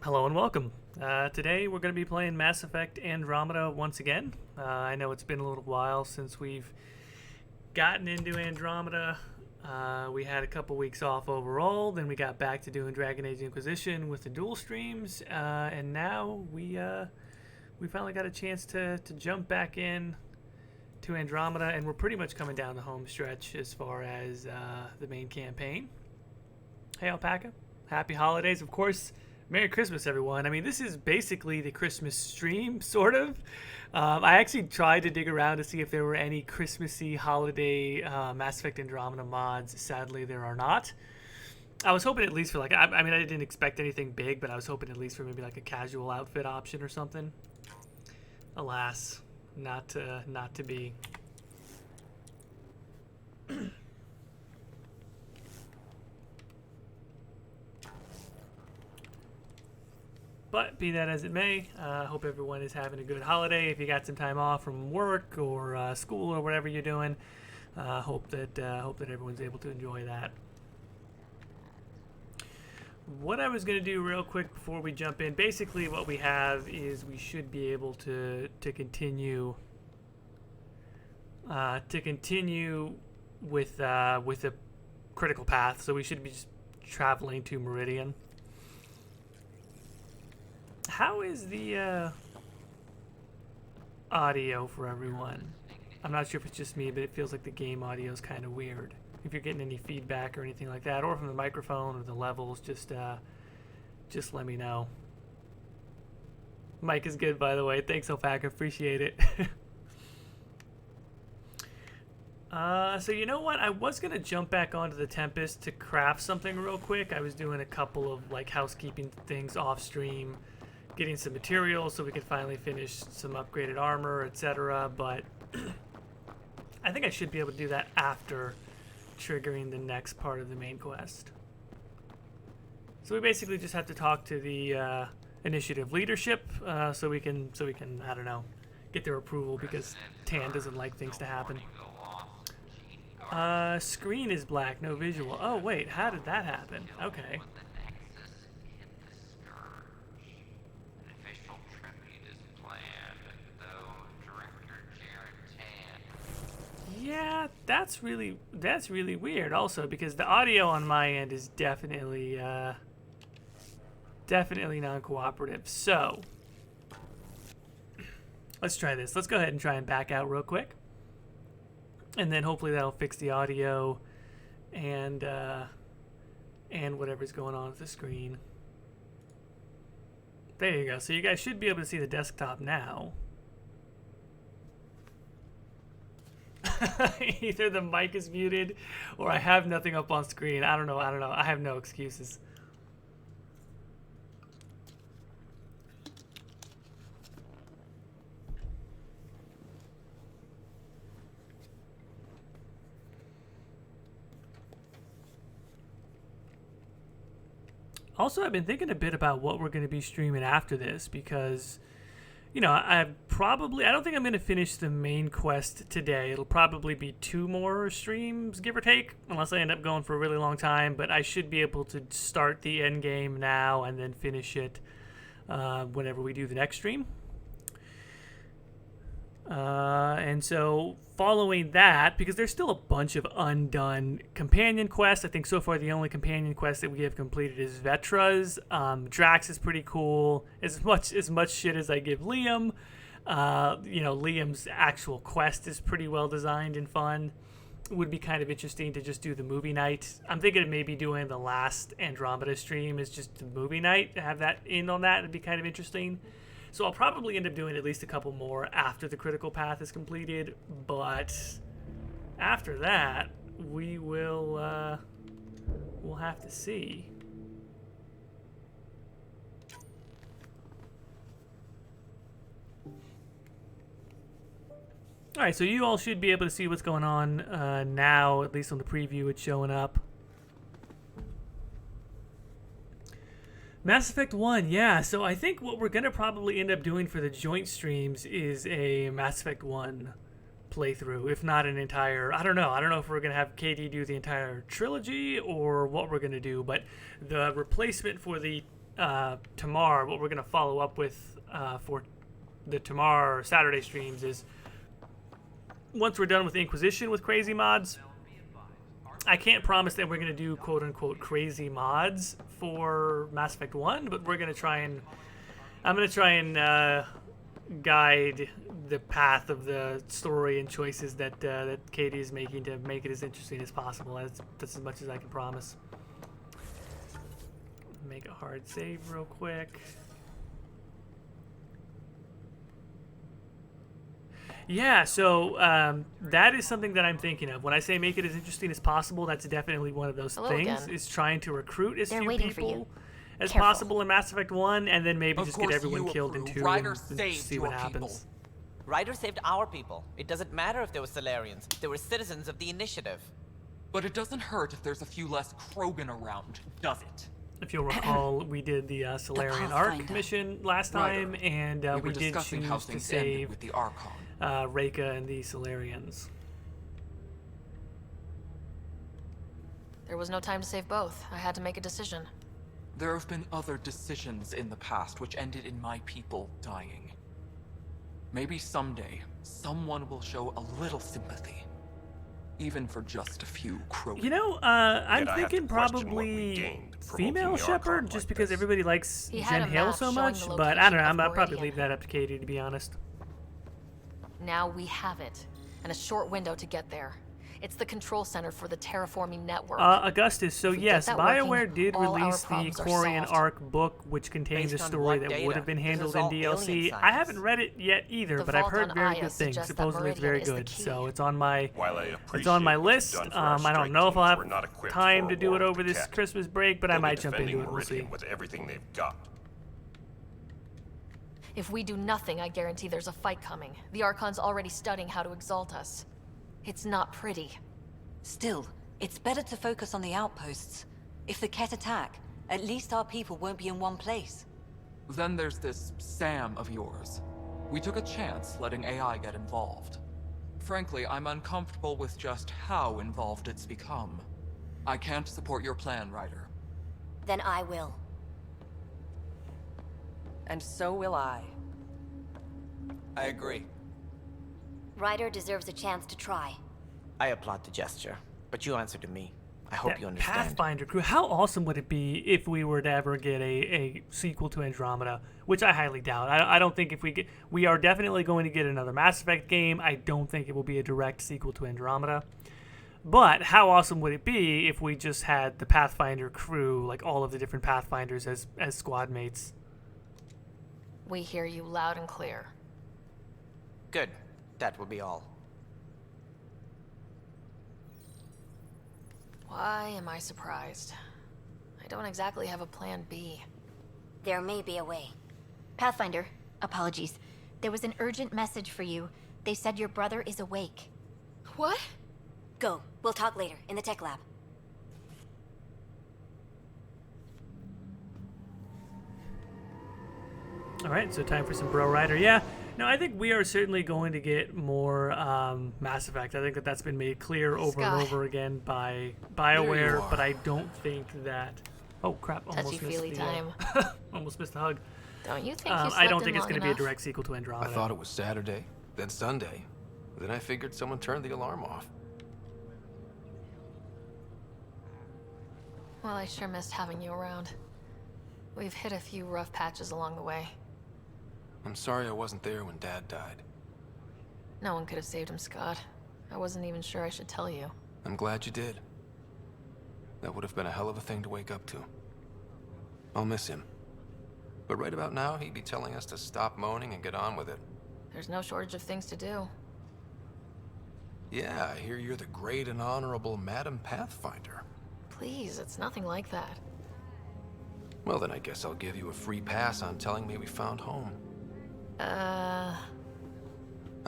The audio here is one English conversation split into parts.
Hello and welcome. Today we're going to be playing Mass Effect Andromeda once again. I know it's been a little while since we've gotten into Andromeda. We had a couple weeks off overall, then we got back to doing Dragon Age Inquisition with the dual streams, and now we finally got a chance to jump back in to Andromeda, and we're pretty much coming down the home stretch as far as the main campaign. Hey Alpaca, happy holidays, of course. Merry Christmas, everyone. I mean, this is basically the Christmas stream, sort of. I actually tried to dig around to see if there were any Christmassy holiday Mass Effect Andromeda mods. Sadly, there are not. I was hoping at least for like, I mean, I didn't expect anything big, but I was hoping at least for maybe like a casual outfit option or something. Alas, not to be. But be that as it may, I hope everyone is having a good holiday. If you got some time off from work or school or whatever you're doing, hope that everyone's able to enjoy that. What I was going to do real quick before we jump in, basically what we have is we should be able to continue with the critical path. So we should be just traveling to Meridian. How is the audio for everyone? I'm not sure if it's just me, but it feels like the game audio is kind of weird. If you're getting any feedback or anything like that, or from the microphone or the levels, just let me know. Mic is good, by the way. Thanks, Alpaca. Appreciate it. So you know what? I was gonna jump back onto the Tempest to craft something real quick. I was doing a couple of like housekeeping things off stream, getting some materials so we could finally finish some upgraded armor, etc. But I think I should be able to do that after triggering the next part of the main quest. So we basically just have to talk to the initiative leadership so we can I don't know, get their approval, because Tan doesn't like things to happen. Screen is black, no visual. Oh wait, how did that happen? Okay. Yeah, that's really weird also, because the audio on my end is definitely non-cooperative. So let's try this. Let's go ahead and try and back out real quick, and then hopefully that'll fix the audio and whatever's going on with the screen. There you go. So you guys should be able to see the desktop now. Either the mic is muted or I have nothing up on screen. I don't know. I have no excuses. Also, I've been thinking a bit about what we're going to be streaming after this, because you know, I don't think I'm going to finish the main quest today. It'll probably be 2 more streams, give or take, unless I end up going for a really long time. But I should be able to start the end game now and then finish it whenever we do the next stream. And so following that, because there's still a bunch of undone companion quests. I think so far the only companion quest that we have completed is Vetra's. Drax is pretty cool. As much shit as I give Liam, you know, Liam's actual quest is pretty well designed and fun. It would be kind of interesting to just do the movie night. I'm thinking of maybe doing the last Andromeda stream is just the movie night, to have that in on that. It'd be kind of interesting. So I'll probably end up doing at least a couple more after the critical path is completed, but after that, we'll have to see. All right, so you all should be able to see what's going on now, at least on the preview. It's showing up. Mass Effect 1, yeah. So I think what we're going to probably end up doing for the joint streams is a Mass Effect 1 playthrough, if not an entire, I don't know if we're going to have KD do the entire trilogy or what we're going to do, but the replacement for the tomorrow, what we're going to follow up with for the tomorrow or Saturday streams is once we're done with Inquisition with crazy mods, I can't promise that we're going to do quote-unquote crazy mods for Mass Effect 1, but we're going to try and... I'm going to try and guide the path of the story and choices that that Katie is making to make it as interesting as possible. That's as much as I can promise. Make a hard save real quick. Yeah, so that is something that I'm thinking of. When I say make it as interesting as possible, that's definitely one of those things, is trying to recruit as few people as possible in Mass Effect 1, and then maybe just get everyone killed in 2 and see what happens. Ryder saved our people. It doesn't matter if they were Solarians. They were citizens of the Initiative. But it doesn't hurt if there's a few less Krogan around, does it? If you'll recall, we did the Solarian Arc mission last time, and we did choose to save with the Archon. Reka and the Solarians. There was no time to save both. I had to make a decision. There have been other decisions in the past which ended in my people dying. Maybe someday, someone will show a little sympathy. Even for just a few Krogan. You know, I'm thinking probably female Shepard, just because everybody likes Jen Hale so much, but I don't know, I'll probably leave that up to Katie, to be honest. Now we have it, and a short window to get there. It's the control center for the terraforming network. Augustus, so yes, BioWare did release the Quarian Arc book, which contains a story that would have been handled in DLC. I haven't read it yet either, but I've heard very good things. Supposedly it's very good, so it's on my list. I don't know if I'll have time to do it over this Christmas break, but I might jump into it. We'll see. With everything they've got. If we do nothing, I guarantee there's a fight coming. The Archon's already studying how to exalt us. It's not pretty. Still, it's better to focus on the outposts. If the Ket attack, at least our people won't be in one place. Then there's this Sam of yours. We took a chance letting AI get involved. Frankly, I'm uncomfortable with just how involved it's become. I can't support your plan, Ryder. Then I will. And so will I. I agree. Ryder deserves a chance to try. I applaud the gesture, but you answer to me. I hope you understand. Pathfinder crew, how awesome would it be if we were to ever get a sequel to Andromeda, which I highly doubt. I don't think if we are definitely going to get another Mass Effect game. I don't think it will be a direct sequel to Andromeda. But how awesome would it be if we just had the Pathfinder crew, like all of the different Pathfinders as squad mates? We hear you loud and clear. Good. That will be all. Why am I surprised? I don't exactly have a plan B. There may be a way. Pathfinder, apologies. There was an urgent message for you. They said your brother is awake. What? Go. We'll talk later, in the tech lab. Alright, so time for some Bro Rider. Yeah, no, I think we are certainly going to get more Mass Effect. I think that's been made clear over and over again by BioWare, but I don't think that... Oh, crap. Almost missed the, almost missed the hug. Don't you think you slept I don't think in it's going to long be a direct sequel to Andromeda. I thought it was Saturday, then Sunday. Then I figured someone turned the alarm off. Well, I sure missed having you around. We've hit a few rough patches along the way. I'm sorry I wasn't there when Dad died. No one could have saved him, Scott. I wasn't even sure I should tell you. I'm glad you did. That would have been a hell of a thing to wake up to. I'll miss him. But right about now, he'd be telling us to stop moaning and get on with it. There's no shortage of things to do. Yeah, I hear you're the great and honorable Madam Pathfinder. Please, it's nothing like that. Well, then I guess I'll give you a free pass on telling me we found home. I'm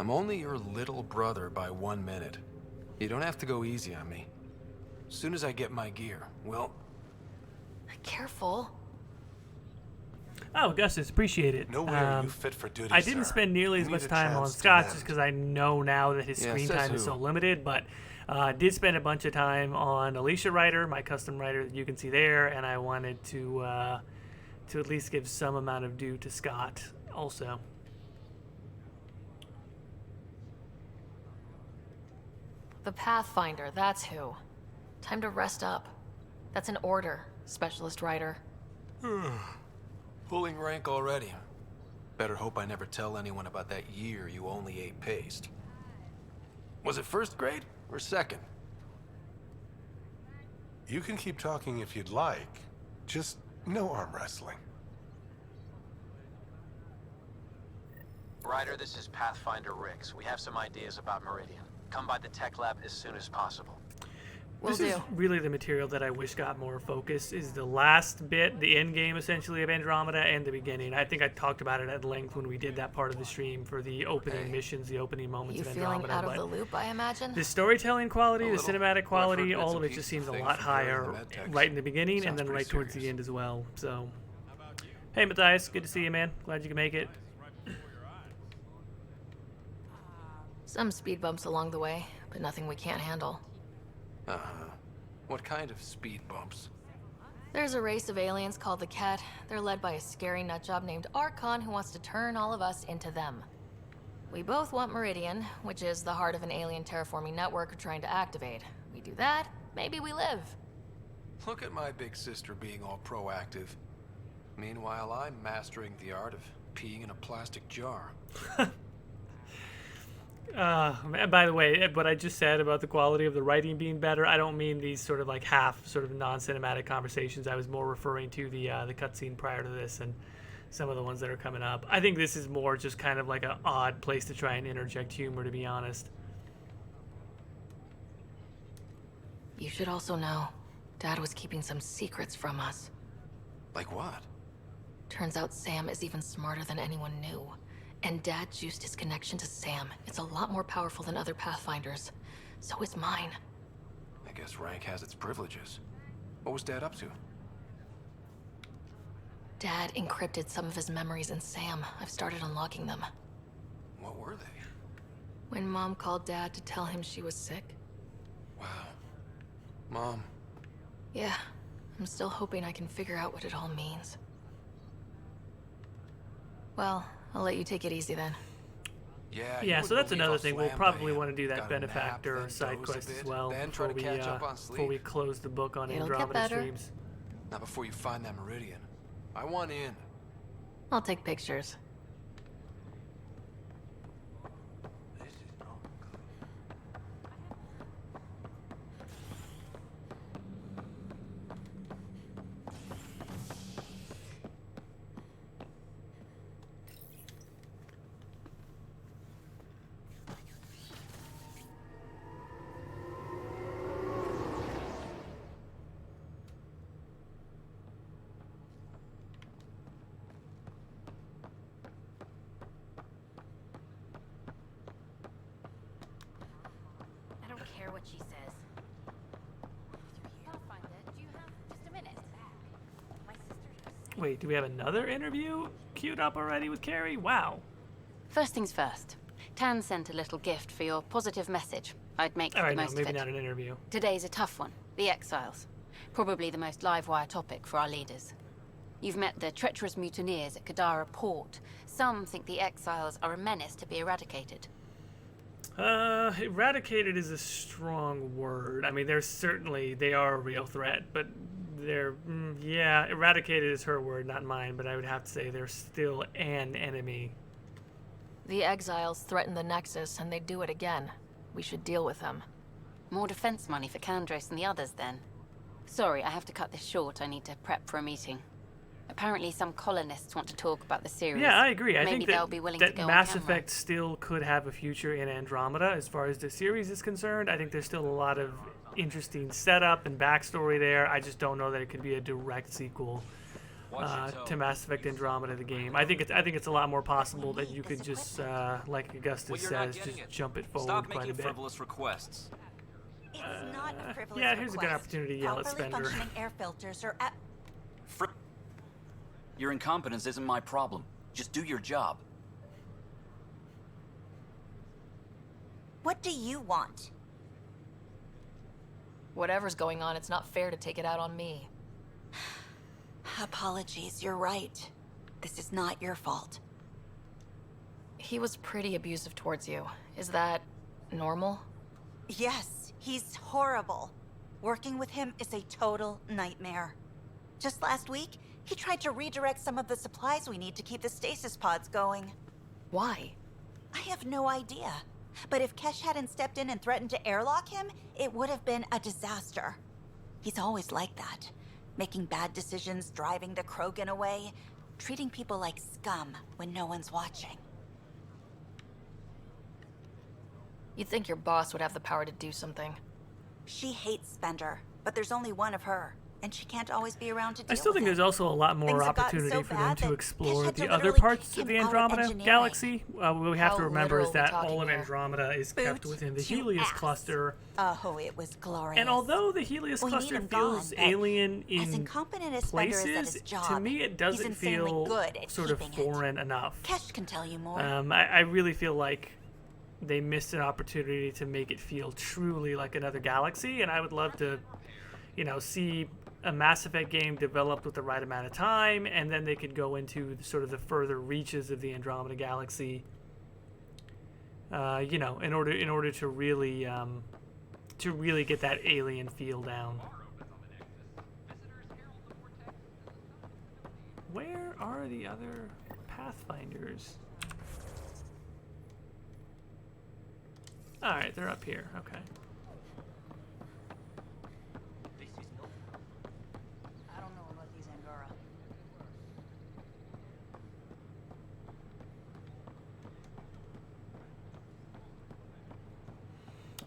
only your little brother by 1 minute. You don't have to go easy on me. As soon as I get my gear, well... Careful. Oh, Augustus, appreciate it. Nowhere you fit for duty, I didn't spend nearly as much time on Scott just because I know now that his screen time is so limited, but did spend a bunch of time on Alicia Ryder, my custom writer that you can see there, and I wanted to to at least give some amount of due to Scott also. The Pathfinder, that's who. Time to rest up. That's an order, Specialist Writer. Pulling rank already. Better hope I never tell anyone about that year you only ate paste. Was it first grade or second? You can keep talking if you'd like. Just no arm wrestling. Ryder, this is Pathfinder Rix. We have some ideas about Meridian. Come by the tech lab as soon as possible. This is really the material that I wish got more focus, is the last bit, the end game essentially of Andromeda, and the beginning. I think I talked about it at length when we did that part of the stream for the opening missions, the opening moments of Andromeda. You feeling out of the loop, I imagine? The storytelling quality, the cinematic quality, all of it just seems a lot higher right in the beginning and then right towards the end as well. So, hey Matthias, good to see you, man. Glad you can make it. Some speed bumps along the way, but nothing we can't handle. Uh-huh. What kind of speed bumps? There's a race of aliens called the Ket. They're led by a scary nutjob named Archon who wants to turn all of us into them. We both want Meridian, which is the heart of an alien terraforming network we're trying to activate. We do that, maybe we live. Look at my big sister being all proactive. Meanwhile, I'm mastering the art of peeing in a plastic jar. And by the way, what I just said about the quality of the writing being better, I don't mean these sort of like half sort of non-cinematic conversations. I was more referring to the cutscene prior to this and some of the ones that are coming up. I think this is more just kind of like an odd place to try and interject humor, to be honest. You should also know, Dad was keeping some secrets from us. Like what? Turns out Sam is even smarter than anyone knew. And Dad juiced his connection to Sam. It's a lot more powerful than other Pathfinders. So is mine. I guess rank has its privileges. What was Dad up to? Dad encrypted some of his memories in Sam. I've started unlocking them. What were they? When Mom called Dad to tell him she was sick. Wow. Mom. Yeah, I'm still hoping I can figure out what it all means. Well, I'll let you take it easy then. Yeah, so that's another thing. We'll probably want to do that benefactor side quest as well before we close the book on Andromeda streams. Not before you find that Meridian. I want in. I'll take pictures. What she says. I'll find it. Do you have just a minute? My sister. Wait, do we have another interview queued up already with Carrie? Wow. First things first. Tan sent a little gift for your positive message. I'd make the most of it. Maybe not an interview. Today's a tough one. The Exiles. Probably the most live-wire topic for our leaders. You've met the treacherous mutineers at Kadara Port. Some think the Exiles are a menace to be eradicated. Eradicated is a strong word. I mean, they are a real threat, but yeah, eradicated is her word, not mine, but I would have to say they're still an enemy. The Exiles threatened the Nexus, and they'd do it again. We should deal with them. More defense money for Kandros and the others, then. Sorry, I have to cut this short. I need to prep for a meeting. Apparently some colonists want to talk about the series. Yeah, I agree. I Maybe think they'll be willing to go Mass on camera. Effect still could have a future in Andromeda as far as the series is concerned. I think there's still a lot of interesting setup and backstory there. I just don't know that it could be a direct sequel to Mass Effect Andromeda, the game. I think it's a lot more possible that you could just, like Augustus says, just jump it forward quite a bit. Frivolous requests. It's not a frivolous yeah, here's a good request. opportunity to yell at Properly Spender. functioning air filters are at... Your incompetence isn't my problem. Just do your job. What do you want? Whatever's going on, it's not fair to take it out on me. Apologies, you're right. This is not your fault. He was pretty abusive towards you. Is that normal? Yes, he's horrible. Working with him is a total nightmare. Just last week, he tried to redirect some of the supplies we need to keep the stasis pods going. Why? I have no idea. But if Kesh hadn't stepped in and threatened to airlock him, it would have been a disaster. He's always like that. Making bad decisions, driving the Krogan away, treating people like scum when no one's watching. You'd think your boss would have the power to do something. She hates Spender, but there's only one of her, and she can't always be around to deal I still with think it. there's also a lot more Things have gotten opportunity so for them bad to that explore Kesh had to the other literally parts kick of the him out of Andromeda engineering. galaxy. We have How to remember is literal are we that all talking of here? Andromeda is kept Boot within the to Helios ass. cluster. Oh, it was glorious. And although the Helios We need cluster him feels gone, but alien as in incompetent as Spender is at places, his job, to me it he's doesn't insanely feel good at sort of keeping it. foreign enough. Kesh can tell you more. I really feel like they missed an opportunity to make it feel truly like another galaxy, and I would love to, see a Mass Effect game developed with the right amount of time, and then they could go into sort of the further reaches of the Andromeda galaxy. In order to really get that alien feel down. Where are the other Pathfinders? Alright, they're up here. Okay. I don't know about these Angara.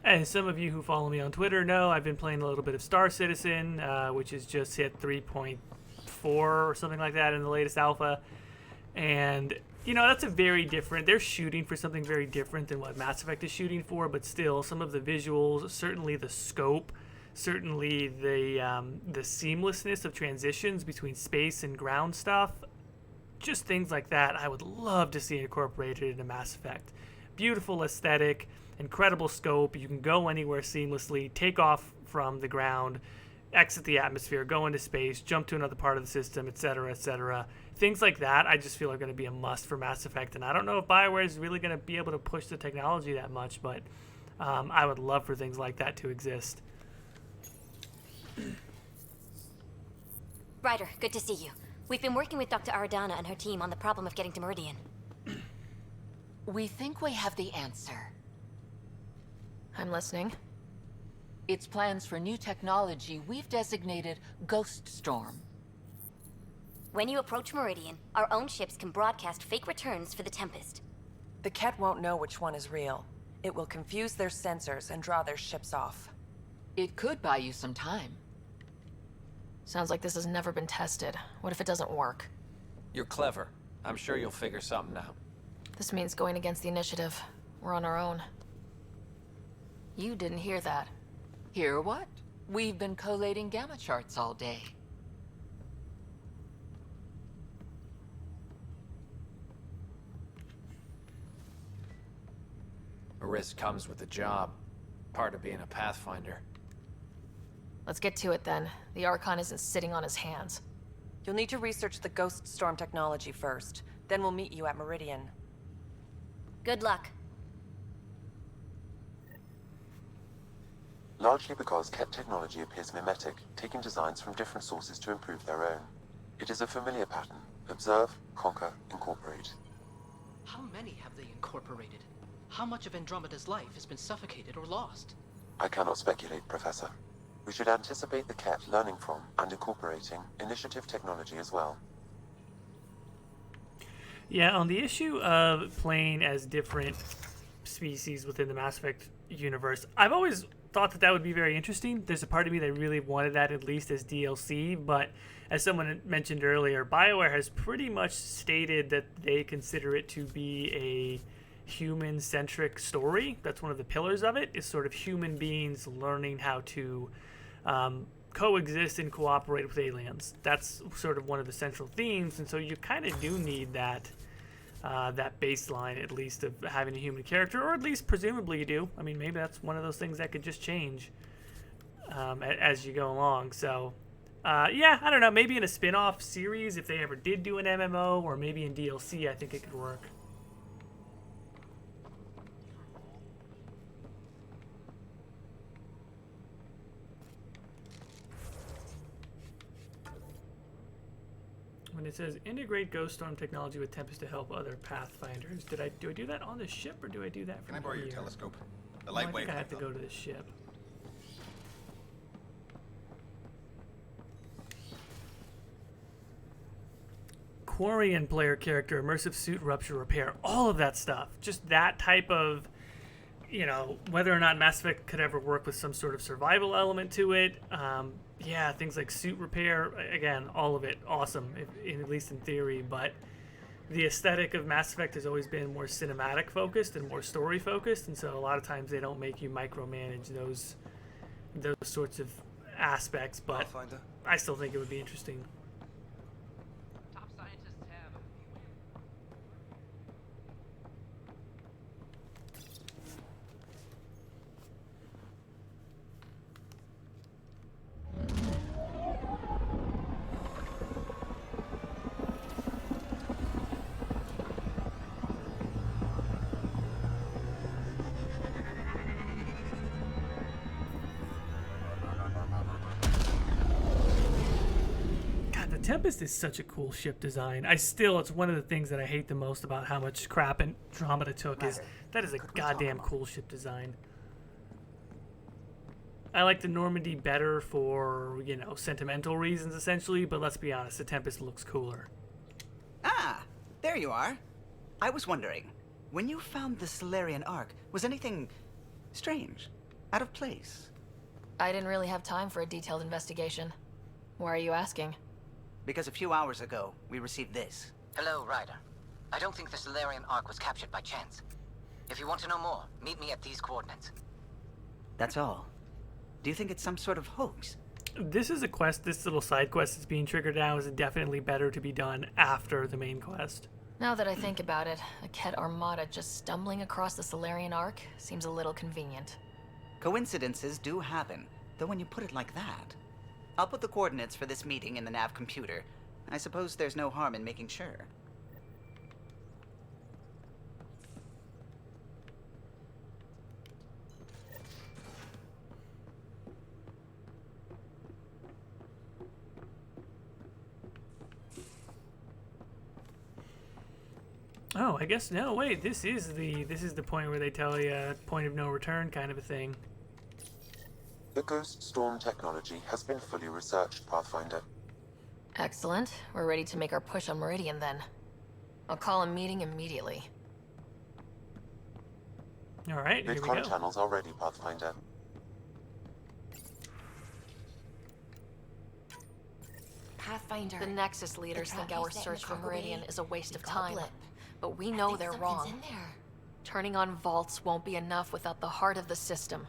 As some of you who follow me on Twitter know, I've been playing a little bit of Star Citizen, which has just hit 3.4 or something like that in the latest alpha. And, that's a very different... They're shooting for something very different than what Mass Effect is shooting for, but still, some of the visuals, certainly the scope, certainly the seamlessness of transitions between space and ground stuff, just things like that I would love to see incorporated into Mass Effect. Beautiful aesthetic, incredible scope, you can go anywhere seamlessly, take off from the ground, exit the atmosphere, go into space, jump to another part of the system, etc., etc. Things like that I just feel are going to be a must for Mass Effect, and I don't know if BioWare is really going to be able to push the technology that much, but I would love for things like that to exist. Ryder, good to see you. We've been working with Dr. Aradana and her team on the problem of getting to Meridian. We think we have the answer. I'm listening. It's plans for new technology we've designated Ghost Storm. When you approach Meridian, our own ships can broadcast fake returns for the Tempest. The Ket won't know which one is real. It will confuse their sensors and draw their ships off. It could buy you some time. Sounds like this has never been tested. What if it doesn't work? You're clever. I'm sure you'll figure something out. This means going against the initiative. We're on our own. You didn't hear that. Hear what? We've been collating gamma charts all day. A risk comes with the job. Part of being a Pathfinder. Let's get to it then. The Archon isn't sitting on his hands. You'll need to research the Ghost Storm technology first. Then we'll meet you at Meridian. Good luck. Largely because Ket technology appears mimetic, taking designs from different sources to improve their own. It is a familiar pattern. Observe, conquer, incorporate. How many have they incorporated? How much of Andromeda's life has been suffocated or lost? I cannot speculate, Professor. We should anticipate the Ket learning from and incorporating initiative technology as well. Yeah, on the issue of playing as different species within the Mass Effect universe, I've always thought that would be very interesting. There's a part of me that really wanted that at least as DLC, but as someone mentioned earlier, BioWare has pretty much stated that they consider it to be a human-centric story. That's one of the pillars of it, is sort of human beings learning how to coexist and cooperate with aliens. That's sort of one of the central themes, and so you kind of do need that that baseline, at least, of having a human character, or at least presumably you do. I mean, maybe that's one of those things that could just change as you go along. So Yeah, I don't know. Maybe in a spin-off series, if they ever did do an MMO, or maybe in DLC, I think it could work. When it says integrate Ghost Storm technology with Tempest to help other Pathfinders, do I do that on the ship, or do I do that from Can I borrow your here? telescope? The I light think wave. I have to go to the ship. Quarian player character, immersive suit rupture repair, all of that stuff. Just that type of, you know, whether or not Mass Effect could ever work with some sort of survival element to it. Yeah, things like suit repair, again, all of it, awesome, at least in theory, but the aesthetic of Mass Effect has always been more cinematic focused and more story focused, and so a lot of times they don't make you micromanage those sorts of aspects, but I still think it would be interesting. Tempest is such a cool ship design. It's one of the things that I hate the most about how much crap Andromeda took is that is a goddamn cool ship design. I like the Normandy better for, you know, sentimental reasons essentially, but let's be honest, the Tempest looks cooler. Ah, there you are. I was wondering, when you found the Solarian Ark, was anything strange, out of place? I didn't really have time for a detailed investigation. Why are you asking? Because a few hours ago, we received this. Hello, Ryder. I don't think the Solarian Ark was captured by chance. If you want to know more, meet me at these coordinates. That's all. Do you think it's some sort of hoax? This is a quest, this little side quest that's being triggered now is definitely better to be done after the main quest. Now that I think about it, a Ket Armada just stumbling across the Solarian Ark seems a little convenient. Coincidences do happen, though when you put it like that. I'll put the coordinates for this meeting in the nav computer. I suppose there's no harm in making sure. Oh, I guess no. Wait, this is the point where they tell you point of no return kind of a thing. The Ghost Storm technology has been fully researched, Pathfinder. Excellent. We're ready to make our push on Meridian then. I'll call a meeting immediately. All right, here we Mid-con go. channels are ready, Pathfinder. Pathfinder. The Nexus leaders think our search for Meridian is a waste of time, but we know they're wrong. Turning on vaults won't be enough without the heart of the system.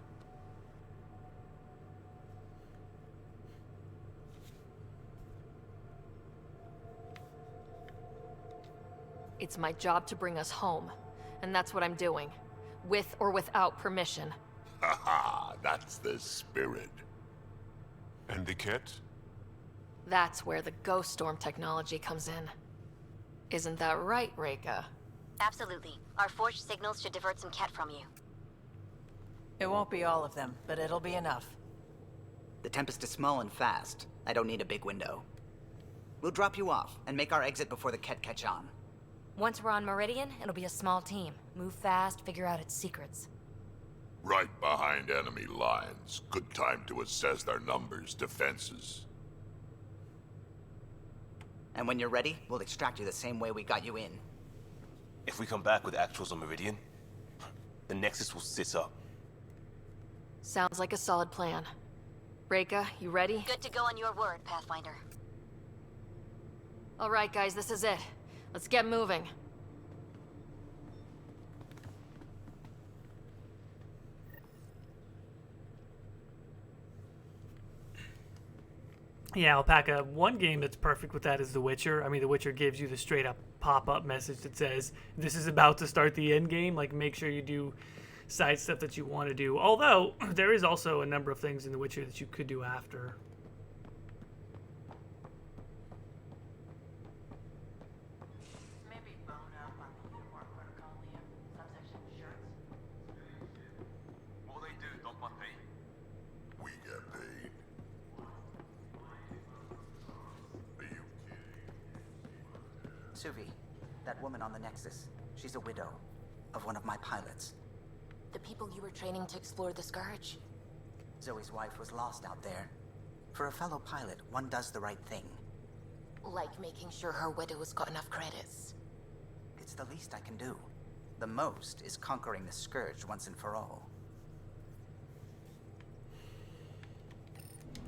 It's my job to bring us home, and that's what I'm doing, with or without permission. Haha, that's the spirit. And the kit? That's where the Ghost Storm technology comes in. Isn't that right, Reika? Absolutely. Our forged signals should divert some Ket from you. It won't be all of them, but it'll be enough. The Tempest is small and fast. I don't need a big window. We'll drop you off and make our exit before the Ket catch on. Once we're on Meridian, it'll be a small team. Move fast, figure out its secrets. Right behind enemy lines. Good time to assess their numbers, defenses. And when you're ready, we'll extract you the same way we got you in. If we come back with actuals on Meridian, the Nexus will sit up. Sounds like a solid plan. Reika, you ready? Good to go on your word, Pathfinder. All right, guys, this is it. Let's get moving. Yeah, Alpaca, one game that's perfect with that is The Witcher. I mean, The Witcher gives you the straight up pop-up message that says, this is about to start the end game. Like, make sure you do side stuff that you want to do. Although, there is also a number of things in The Witcher that you could do after. Suvi, that woman on the Nexus, she's a widow of one of my pilots. The people you were training to explore the Scourge? Zoe's wife was lost out there. For a fellow pilot, one does the right thing. Like making sure her widow's got enough credits. It's the least I can do. The most is conquering the Scourge once and for all.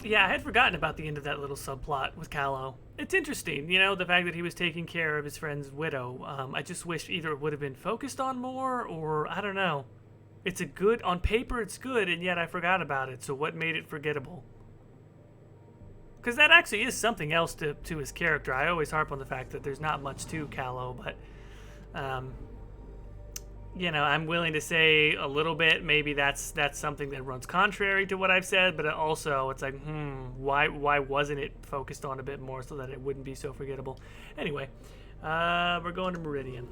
Yeah, I had forgotten about the end of that little subplot with Callow. It's interesting, you know, the fact that he was taking care of his friend's widow. I just wish either it would have been focused on more, or I don't know. It's a good, on paper it's good, and yet I forgot about it, so what made it forgettable? Because that actually is something else to his character. I always harp on the fact that there's not much to Callow, but, you know, I'm willing to say a little bit. Maybe that's something that runs contrary to what I've said, but also it's like, why wasn't it focused on a bit more so that it wouldn't be so forgettable? Anyway, we're going to Meridian.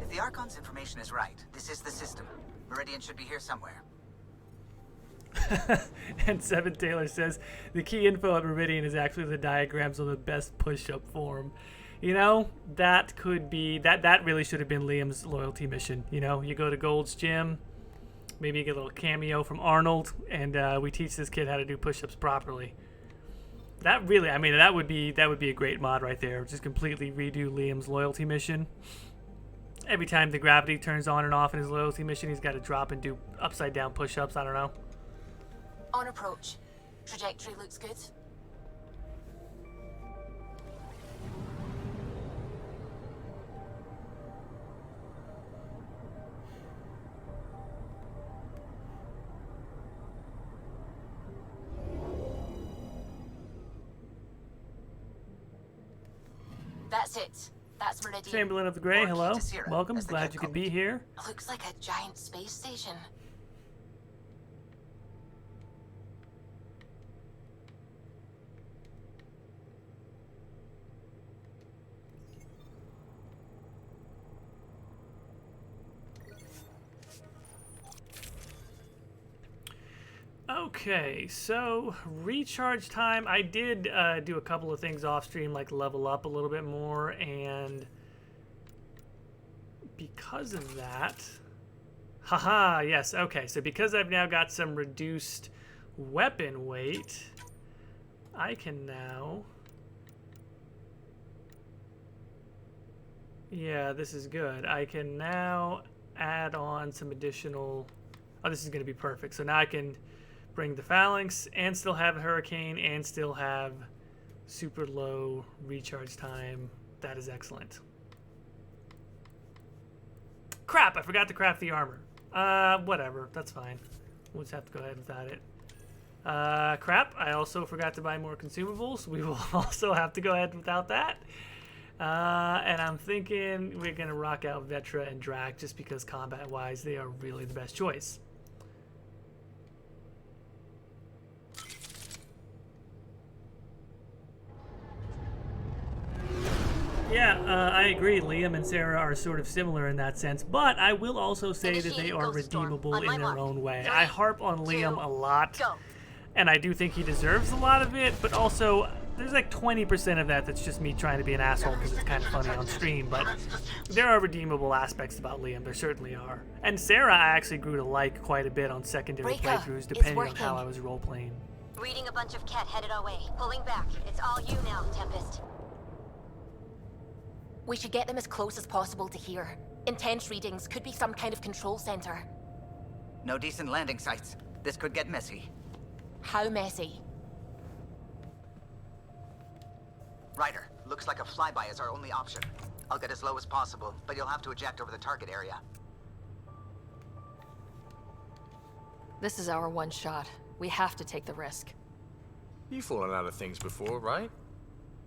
If the Archon's information is right, this is the system. Meridian should be here somewhere. And Seven Taylor says the key info at Meridian is actually the diagrams of the best push-up form. You know, that could be that really should have been Liam's loyalty mission. You know, you go to Gold's gym, maybe you get a little cameo from Arnold, and we teach this kid how to do push-ups properly. That really, I mean, that would be a great mod right there. Just completely redo Liam's loyalty mission. Every time the gravity turns on and off in his loyalty mission, he's got to drop and do upside down push-ups. I don't know. On approach. Trajectory looks good. That's it. That's Meridian. Chamberlain of the Grey, hello. Tasira, Welcome. as the Glad cat you could called. be here. Looks like a giant space station. Okay, so recharge time. I did do a couple of things off stream, like level up a little bit more, and because of that, haha, yes, okay, so because I've now got some reduced weapon weight, I can now, yeah, this is good. I can now add on some additional, oh, this is going to be perfect. So now I can bring the Phalanx and still have Hurricane and still have super low recharge time. That is excellent. Crap, I forgot to craft the armor. Whatever, that's fine. We'll just have to go ahead without it. Crap, I also forgot to buy more consumables. We will also have to go ahead without that. And I'm thinking we're gonna rock out Vetra and Drac just because combat-wise they are really the best choice. Yeah, I agree. Liam and Sarah are sort of similar in that sense, but I will also say that they are redeemable in their own way. I harp on Liam a lot, and I do think he deserves a lot of it, but also there's like 20% of that that's just me trying to be an asshole because it's kind of funny on stream, but there are redeemable aspects about Liam. There certainly are. And Sarah I actually grew to like quite a bit on secondary playthroughs, depending on how I was role-playing. Reading a bunch of Ket headed our way. Pulling back. It's all you now, Tempest. We should get them as close as possible to here. Intense readings could be some kind of control center. No decent landing sites. This could get messy. How messy? Ryder, looks like a flyby is our only option. I'll get as low as possible, but you'll have to eject over the target area. This is our one shot. We have to take the risk. You've fallen out of things before, right?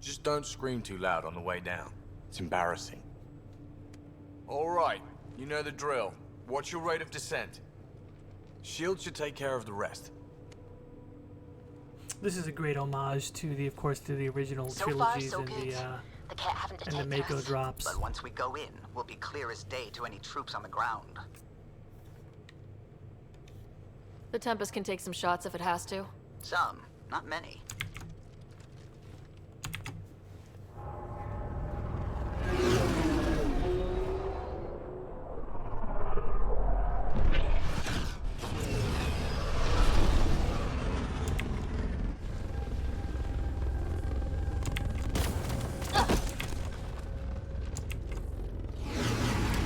Just don't scream too loud on the way down. It's embarrassing. All right, you know the drill. What's your rate of descent? Shield should take care of the rest. This is a great homage to the, of course, to the original So far, trilogies so and good. The Cat haven't And detected the Mako us. drops. But once we go in, we'll be clear as day to any troops on the ground. The Tempest can take some shots if it has to. Some, not many.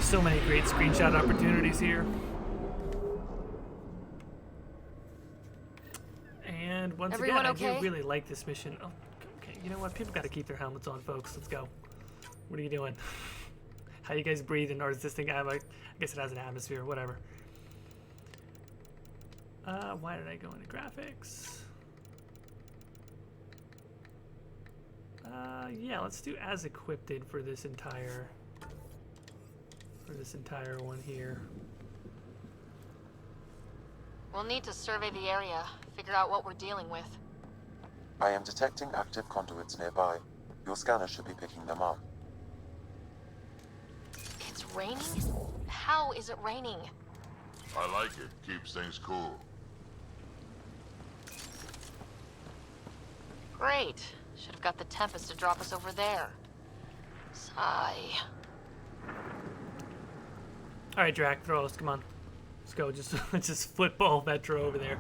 So many great screenshot opportunities here. And once Everyone again, okay? I do really like this mission. Oh, okay, you know what? People got to keep their helmets on, folks. Let's go. What are you doing? How you guys breathing? Or is this thing have I guess it has an atmosphere, whatever. Why did I go into graphics? Yeah, let's do as equipped for this entire one here. We'll need to survey the area, figure out what we're dealing with. I am detecting active conduits nearby. Your scanner should be picking them up. It's raining? How is it raining? I like it. Keeps things cool. Great. Should have got the Tempest to drop us over there. Sigh. All right, Drac, throw us. Come on, let's go. Just let's just football Vetra over there.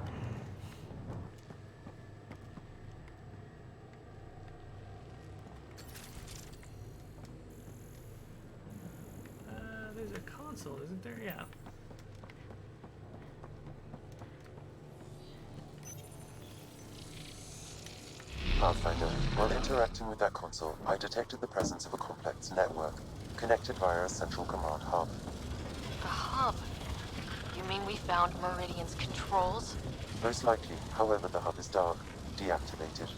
There's a console, isn't there? Yeah. Pathfinder, while interacting with that console, I detected the presence of a complex network, connected via a central command hub. A hub? You mean we found Meridian's controls? Most likely, however, the hub is dark, deactivated.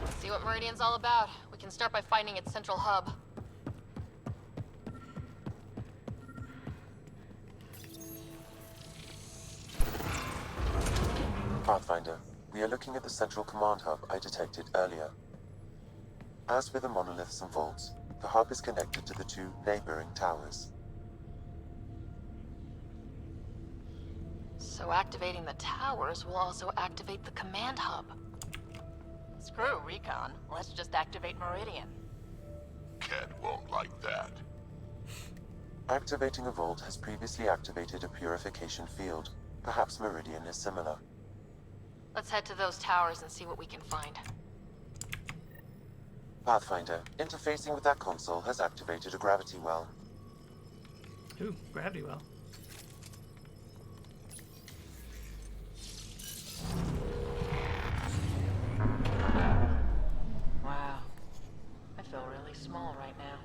Let's see what Meridian's all about. We can start by finding its central hub. Pathfinder, we are looking at the central command hub I detected earlier. As with the monoliths and vaults, the hub is connected to the two neighboring towers. So activating the towers will also activate the command hub. Screw Recon. Let's just activate Meridian. Cat won't like that. Activating a vault has previously activated a purification field. Perhaps Meridian is similar. Let's head to those towers and see what we can find. Pathfinder, interfacing with that console has activated a gravity well. Ooh, gravity well. Wow. I feel really small right now.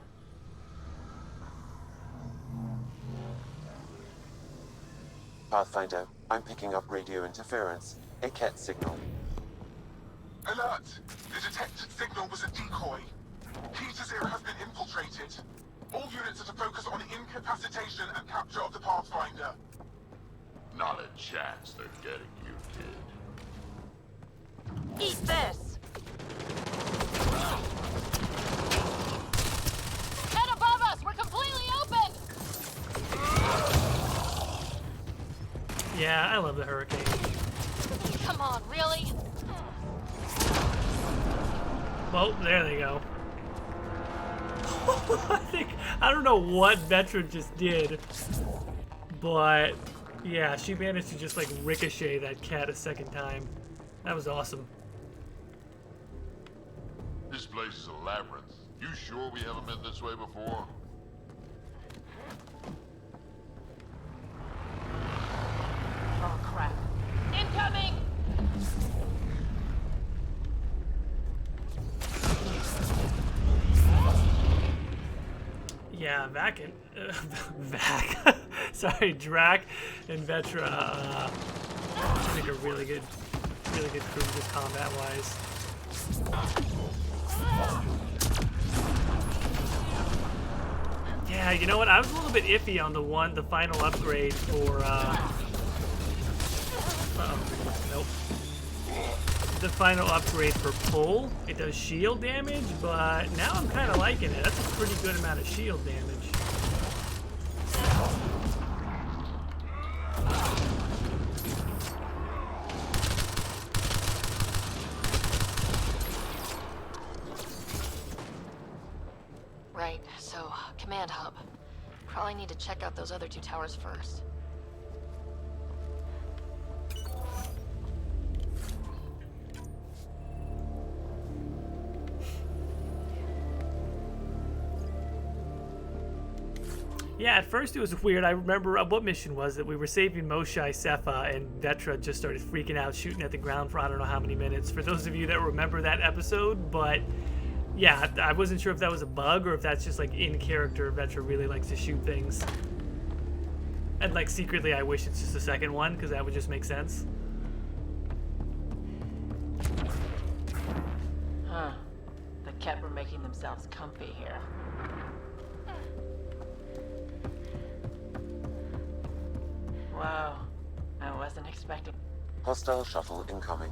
Pathfinder, I'm picking up radio interference, a Ket signal. Alert! The detected signal was a decoy. Key Tasira has been infiltrated. All units are to focus on incapacitation and capture of the Pathfinder. Not a chance they're getting you, kid. Eat this! Head above us! We're completely open! Yeah, I love the hurricane. Come on, really? Well, there they go. I don't know what Vetra just did, but yeah, she managed to just like ricochet that cat a second time. That was awesome. This place is a labyrinth. You sure we haven't been this way before? Oh, crap. Incoming! Yeah, Drac and Vetra, I think are really good crew combat-wise. Yeah, you know what? I was a little bit iffy on the final upgrade for, uh-oh, nope. the final upgrade for pull. It does shield damage, but now I'm kind of liking it. That's a pretty good amount of shield damage. Right, so command hub. Probably need to check out those other 2 towers first. Yeah, at first it was weird. I remember what mission was it? We were saving Moshai, Sepha, and Vetra just started freaking out, shooting at the ground for I don't know how many minutes. For those of you that remember that episode, but yeah, I wasn't sure if that was a bug or if that's just like in character. Vetra really likes to shoot things. And like secretly I wish it's just the second one, because that would just make sense. Huh. The Ket were making themselves comfy here. Wow. I wasn't expecting... Hostile shuttle incoming.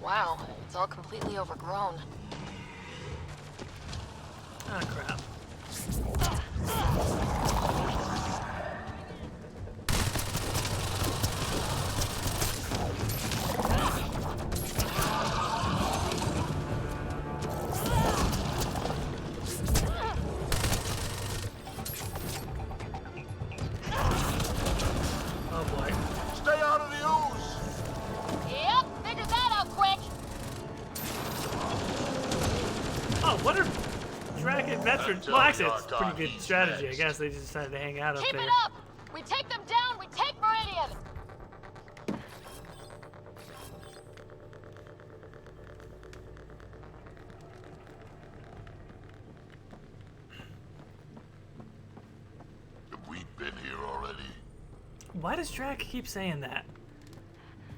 Wow, it's all completely overgrown. Ah, crap. Oh boy. Stay out of the ooze! Yep, figured that out quick. Oh, what are Drac and Veteran? Well, actually, it's a pretty good strategy. I guess they just decided to hang out up Keep there. it up! We take them down, we take Meridian! Have we been here already? Why does Drac keep saying that?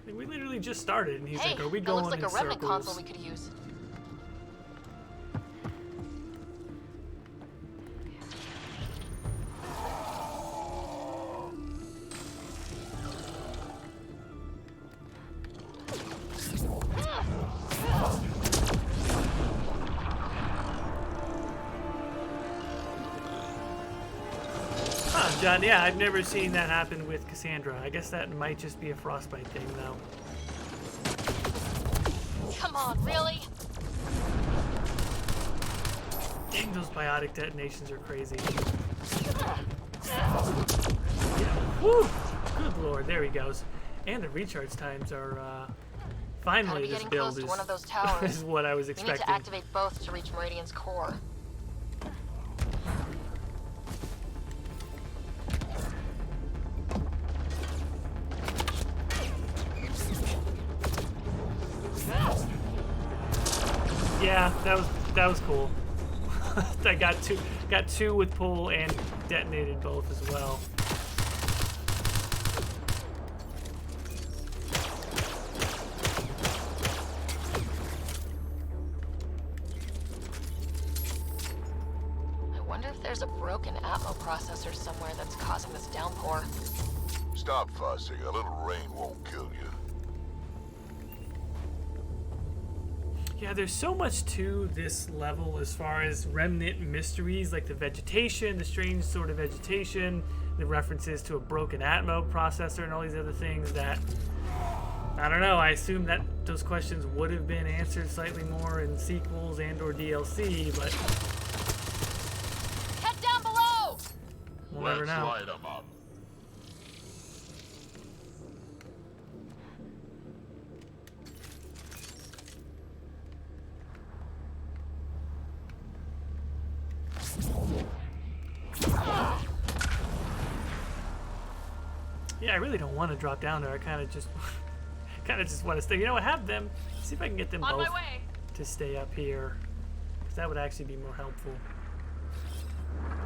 Like, we literally just started, and he's Hey, like, "Are we that going looks like in a Remnant circles?" console we could use. Huh, John, yeah, I've never seen that happen with Cassandra. I guess that might just be a frostbite thing, though. Come on, really? Dang, those biotic detonations are crazy. Woo! Good lord, there he goes. And the recharge times are, finally this getting build close to is, one of those towers. is what I was We need expecting. to activate both to reach Meridian's core. Yeah, that was cool. I got two with pull and detonated both as well. I wonder if there's a broken Atmo processor somewhere that's causing this downpour. Stop fussing. A little rain won't kill you. Yeah, there's so much to this level as far as Remnant mysteries, like the vegetation, the strange sort of vegetation, the references to a broken Atmo processor and all these other things that, I don't know, I assume that those questions would have been answered slightly more in sequels and or DLC, but Head down below! we'll never know. Light 'em up. Yeah, I really don't want to drop down there. I kind of just want to stay. You know what? Have them. See if I can get them On my both way. to stay up here. Because That would actually be more helpful.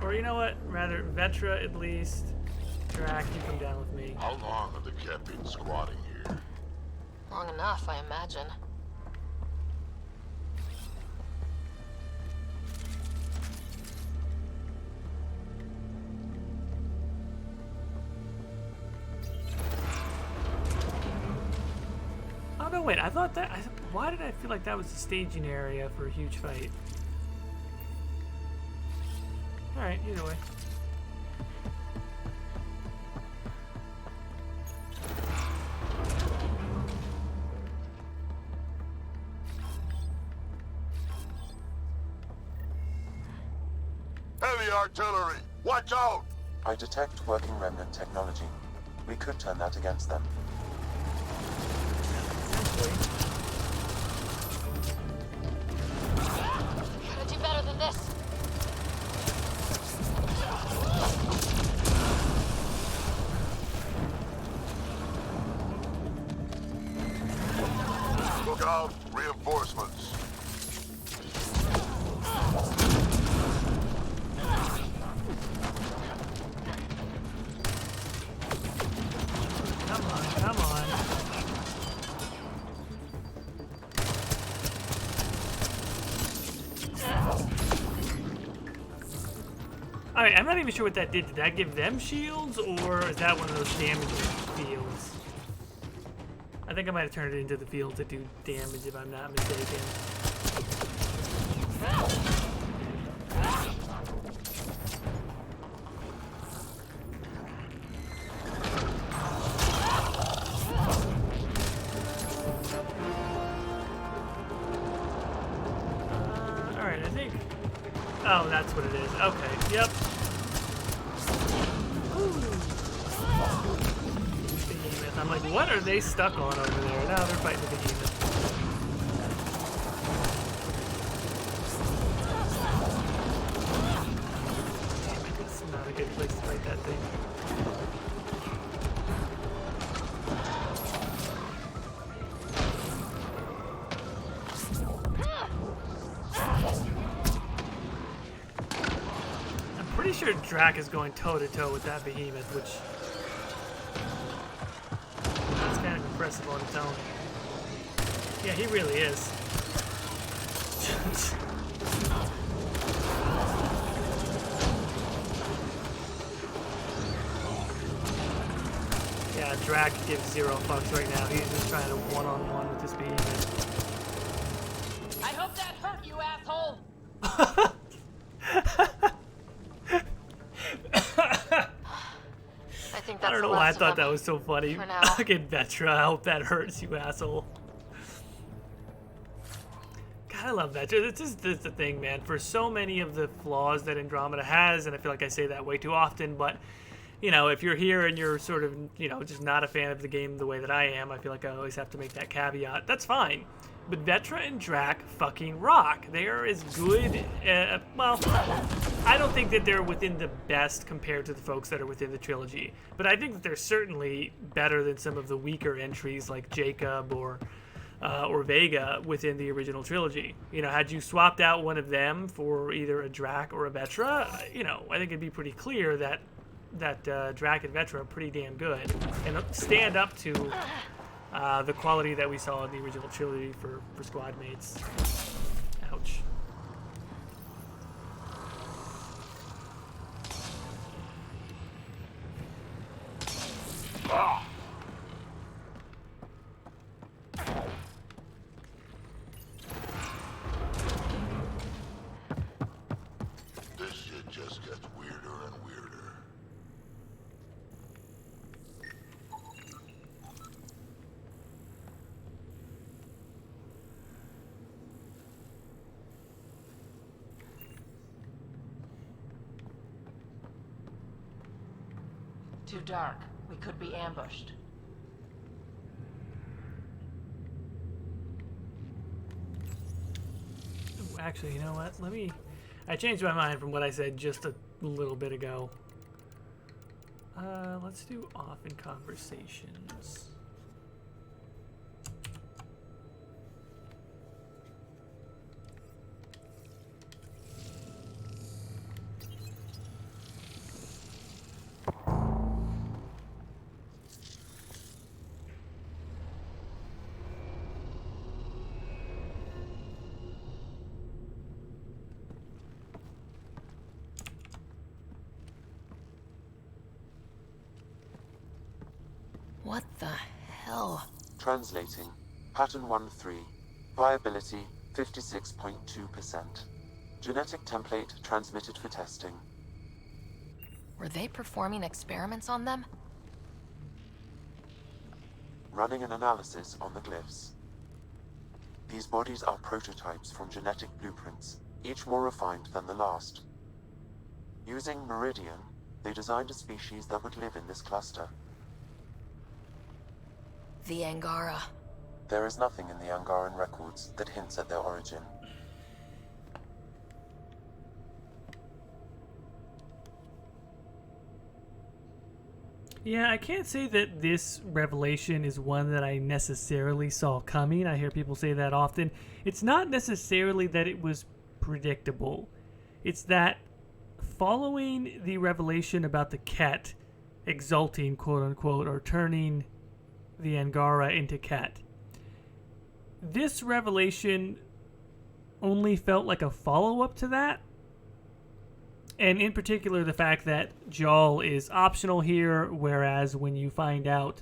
Or you know what? Rather, Vetra at least. Drac, you come down with me. How long have the Ket been squatting here? Long enough, I imagine. Oh no, wait, I thought that... why did I feel like that was the staging area for a huge fight? Alright, either way. Heavy artillery! Watch out! I detect working Remnant technology. We could turn that against them. Gotta do better than this. Look out! Reinforcements! Come on, come on. Alright, I'm not even sure what that did. Did that give them shields, or is that one of those damaging fields? I think I might have turned it into the field to do damage, if I'm not mistaken. Alright, I think... oh, that's what it is. Okay, yep. Behemoth. I'm like, what are they stuck on over there? Now they're fighting the behemoth. This is not a good place to fight that thing. Pretty sure Drac is going toe-to-toe with that behemoth, which that's kind of impressive on its own. Yeah, he really is. Yeah, Drac gives zero fucks right now. He's just trying to one-on-one with this behemoth. I hope that hurt you, asshole! I don't know why I thought that was so funny. Fucking Vetra, I hope that hurts you, asshole. God, I love Vetra. This is the thing, man. For so many of the flaws that Andromeda has, and I feel like I say that way too often, but, you know, if you're here and you're sort of, you know, just not a fan of the game the way that I am, I feel like I always have to make that caveat. That's fine. But Vetra and Drac fucking rock. They are as good, well, I don't think that they're within the best compared to the folks that are within the trilogy. But I think that they're certainly better than some of the weaker entries like Jacob or Vega within the original trilogy. You know, had you swapped out one of them for either a Drac or a Vetra, you know, I think it'd be pretty clear that Drac and Vetra are pretty damn good and stand up to the quality that we saw in the original trilogy for squad mates. Ouch. Ah! This shit just gets weirder and weirder. Too dark. We could be ambushed. Ooh, actually, you know what? I changed my mind from what I said just a little bit ago. Let's do off in conversations. What the hell? Translating. Pattern 1-3. Viability 56.2%. Genetic template transmitted for testing. Were they performing experiments on them? Running an analysis on the glyphs. These bodies are prototypes from genetic blueprints, each more refined than the last. Using Meridian, they designed a species that would live in this cluster. The Angara. There is nothing in the Angaran records that hints at their origin. Yeah, I can't say that this revelation is one that I necessarily saw coming. I hear people say that often. It's not necessarily that it was predictable. It's that following the revelation about the Ket exalting, quote-unquote, or turning the Angara into Ket, this revelation only felt like a follow-up to that. And in particular, the fact that Jal is optional here, whereas when you find out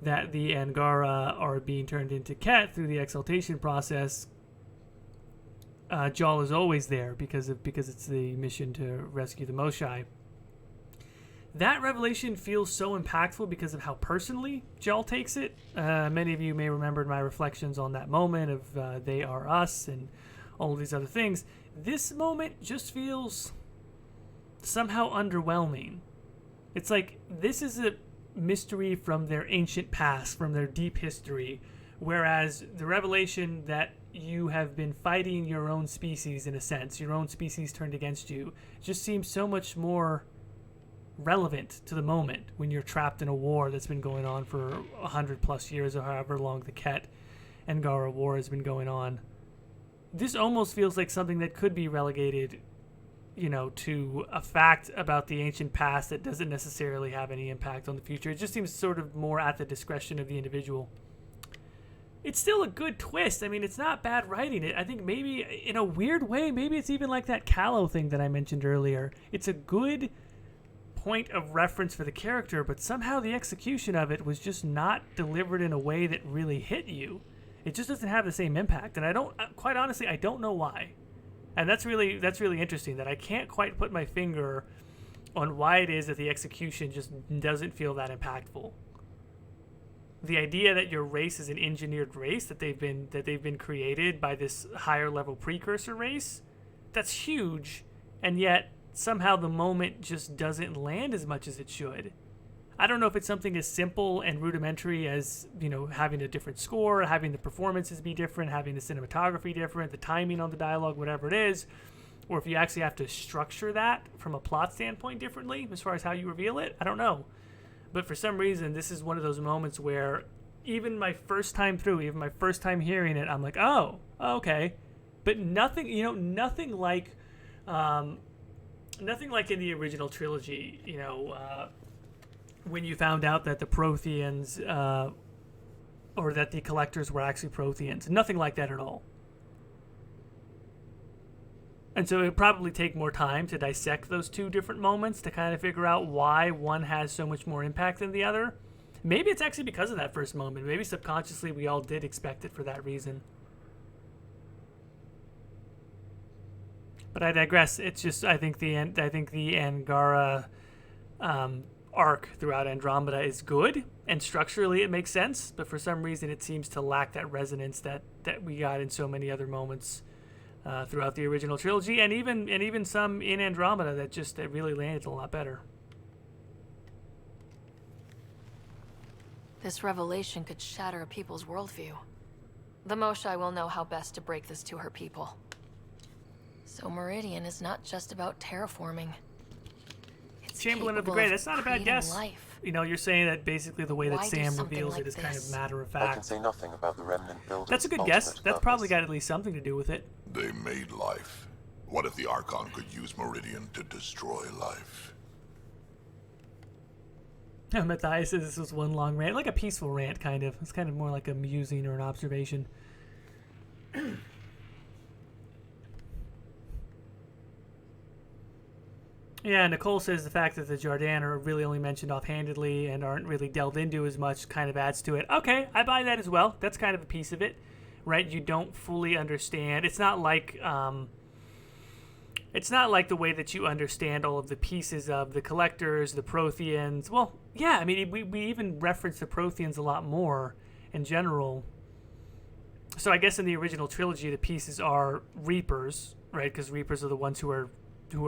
that the Angara are being turned into Ket through the exaltation process, Jal is always there because it's the mission to rescue the Moshai. That revelation feels so impactful because of how personally Jal takes it. Many of you may remember my reflections on that moment of they are us and all of these other things. This moment just feels somehow underwhelming. It's like this is a mystery from their ancient past, from their deep history, whereas the revelation that you have been fighting your own species, in a sense, your own species turned against you, just seems so much more relevant to the moment when you're trapped in a war that's been going on for 100+ years or however long the Ket Angara war has been going on. This almost feels like something that could be relegated, you know, to a fact about the ancient past that doesn't necessarily have any impact on the future. It just seems sort of more at the discretion of the individual. It's still a good twist. I mean, it's not bad writing. I think maybe, in a weird way, maybe it's even like that Callow thing that I mentioned earlier. It's a good point of reference for the character, but somehow the execution of it was just not delivered in a way that really hit you. It just doesn't have the same impact, and I don't, quite honestly, I don't know why. And that's really interesting, that I can't quite put my finger on why it is that the execution just doesn't feel that impactful. The idea that your race is an engineered race, that they've been created by this higher level precursor race, that's huge, and yet somehow the moment just doesn't land as much as it should. I don't know if it's something as simple and rudimentary as, you know, having a different score, having the performances be different, having the cinematography different, the timing on the dialogue, whatever it is, or if you actually have to structure that from a plot standpoint differently as far as how you reveal it. I don't know. But for some reason, this is one of those moments where even my first time through, even my first time hearing it, I'm like, oh, okay. But nothing, you know, nothing like in the original trilogy, you know, when you found out that the Protheans, or that the Collectors were actually Protheans. Nothing like that at all. And so it would probably take more time to dissect those two different moments to kind of figure out why one has so much more impact than the other. Maybe it's actually because of that first moment. Maybe subconsciously we all did expect it for that reason. But I digress. It's just I think the Angara arc throughout Andromeda is good, and structurally it makes sense. But for some reason, it seems to lack that resonance that we got in so many other moments throughout the original trilogy, and even some in Andromeda that really landed a lot better. This revelation could shatter a people's worldview. The Moshai will know how best to break this to her people. So Meridian is not just about terraforming. It's Chamberlain of the Great. That's not a bad guess. Life. You know, you're saying that basically the way that Why Sam do something reveals like it is kind of this? matter of I fact. can say nothing about the Remnant builders. That's a good guess. That's probably got at least something to do with it. They made life. What if the Archon could use Meridian to destroy life? Matthias says this was one long rant, like a peaceful rant, kind of. It's kind of more like a musing or an observation. Yeah, Nicole says the fact that the Jardin are really only mentioned offhandedly and aren't really delved into as much kind of adds to it. Okay, I buy that as well. That's kind of a piece of it, right? You don't fully understand. It's not like the way that you understand all of the pieces of the Collectors, the Protheans. Well, yeah, I mean, we even reference the Protheans a lot more in general. So I guess in the original trilogy, the pieces are Reapers, right? Because Reapers are the ones who are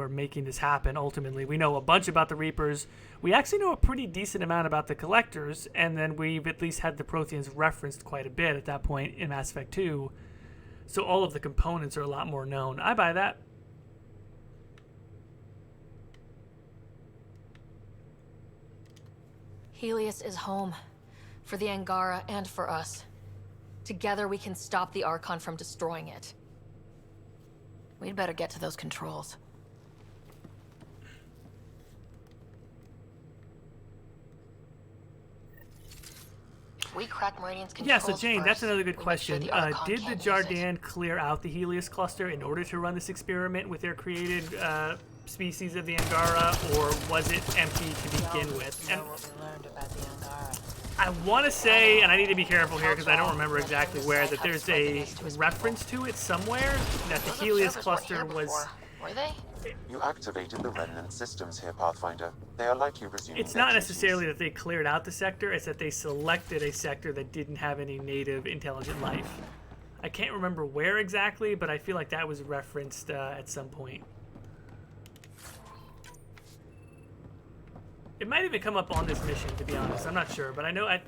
making this happen. Ultimately, we know a bunch about the Reapers. We actually know a pretty decent amount about the Collectors, and then we've at least had the Protheans referenced quite a bit at that point in Mass Effect 2. So all of the components are a lot more known. I buy that. Helios is home. For the Angara and for us. Together we can stop the Archon from destroying it. We'd better get to those controls. We crack Meridian's controls. Yeah, so Jane, that's another good we question. make sure the Archon Did the can't use Jardin clear out the Helios cluster in order to run this experiment with their created species of the Angara, or was it empty to begin with? And What we learned about the Angara. I want to say, and I need to be careful here because I don't remember exactly where, that there's a reference to it somewhere that the Helios cluster was. Were they? You activated the Remnant systems here, Pathfinder. They are likely resuming It's their not duties. necessarily that they cleared out the sector, it's that they selected a sector that didn't have any native intelligent life. I can't remember where exactly, but I feel like that was referenced at some point. It might even come up on this mission, to be honest. I'm not sure, but I know I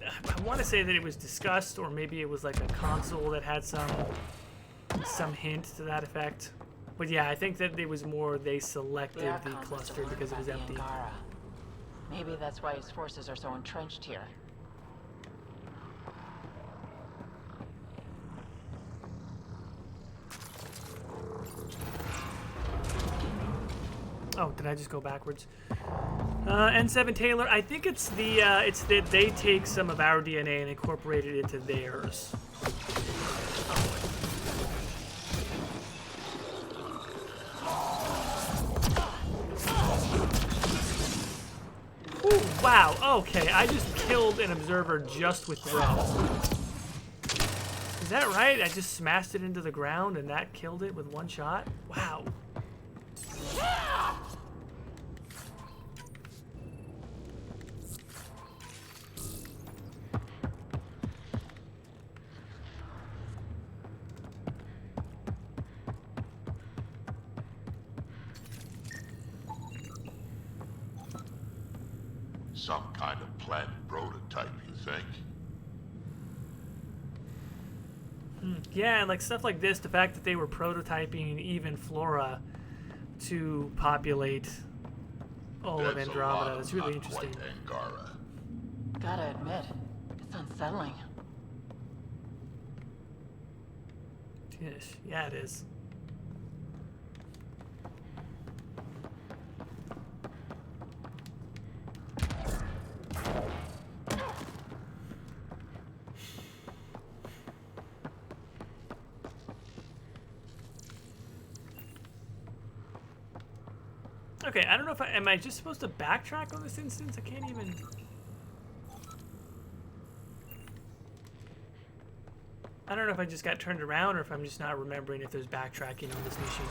want to say that it was discussed, or maybe it was like a console that had some hint to that effect. But yeah, I think that it was more they selected the cluster because it was empty. Angara. Maybe that's why his forces are so entrenched here. Oh, did I just go backwards? N7 Taylor, I think it's that they take some of our DNA and incorporate it into theirs. Ooh, wow, okay, I just killed an observer just with throw. Is that right? I just smashed it into the ground and that killed it with one shot? Wow. Some kind of plant prototype, you think? Yeah, and like stuff like this, the fact that they were prototyping even flora to populate all of Andromeda, that's really interesting. Angara. Gotta admit, it's unsettling. Yes, yeah, it is. Okay, I don't know if am I just supposed to backtrack on this instance? I can't even. I don't know if I just got turned around or if I'm just not remembering if there's backtracking on this mission.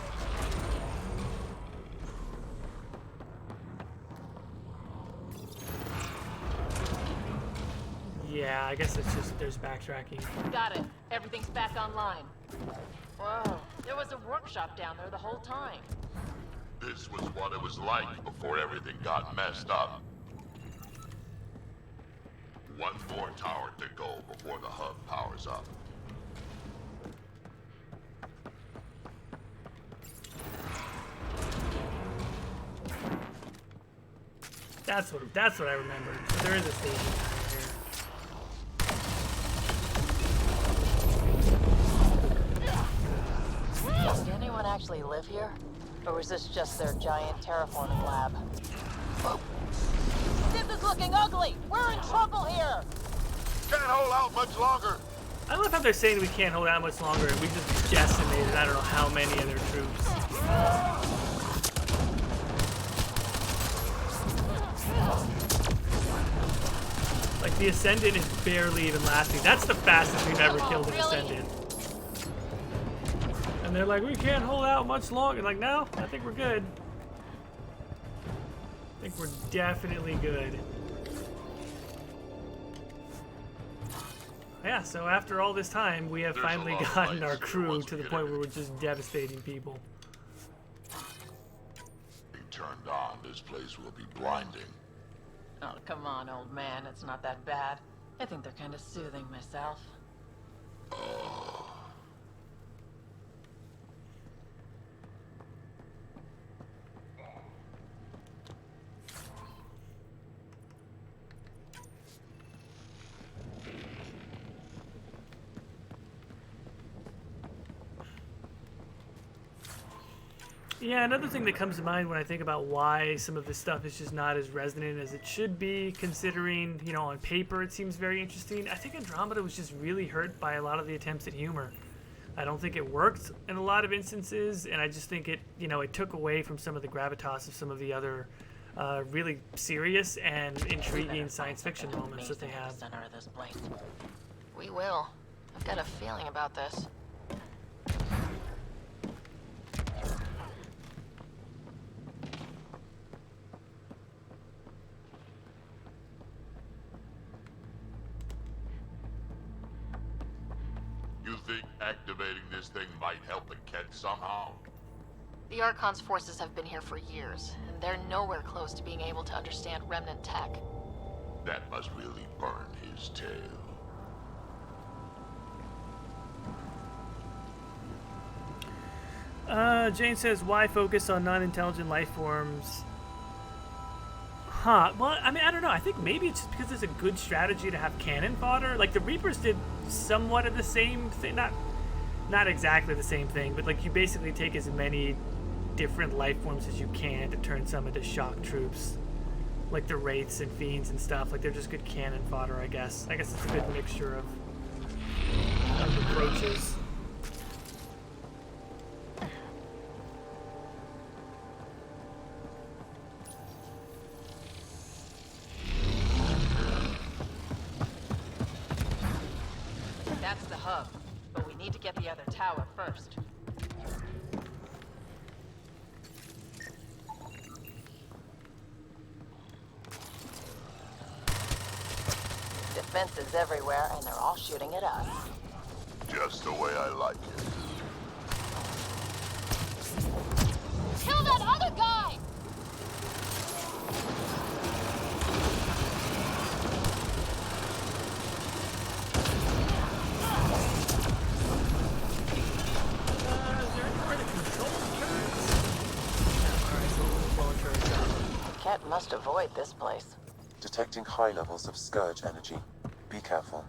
Yeah, I guess it's just there's backtracking. Got it. Everything's back online. Whoa, there was a workshop down there the whole time. This was what it was like before everything got messed up. One more tower to go before the hub powers up. That's what I remembered. There is a station here. Did anyone actually live here? Or was this just their giant terraforming lab? This is looking ugly! We're in trouble here! Can't hold out much longer! I love how they're saying we can't hold out much longer and we just decimated I don't know how many of their troops. The Ascendant is barely even lasting. That's the fastest we've ever killed an really? Ascendant. And they're like, we can't hold out much longer. Like, no, I think we're good. I think we're definitely good. Yeah, so after all this time, we have finally gotten our crew to the point where we're just devastating people. Being turned on, this place will be blinding. Oh, come on, old man. It's not that bad. I think they're kind of soothing myself. Yeah, another thing that comes to mind when I think about why some of this stuff is just not as resonant as it should be, considering, you know, on paper it seems very interesting. I think Andromeda was just really hurt by a lot of the attempts at humor. I don't think it worked in a lot of instances, and I just think it, you know, it took away from some of the gravitas of some of the other really serious and intriguing science fiction moments that they have. Center of this place. We will. I've got a feeling about this. You think activating this thing might help the Ket somehow? The Archon's forces have been here for years, and they're nowhere close to being able to understand Remnant tech. That must really burn his tail. Jane says, why focus on non-intelligent life forms? Huh. Well, I mean, I don't know. I think maybe it's just because it's a good strategy to have cannon fodder. Like, the Reapers did somewhat of the same thing. Not exactly the same thing, but, like, you basically take as many different life forms as you can to turn some into shock troops. Like the Wraiths and Fiends and stuff. Like, they're just good cannon fodder, I guess. I guess it's a good mixture of approaches. That's the hub, but we need to get the other tower first. Defenses everywhere, and they're all shooting at us. Just the way I like it. Kill that other guy! Cat must avoid this place. Detecting high levels of Scourge energy. Be careful.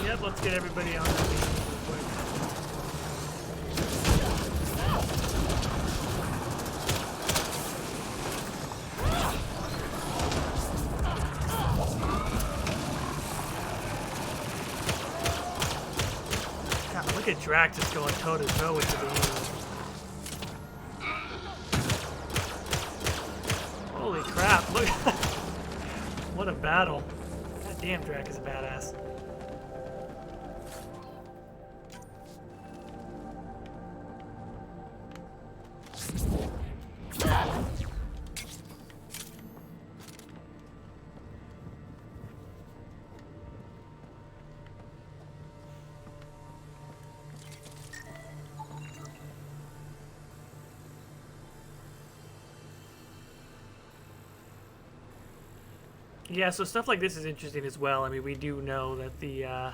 Yep, let's get everybody on that beam real quick. God, look at Drac just going toe to toe with the beam. Holy crap, look. What a battle. God damn, Drac is a badass. Yeah, so stuff like this is interesting as well. I mean, we do know that the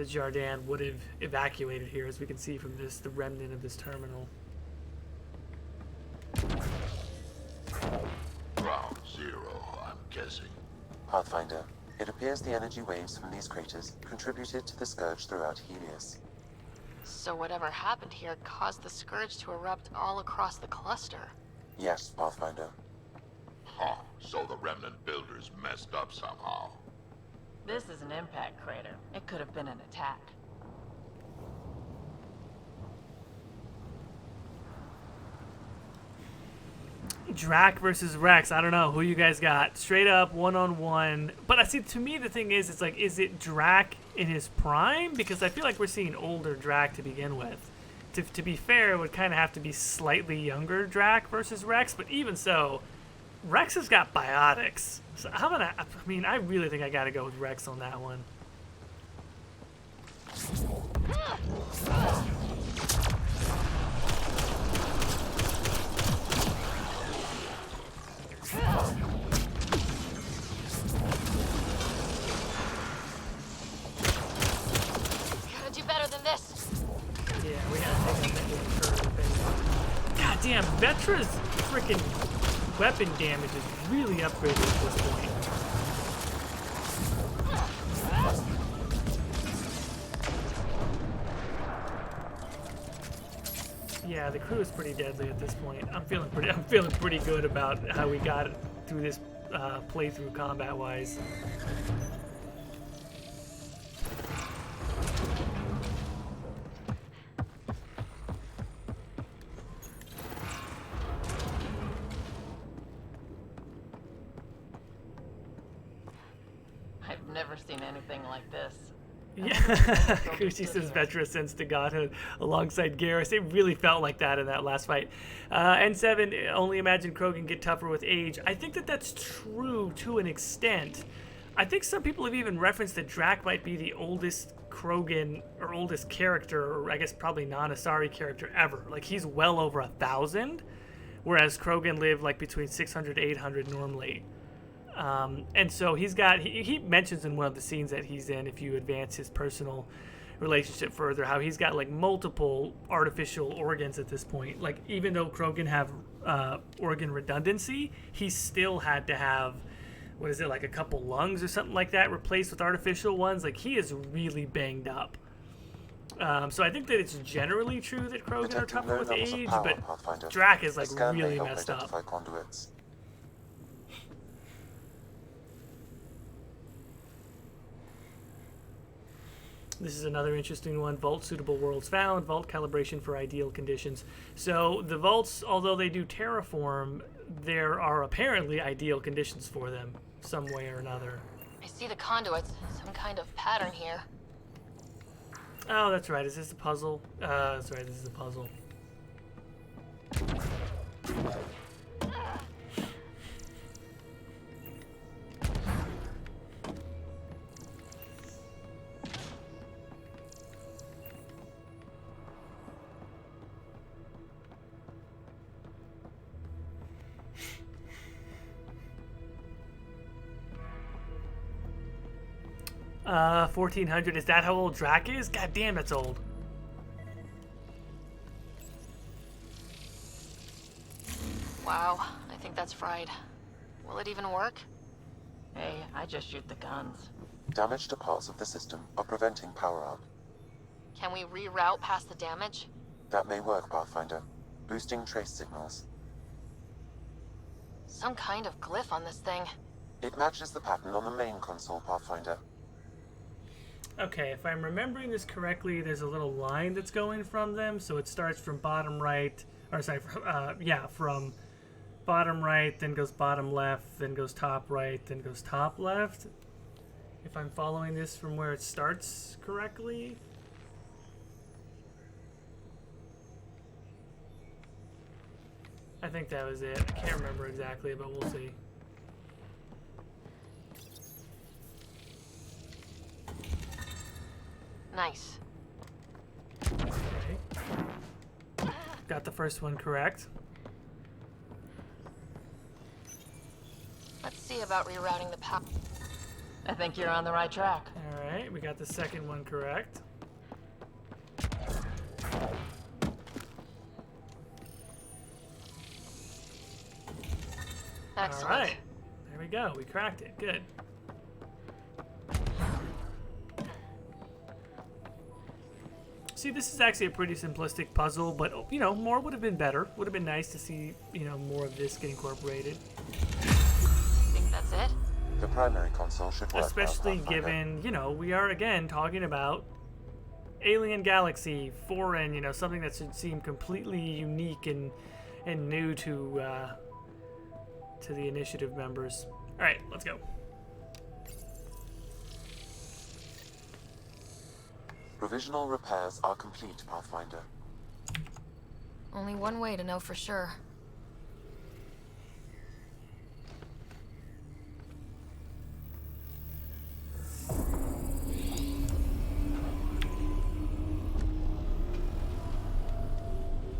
Jardin would have evacuated here, as we can see from this, the remnant of this terminal. Ground zero, I'm guessing. Pathfinder, it appears the energy waves from these craters contributed to the Scourge throughout Helios. So whatever happened here caused the Scourge to erupt all across the cluster. Yes, Pathfinder. Huh, so the Remnant builders messed up somehow. This is an impact crater. It could have been an attack. Drac versus Rex. I don't know who you guys got. Straight up one-on-one. But I see, to me, the thing is, it's like, is it Drac in his prime? Because I feel like we're seeing older Drac to begin with. To be fair, it would kind of have to be slightly younger Drac versus Rex. But even so, Rex has got biotics. So I'm gonna, I mean, I really think I gotta go with Rex on that one. Gotta do better than this. Yeah, we gotta take that curve. God damn, Vetra's freaking weapon damage is really upgraded at this point. Yeah, the crew is pretty deadly at this point. I'm feeling pretty good about how we got through this playthrough combat-wise. I've never seen anything like this. Yeah, Kushi says Vetra sensed to godhood alongside Garrus. It really felt like that in that last fight. N7, only imagine Krogan get tougher with age. I think that that's true to an extent. I think some people have even referenced that Drac might be the oldest Krogan, or oldest character, or I guess probably non-Asari character ever. Like, he's well over 1,000, whereas Krogan live like between 600 to 800 normally. And so he's got, he mentions in one of the scenes that he's in, if you advance his personal relationship further, how he's got like multiple artificial organs at this point. Like, even though Krogan have organ redundancy, he still had to have, what is it, like a couple lungs or something like that replaced with artificial ones. Like, he is really banged up. So I think that it's generally true that Krogan are tougher with age, but Drac is like really messed up. Conduits. This is another interesting one. Vault suitable worlds found. Vault calibration for ideal conditions. So the vaults, although they do terraform, there are apparently ideal conditions for them, some way or another. I see the conduits. Some kind of pattern here. Oh, that's right. Is this a puzzle? That's right. This is a puzzle. Uh, 1400. Is that how old Drac is? God damn, that's old. Wow, I think that's fried. Will it even work? Hey, I just shoot the guns. Damage to parts of the system are preventing power-up. Can we reroute past the damage? That may work, Pathfinder. Boosting trace signals. Some kind of glyph on this thing. It matches the pattern on the main console, Pathfinder. Okay, if I'm remembering this correctly, there's a little line that's going from them, so it starts from bottom right, or sorry, from bottom right, then goes bottom left, then goes top right, then goes top left. If I'm following this from where it starts correctly. I think that was it. I can't remember exactly, but we'll see. Nice. Okay. Got the first one correct. Let's see about rerouting the power. I think you're on the right track. All right, we got the second one correct. Excellent. All right, there we go. We cracked it. Good. See, this is actually a pretty simplistic puzzle, but, you know, more would have been better. Would have been nice to see, you know, more of this get incorporated. Think that's it? The primary console should work. Especially given, you know, we are again talking about alien galaxy, foreign, you know, something that should seem completely unique and new to the initiative members. All right, let's go. Provisional repairs are complete, Pathfinder. Only one way to know for sure.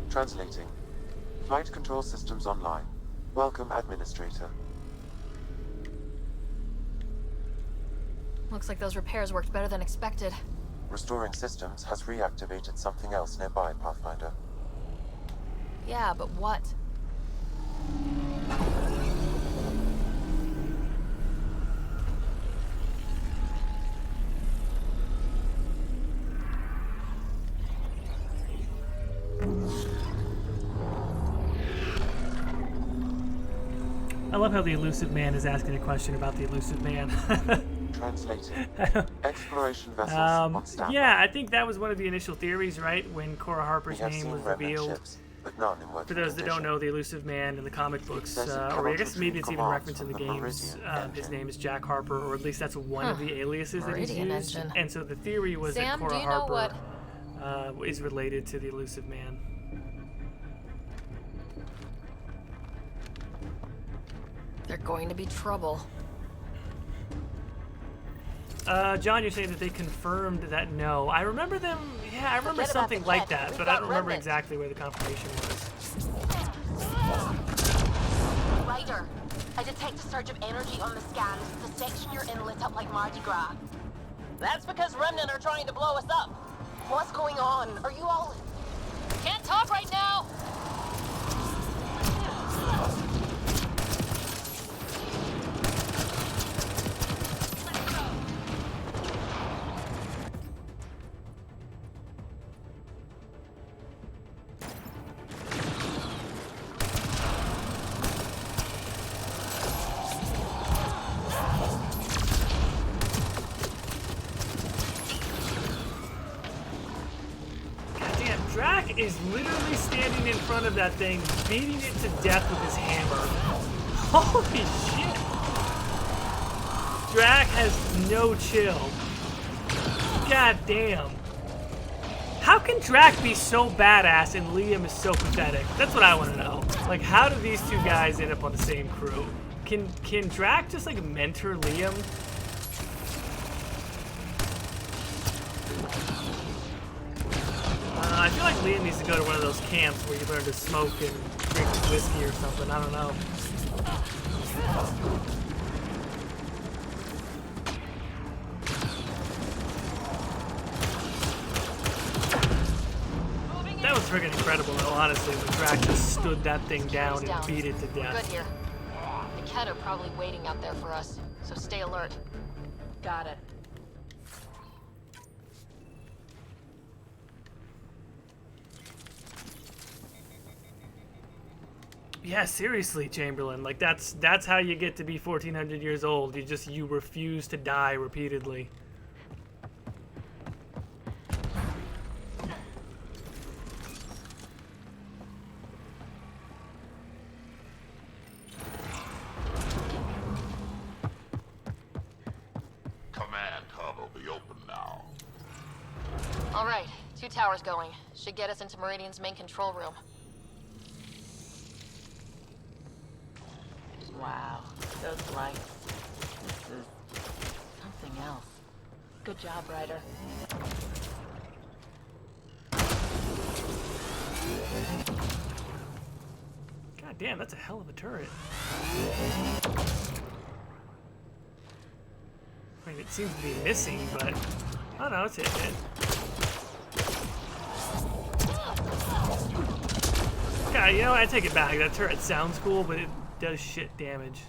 Translating. Flight control systems online. Welcome, Administrator. Looks like those repairs worked better than expected. Restoring systems has reactivated something else nearby, Pathfinder. Yeah, but what? I love how the elusive man is asking a question about the elusive man. Translating. Exploration vessels on standby. Yeah, I think that was one of the initial theories, right? When Cora Harper's name was revealed. Ships, but none in For those that don't know, the elusive man in the comic books, or I guess maybe it's even referenced in the games, his name is Jack Harper, or at least that's one of the aliases that he's Meridian used. engine. And so the theory was Sam, that Cora do you know Harper is related to the elusive man. They're going to be trouble. John, you're saying that they confirmed that no. I remember them, yeah, I remember something like that, but I don't remember exactly where the confirmation was. Ryder, I detect a surge of energy on the scans. The section you're in lit up like Mardi Gras. That's because Remnant are trying to blow us up. What's going on? Are you all... Can't talk right now! Is literally standing in front of that thing, beating it to death with his hammer. Holy shit! Drac has no chill. God damn. How can Drac be so badass and Liam is so pathetic? That's what I want to know. Like, how do these two guys end up on the same crew? Can Drac just like mentor Liam? I feel like Liam needs to go to one of those camps where you learn to smoke and drink whiskey or something. I don't know. That was friggin' incredible, though, honestly. The Drac just stood that thing down and beat it to death. Good here. The Ket are probably waiting out there for us, so stay alert. Got it. Yeah, seriously, Chamberlain. Like, that's how you get to be 1400 years old. You refuse to die repeatedly. Command hub will be open now. All right, 2 towers going. Should get us into Meridian's main control room. Wow, those lights. This is something else. Good job, Ryder. God damn, that's a hell of a turret. I mean, it seems to be missing, but I don't know, it's hitting it. Okay, you know, I take it back. That turret sounds cool, but it does shit damage.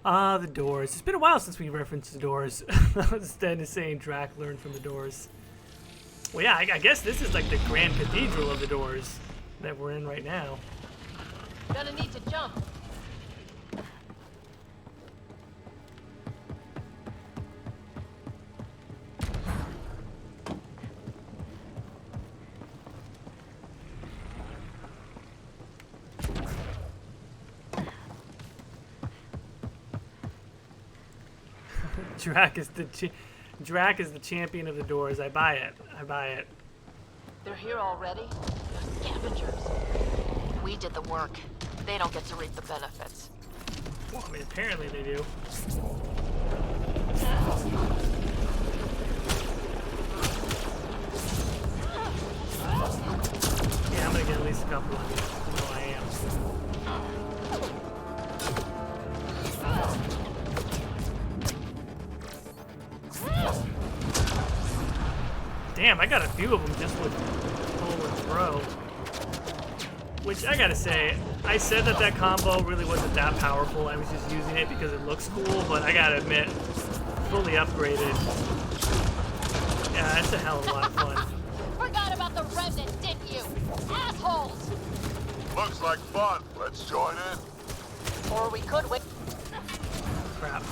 The doors. It's been a while since we referenced the doors. Instead of saying Drac learned from the doors. Well, yeah, I guess this is like the Grand Cathedral of the doors that we're in right now. Gonna need to jump. Drac is the champion of the doors. I buy it. I buy it. They're here already? They're scavengers. We did the work. They don't get to reap the benefits. Well, I mean, apparently they do. Yeah, I'm gonna get at least a couple of these. You know I am. Damn, I got a few of them just with pull and throw. Which, I gotta say, I said that that combo really wasn't that powerful. I was just using it because it looks cool, but I gotta admit, fully upgraded. Yeah, it's a hell of a lot of fun. Forgot about the Remnant, didn't you? Assholes! Looks like fun. Let's join in. Or we could wait. Crap.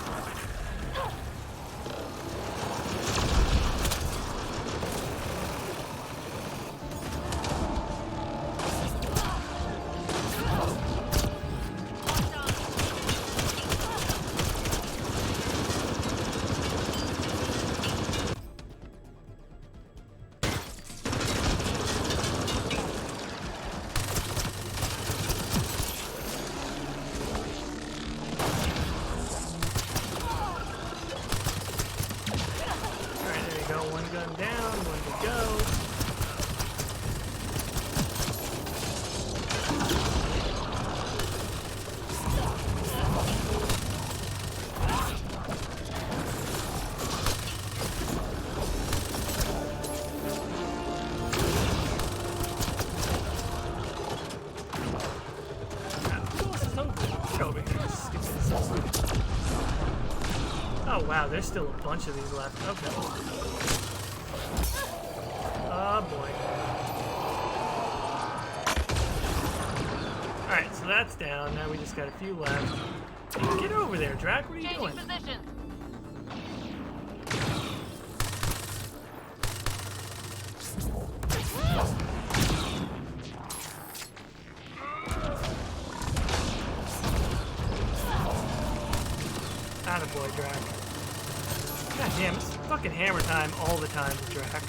Oh wow, there's still a bunch of these left. Okay. Oh boy. Alright, so that's down. Now we just got a few left. Hey, get over there, Drac. What are you doing? Position. Attaboy, Drac. God damn, it's fucking hammer time all the time with Drac.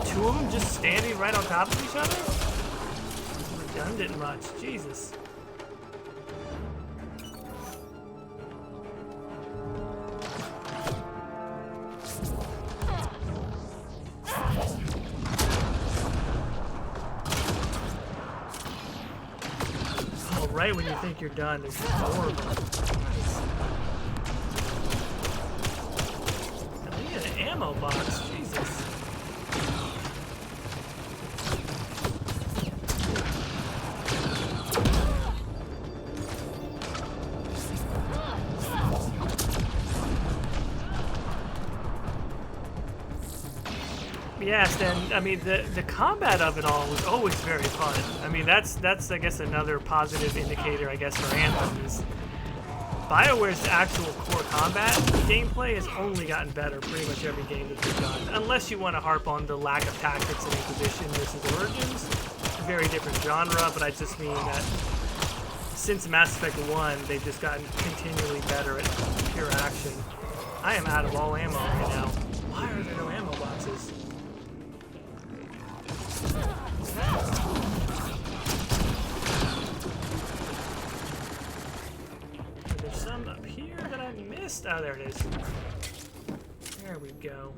Two of them just standing right on top of each other? Redundant much. Jesus. Oh, right when you think you're done, there's just more of them. Nice. Now, we need an ammo box. Jesus. Yes, and I mean the combat of it all was always very fun. I mean that's I guess another positive indicator I guess for Anthem is BioWare's actual core combat gameplay has only gotten better pretty much every game that they've done. Unless you want to harp on the lack of tactics in Inquisition versus Origins. A very different genre, but I just mean that since Mass Effect 1 they've just gotten continually better at pure action. I am out of all ammo right now. Why are there no ammo boxes? assist? Oh, there it is. There we go.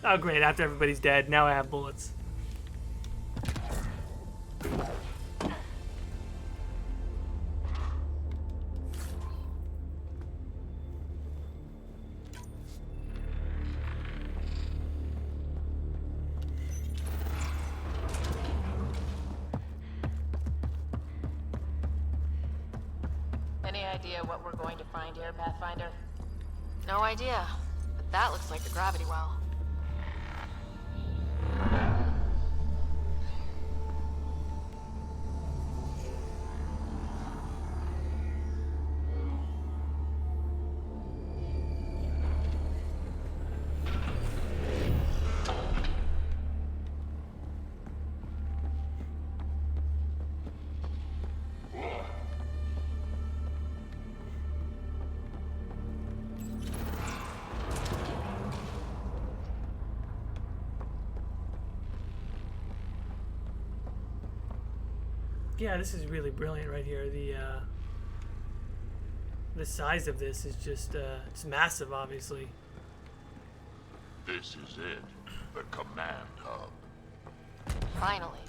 Oh, great. After everybody's dead, now I have bullets. Any idea what we're going to find here, Pathfinder? No idea, but that looks like the gravity well. Yeah, this is really brilliant right here. The size of this is just it's massive, obviously. This is it, the command hub. Finally.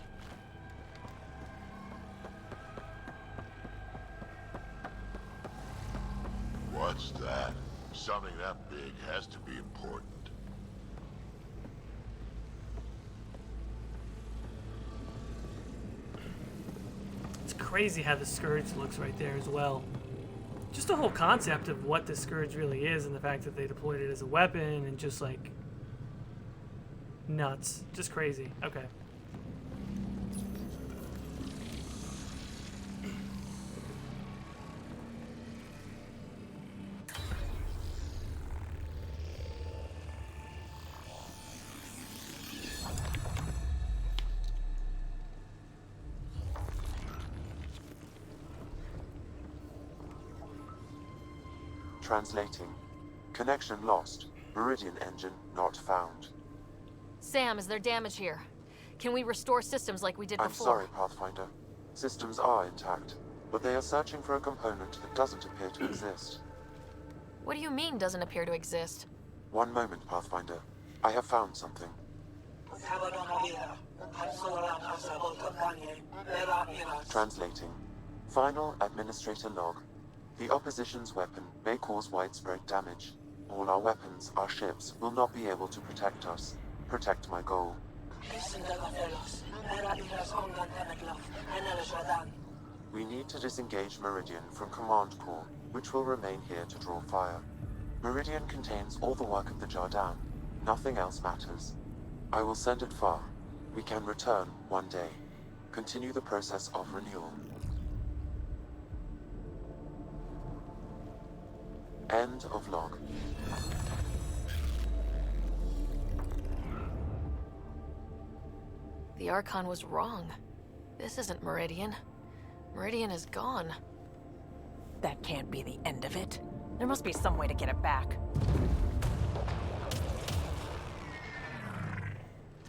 What's that? Something that big has to be important. It's crazy how the Scourge looks right there as well. Just the whole concept of what the Scourge really is and the fact that they deployed it as a weapon and just like nuts. Just crazy. Okay. Translating. Connection lost. Meridian engine not found. Sam, is there damage here? Can we restore systems like we did I'm before? sorry, Pathfinder. Systems are intact, but they are searching for a component that doesn't appear to exist. What do you mean doesn't appear to exist? One moment, Pathfinder. I have found something. Translating. Final administrator log. The opposition's weapon may cause widespread damage. All our weapons, our ships, will not be able to protect us. Protect my goal. We need to disengage Meridian from Command Core, which will remain here to draw fire. Meridian contains all the work of the Jardin. Nothing else matters. I will send it far. We can return one day. Continue the process of renewal. End of log. The Archon was wrong. This isn't Meridian. Meridian is gone. That can't be the end of it. There must be some way to get it back.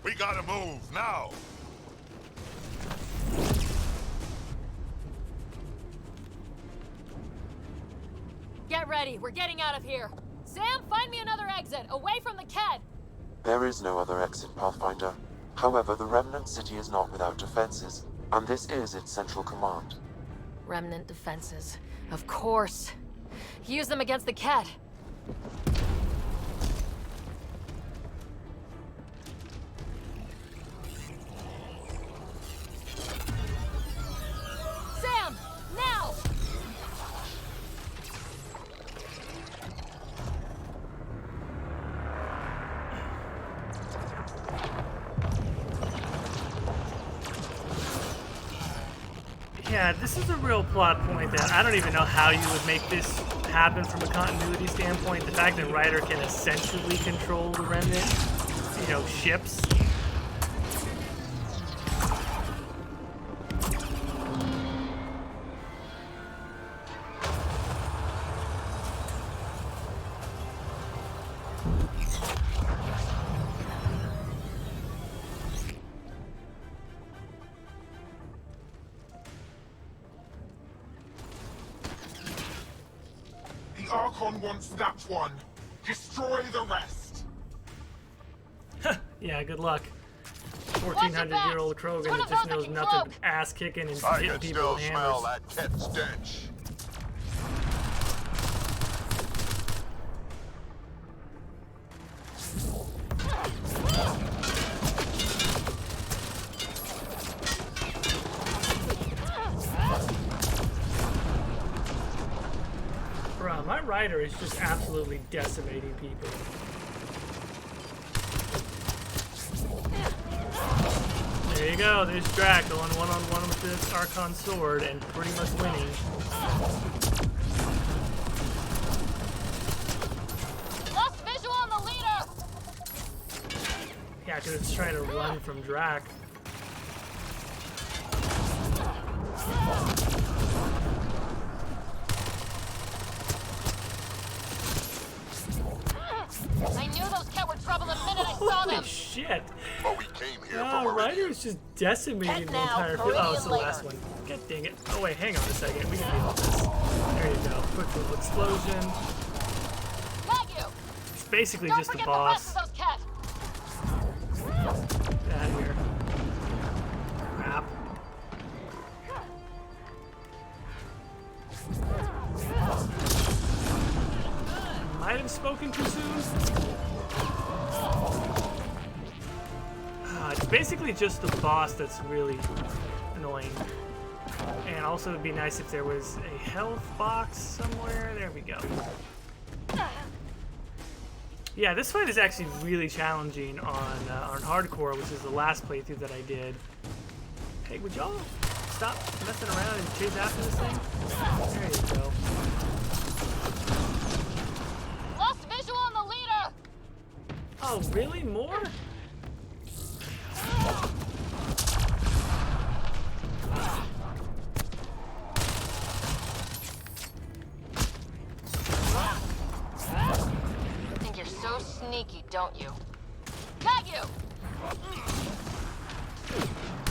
We gotta move, now! Get ready, we're getting out of here. Sam, find me another exit, away from the Ked. There is no other exit, Pathfinder. However, the Remnant city is not without defenses, and this is its central command. Remnant defenses. Of course. Use them against the Ked. Sam! Now! Yeah, this is a real plot point that I don't even know how you would make this happen from a continuity standpoint. The fact that Ryder can essentially control the Remnant, you know, ships. Archon wants that one. Destroy the rest. Yeah, good luck. 1,400-year-old Krogan that just knows nothing but ass kicking and I hitting can people still with smell hammers. that cat stench. Bruh, my rider is just absolutely decimating people. There you go, there's Drac going one-on-one with this Archon sword and pretty much winning. Lost visual on the leader! Yeah, because it's trying to run from Drac. I knew those cat were trouble the minute I saw them! Holy shit! But we came here No, for Ryder Meridian. is just decimating the entire field. Oh, it's the last one. God dang it. Oh wait, hang on a second. We can deal with this. There you go. Quick little explosion. Got you! It's basically Don't just the forget boss. the rest of those cats! Get out of here. Crap. Might have spoken too soon. It's basically just the boss that's really annoying. And also it'd be nice if there was a health box somewhere. There we go. Yeah, this fight is actually really challenging on hardcore, which is the last playthrough that I did. Hey, would y'all stop messing around and chase after this thing? There you go. Lost visual on the leader! Oh, really? More? Think you're so sneaky, don't you? Got you!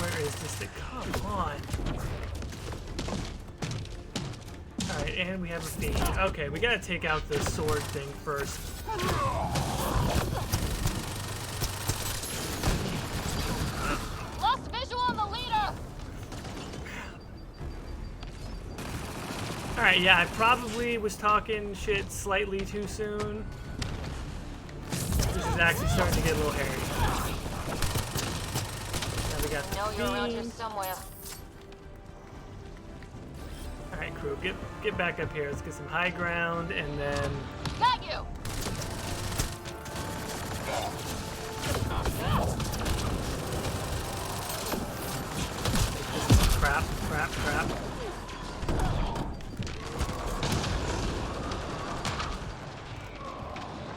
Where is this thing? Come on. Alright, and we have a fiend. Okay, we gotta take out the sword thing first. Lost visual on the leader! Alright, yeah, I probably was talking shit slightly too soon. This is actually starting to get a little hairy. Now we got I know the you're around here fiend. somewhere. Alright, crew, get back up here. Let's get some high ground, and then... Got you! Crap, crap, crap.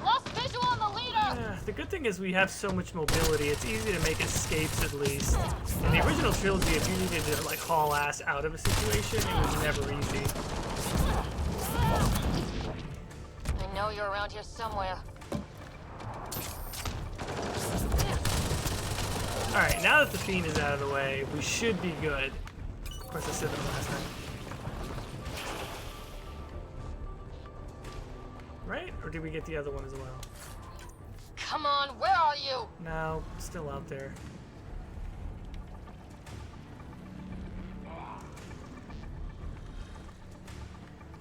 Lost visual on the leader! The good thing is we have so much mobility, it's easy to make escapes at least. In the original trilogy, if you needed to like haul ass out of a situation, it was never easy. I know you're around here somewhere. Alright, now that the fiend is out of the way, we should be good. Of course I said that last time. Right? Or did we get the other one as well? Come on, where are you? No, still out there.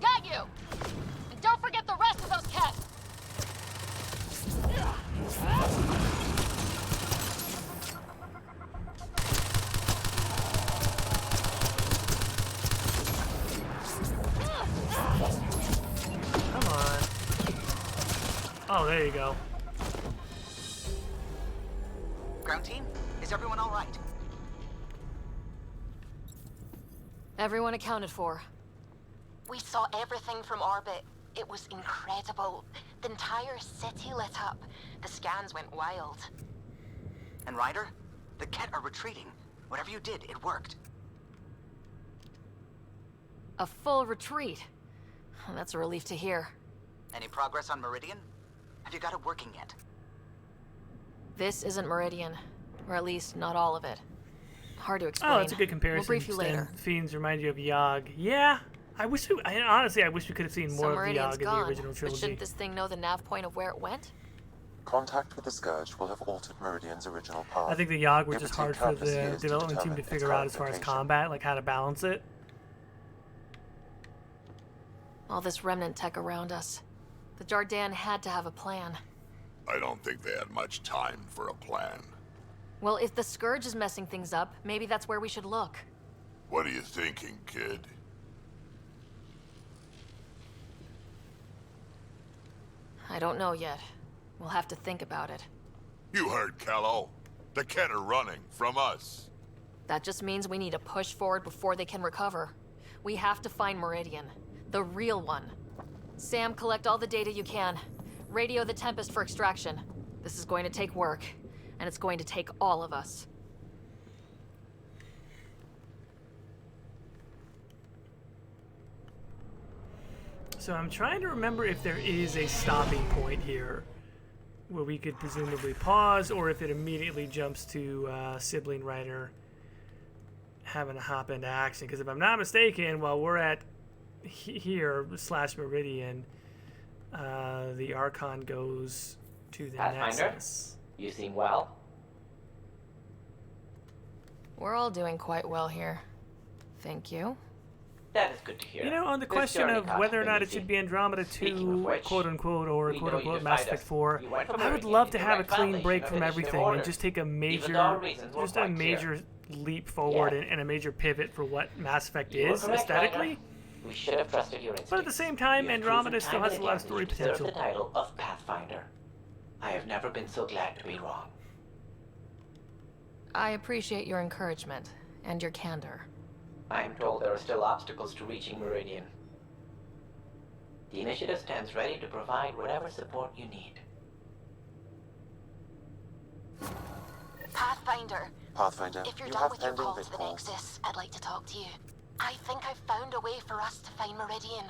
Got you! And don't forget the rest of those cats! Come on. Oh, there you go. Ground team, is everyone all right? Everyone accounted for. We saw everything from orbit. It was incredible. The entire city lit up. The scans went wild. And Ryder, the Ket are retreating. Whatever you did, it worked. A full retreat. That's a relief to hear. Any progress on Meridian? Have you got it working yet? This isn't Meridian. Or at least, not all of it. Hard to explain. Oh, that's a good comparison. We'll brief you later. Fiends remind you of Yogg. Yeah, I honestly wish we could have seen more of the Meridian's Yogg in the gone, original but trilogy. shouldn't this thing know the nav point of where it went? Contact with the Scourge will have altered Meridian's original path. I think the Yogg were It just would hard take for countless the years to development team to determine its figure out current as far as location. combat, like how to balance it. All this Remnant tech around us. The Jardin had to have a plan. I don't think they had much time for a plan. Well, if the Scourge is messing things up, maybe that's where we should look. What are you thinking, kid? I don't know yet. We'll have to think about it. You heard Kello. The Ket are running from us. That just means we need to push forward before they can recover. We have to find Meridian. The real one. Sam, collect all the data you can. Radio the Tempest for extraction. This is going to take work, and it's going to take all of us. So I'm trying to remember if there is a stopping point here where we could presumably pause, or if it immediately jumps to sibling writer having to hop into action. Because if I'm not mistaken, while we're at here / Meridian, the Archon goes to the Pathfinder, Nexus. you seem well. We're all doing quite well here. Thank you. That is good to hear. You know, on the This question journey of cost whether or been not it easy. should be Andromeda 2, which, quote unquote, or we quote know you unquote defied Mass Effect us. 4, You went from I would Meridian love to to the have a right clean foundation break of from initiative everything order. and just take a Even though our major, reasons were just a quite clear. major leap forward Yes. and a major pivot for what Mass Effect You were is correct, aesthetically. Ryder. We should have trusted your instincts. But at the same time, You have Andromeda proven still time has and a lot of again story that you deserve potential. the title of Pathfinder. I have never been so glad to be wrong. I appreciate your encouragement and your candor. I am told there are still obstacles to reaching Meridian. The initiative stands ready to provide whatever support you need. Pathfinder, Pathfinder, if you're you done have with your pending call bit to the calls. Nexus, I'd like to talk to you. I think I've found a way for us to find Meridian.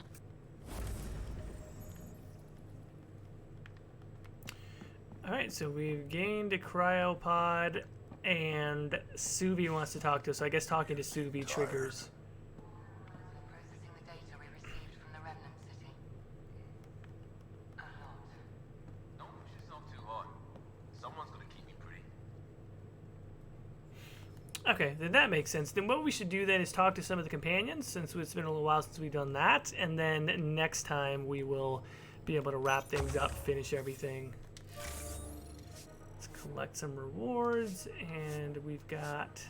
Alright, so we've gained a cryopod, and Suvi wants to talk to us, so I guess talking to Suvi triggers. Processing the data we received from the Remnant city. A lot. Don't push yourself too hard. Someone's gonna keep you pretty. Okay, then that makes sense. Then what we should do then is talk to some of the companions, since it's been a little while since we've done that, and then next time we will be able to wrap things up, finish everything. Let's collect some rewards, and we've got...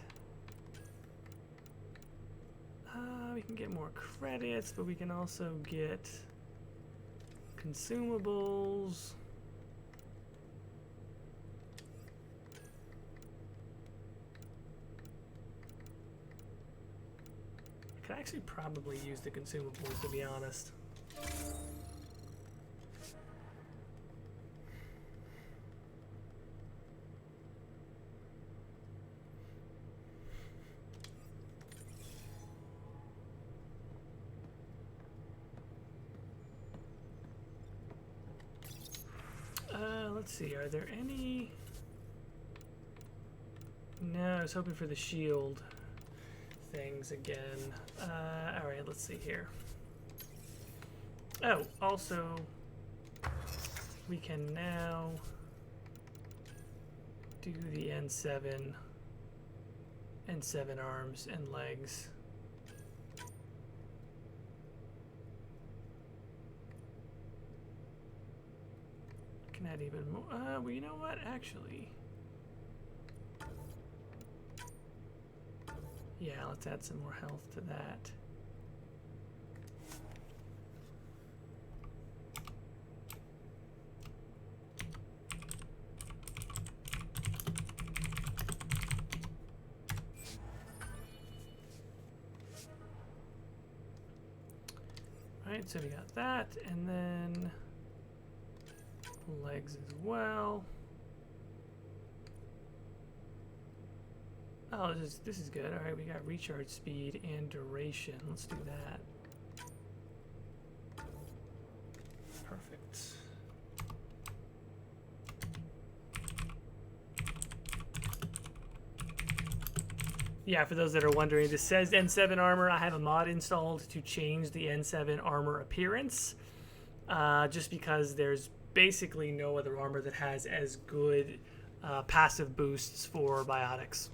we can get more credits, but we can also get consumables. I could actually probably use the consumables, to be honest. Let's see, are there any... No, I was hoping for the shield things again. Alright, let's see here. Oh, also, we can now do the N7 arms and legs. Can add even more. Well, you know what? Actually, yeah, let's add some more health to that. Alright, so we got that, and then legs as well. Oh, this is good. All right, we got recharge speed and duration. Let's do that. Perfect. Yeah, for those that are wondering, this says N7 armor. I have a mod installed to change the N7 armor appearance, just because there's basically no other armor that has as good passive boosts for biotics.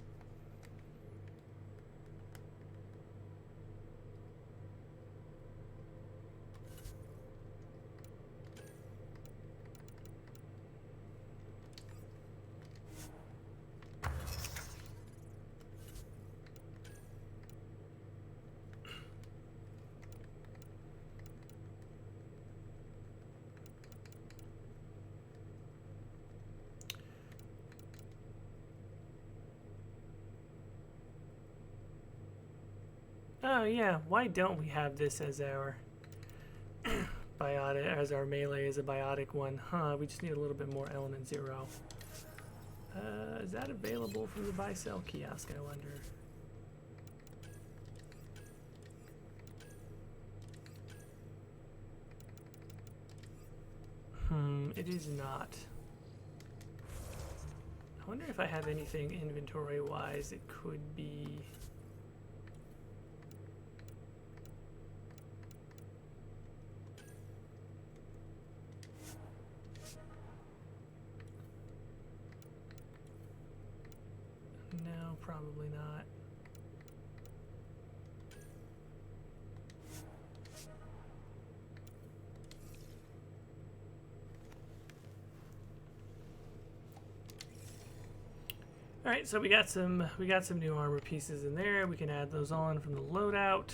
Oh yeah, why don't we have this as our biotic, as our melee as a biotic one? Huh, we just need a little bit more element 0. Is that available from the buy sell kiosk, I wonder? It is not. I wonder if I have anything inventory-wise that could be... No, probably not. All right, so we got some new armor pieces in there. We can add those on from the loadout.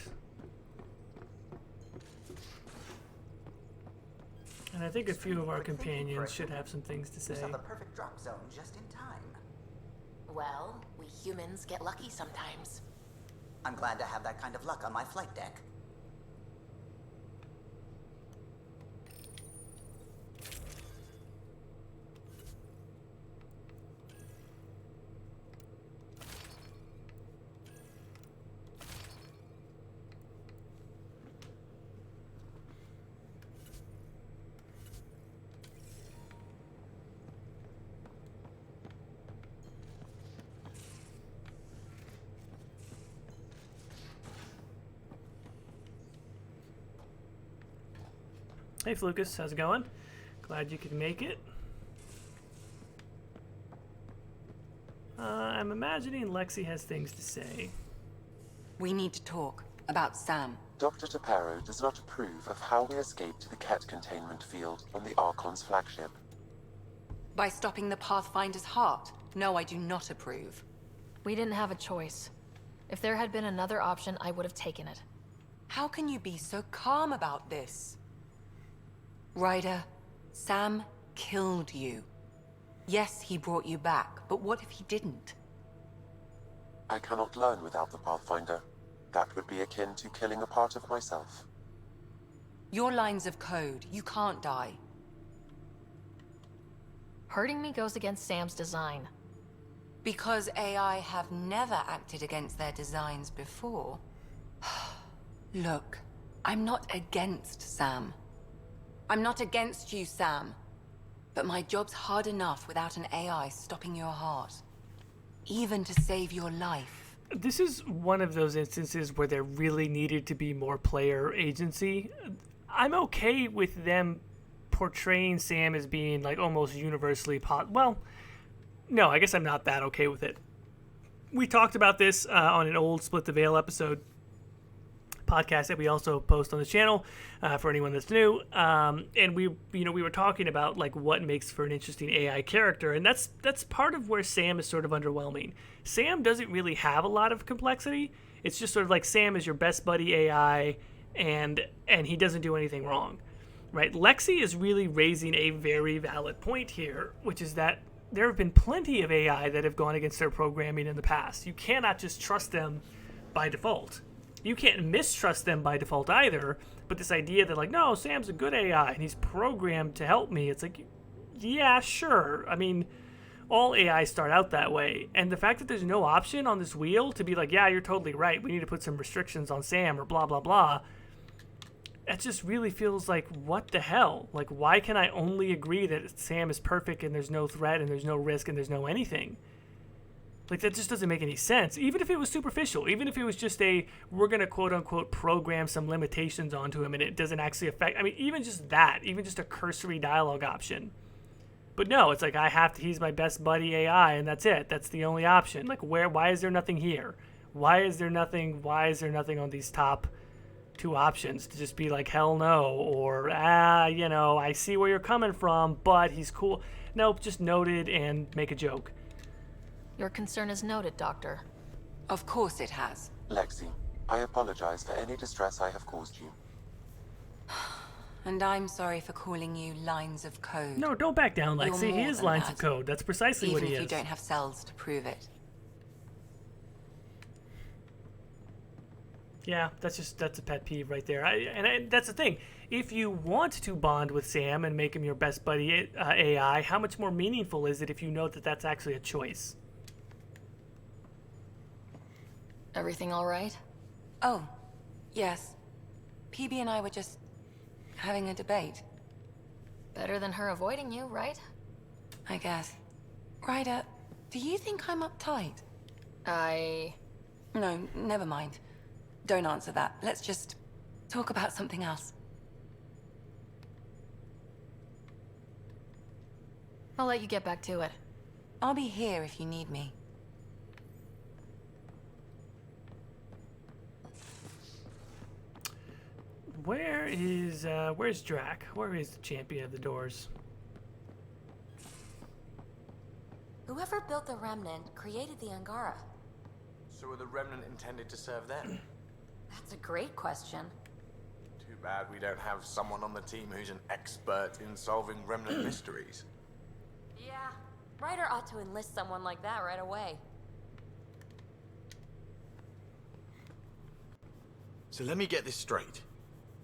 And I think a few of our companions should have some things to say. We saw the perfect drop zone just in time. Well, we humans get lucky sometimes. I'm glad to have that kind of luck on my flight deck. Hey Flucus, how's it going? Glad you could make it. I'm imagining Lexi has things to say. We need to talk about Sam. Dr. Taparo does not approve of how we escaped the Ket containment field on the Archon's flagship. By stopping the Pathfinder's heart? No, I do not approve. We didn't have a choice. If there had been another option, I would have taken it. How can you be so calm about this? Ryder, Sam killed you. Yes, he brought you back, but what if he didn't? I cannot learn without the Pathfinder. That would be akin to killing a part of myself. Your lines of code, you can't die. Hurting me goes against Sam's design. Because AI have never acted against their designs before. Look, I'm not against Sam. I'm not against you, Sam. But my job's hard enough without an AI stopping your heart. Even to save your life. This is one of those instances where there really needed to be more player agency. I'm okay with them portraying Sam as being like almost universally well, no, I guess I'm not that okay with it. We talked about this on an old Split the Veil episode podcast that we also post on the channel for anyone that's new, and we were talking about like what makes for an interesting AI character, and that's part of where Sam is sort of underwhelming. Sam doesn't really have a lot of complexity. It's just sort of like Sam is your best buddy AI, and he doesn't do anything wrong, right? Lexi is really raising a very valid point here, which is that there have been plenty of AI that have gone against their programming in the past. You cannot just trust them by default. You can't mistrust them by default either, but this idea that like, no, Sam's a good AI and he's programmed to help me, it's like, yeah, sure. I mean, all AI start out that way. And the fact that there's no option on this wheel to be like, yeah, you're totally right, we need to put some restrictions on Sam or blah, blah, blah, that just really feels like, what the hell? Like, why can I only agree that Sam is perfect and there's no threat and there's no risk and there's no anything? Like, that just doesn't make any sense. Even if it was superficial, even if it was just we're going to quote-unquote program some limitations onto him and it doesn't actually affect... I mean, even just that, even just a cursory dialogue option. But no, it's like, he's my best buddy AI, and that's it. That's the only option. Like, why is there nothing here? Why is there nothing on these top two options to just be like, hell no, or, you know, I see where you're coming from, but he's cool. Nope, just noted and make a joke. Your concern is noted, Doctor. Of course it has. Lexi, I apologize for any distress I have caused you. And I'm sorry for calling you lines of code. No, don't back down, Lexi. You're He more is than lines that. of code. That's precisely what he is. Even if you don't have cells to prove it. Yeah, that's a pet peeve right there. And that's the thing. If you want to bond with Sam and make him your best buddy AI, how much more meaningful is it if you know that that's actually a choice? Everything all right? Oh, yes. PB and I were just having a debate. Better than her avoiding you, right? I guess. Ryder, do you think I'm uptight? No, never mind. Don't answer that. Let's just talk about something else. I'll let you get back to it. I'll be here if you need me. Where's Drac? Where is the champion of the doors? Whoever built the Remnant created the Angara. So were the Remnant intended to serve them? That's a great question. Too bad we don't have someone on the team who's an expert in solving Remnant mysteries. Yeah, Ryder ought to enlist someone like that right away. So let me get this straight.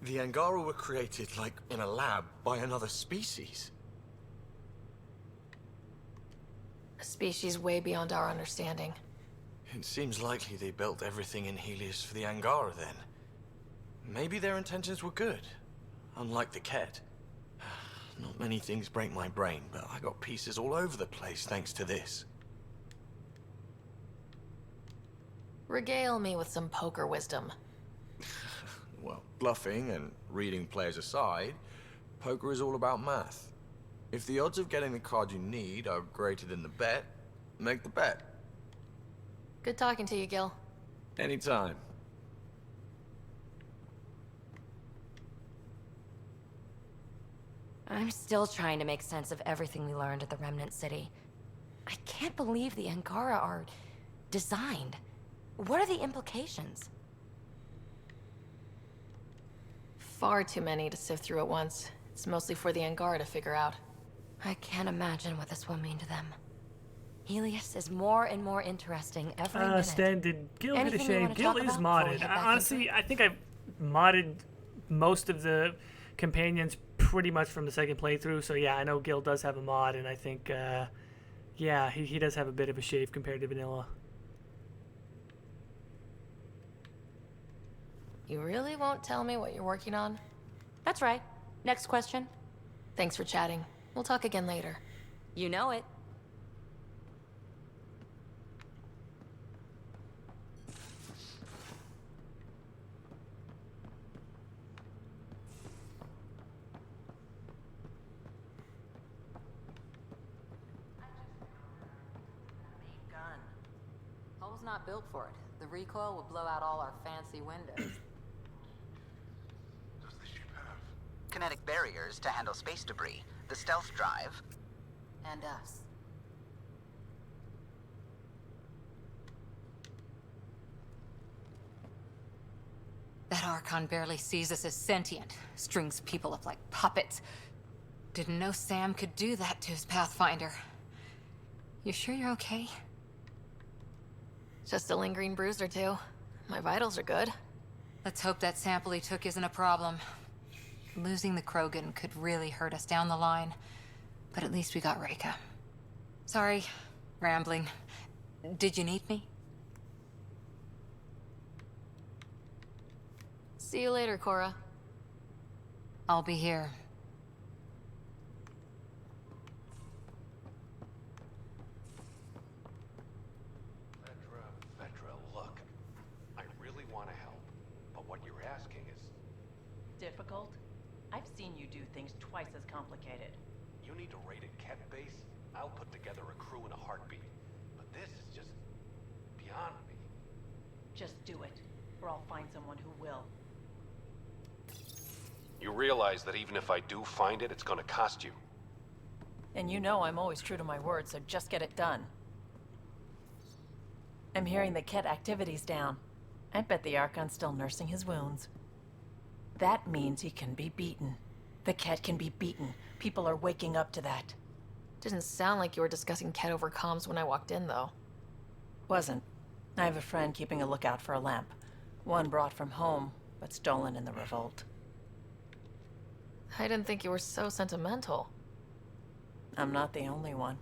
The Angara were created, like, in a lab by another species. A species way beyond our understanding. It seems likely they built everything in Helios for the Angara, then. Maybe their intentions were good, unlike the Ket. Not many things break my brain, but I got pieces all over the place thanks to this. Regale me with some poker wisdom. Well, bluffing and reading players aside, poker is all about math. If the odds of getting the card you need are greater than the bet, make the bet. Good talking to you, Gil. Anytime. I'm still trying to make sense of everything we learned at the Remnant City. I can't believe the Angara are designed. What are the implications? Far too many to sift through at once. It's mostly for the Angara to figure out. I can't imagine what this will mean to them. Helios is more and more interesting every minute. Stan, did Gil get a Anything you shave? wanna Gil talk is about before we modded. head back Honestly, I think I've modded most of the companions pretty much from the second playthrough. So yeah, I know Gil does have a mod, and I think, yeah, he does have a bit of a shave compared to vanilla. You really won't tell me what you're working on? That's right. Next question. Thanks for chatting. We'll talk again later. You know it. Gun. Hull's not built for it. The recoil will blow out all our fancy windows. Kinetic barriers to handle space debris, the stealth drive, And us. That Archon barely sees us as sentient. Strings people up like puppets. Didn't know Sam could do that to his Pathfinder. You sure you're okay? Just a lingering bruise or two. My vitals are good. Let's hope that sample he took isn't a problem. Losing the Krogan could really hurt us down the line. But at least we got Reka. Sorry, rambling. Did you need me? See you later, Cora. I'll be here. difficult? I've seen you do things twice as complicated. You need a rated Ket base? I'll put together a crew in a heartbeat. But this is just beyond me. Just do it, or I'll find someone who will. You realize that even if I do find it, it's gonna cost you. And you know I'm always true to my word, so just get it done. I'm hearing the Ket activity's down. I bet the Archon's still nursing his wounds. That means he can be beaten. The Ket can be beaten. People are waking up to that. Didn't sound like you were discussing Ket over comms when I walked in, though. Wasn't. I have a friend keeping a lookout for a lamp. One brought from home, but stolen in the revolt. I didn't think you were so sentimental. I'm not the only one.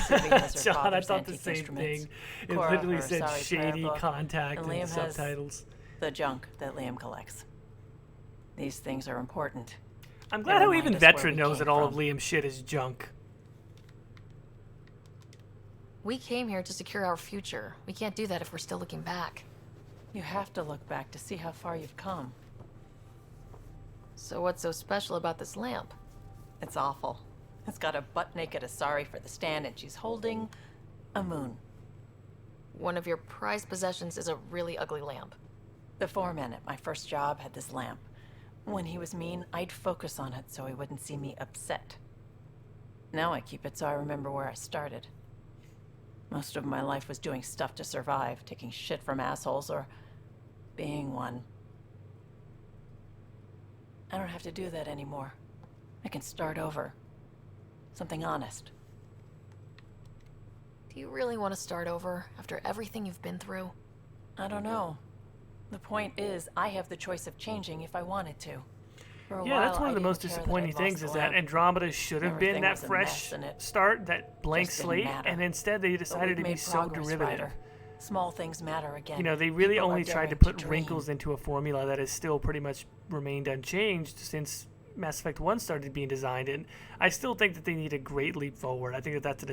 Sylvie has her John, I father's thought the antique same instruments. thing. It Cora, literally her said sorry prayer shady book, contact and in the Liam has subtitles. the junk that Liam collects. These things are important. I'm They glad how remind even us where Veteran we knows came that all from. of Liam's shit is junk. We came here to secure our future. We can't do that if we're still looking back. You have to look back to see how far you've come. So what's so special about this lamp? It's awful. It's got a butt-naked Asari for the stand, and she's holding a moon. One of your prized possessions is a really ugly lamp. The foreman at my first job had this lamp. When he was mean, I'd focus on it so he wouldn't see me upset. Now I keep it so I remember where I started. Most of my life was doing stuff to survive, taking shit from assholes or being one. I don't have to do that anymore. I can start over. Something honest. Do you really want to start over after everything you've been through? I don't know. The point is, I have the choice of changing if I wanted to. For a Yeah, that's while, one I of the most didn't care that disappointing I'd lost things the is that lamp. Andromeda should have been Everything that was a fresh mess, and it start, that blank just didn't slate, matter. and instead they But decided we've to be made so progress, derivative. Ryder. Small things matter again. You know, they really People are only tried to daring put dream. wrinkles into a formula that has still pretty much remained unchanged since Mass Effect 1 started being designed, and I still think that they need a great leap forward. I think that that's an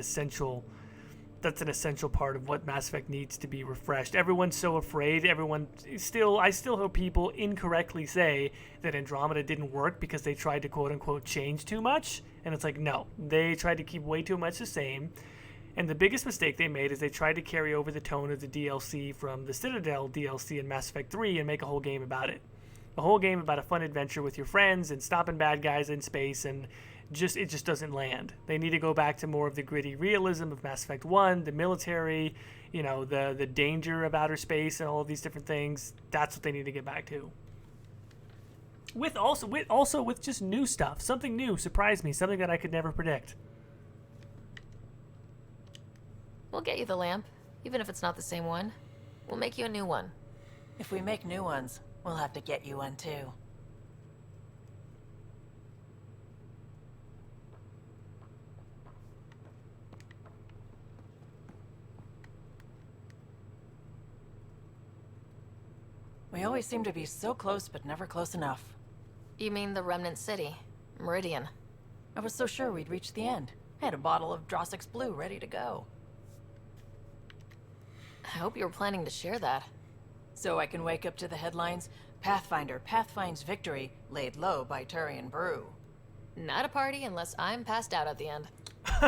essential part of what Mass Effect needs to be refreshed. Everyone's so afraid. I still hope people incorrectly say that Andromeda didn't work because they tried to quote unquote change too much, and it's like, no, they tried to keep way too much the same. And the biggest mistake they made is they tried to carry over the tone of the DLC from the Citadel DLC in Mass Effect 3 and make a whole game about it. A whole game about a fun adventure with your friends and stopping bad guys in space, and it just doesn't land. They need to go back to more of the gritty realism of Mass Effect 1, the military, you know, the danger of outer space and all of these different things. That's what they need to get back to. With just new stuff. Something new, surprise me, something that I could never predict. We'll get you the lamp, even if it's not the same one. We'll make you a new one. If we make new ones, we'll have to get you one too. We always seem to be so close, but never close enough. You mean the Remnant City, Meridian? I was so sure we'd reach the end. I had a bottle of Drossix Blue ready to go. I hope you were planning to share that. So I can wake up to the headlines, Pathfinder pathfinds victory, laid low by Turian Brew. Not a party unless I'm passed out at the end.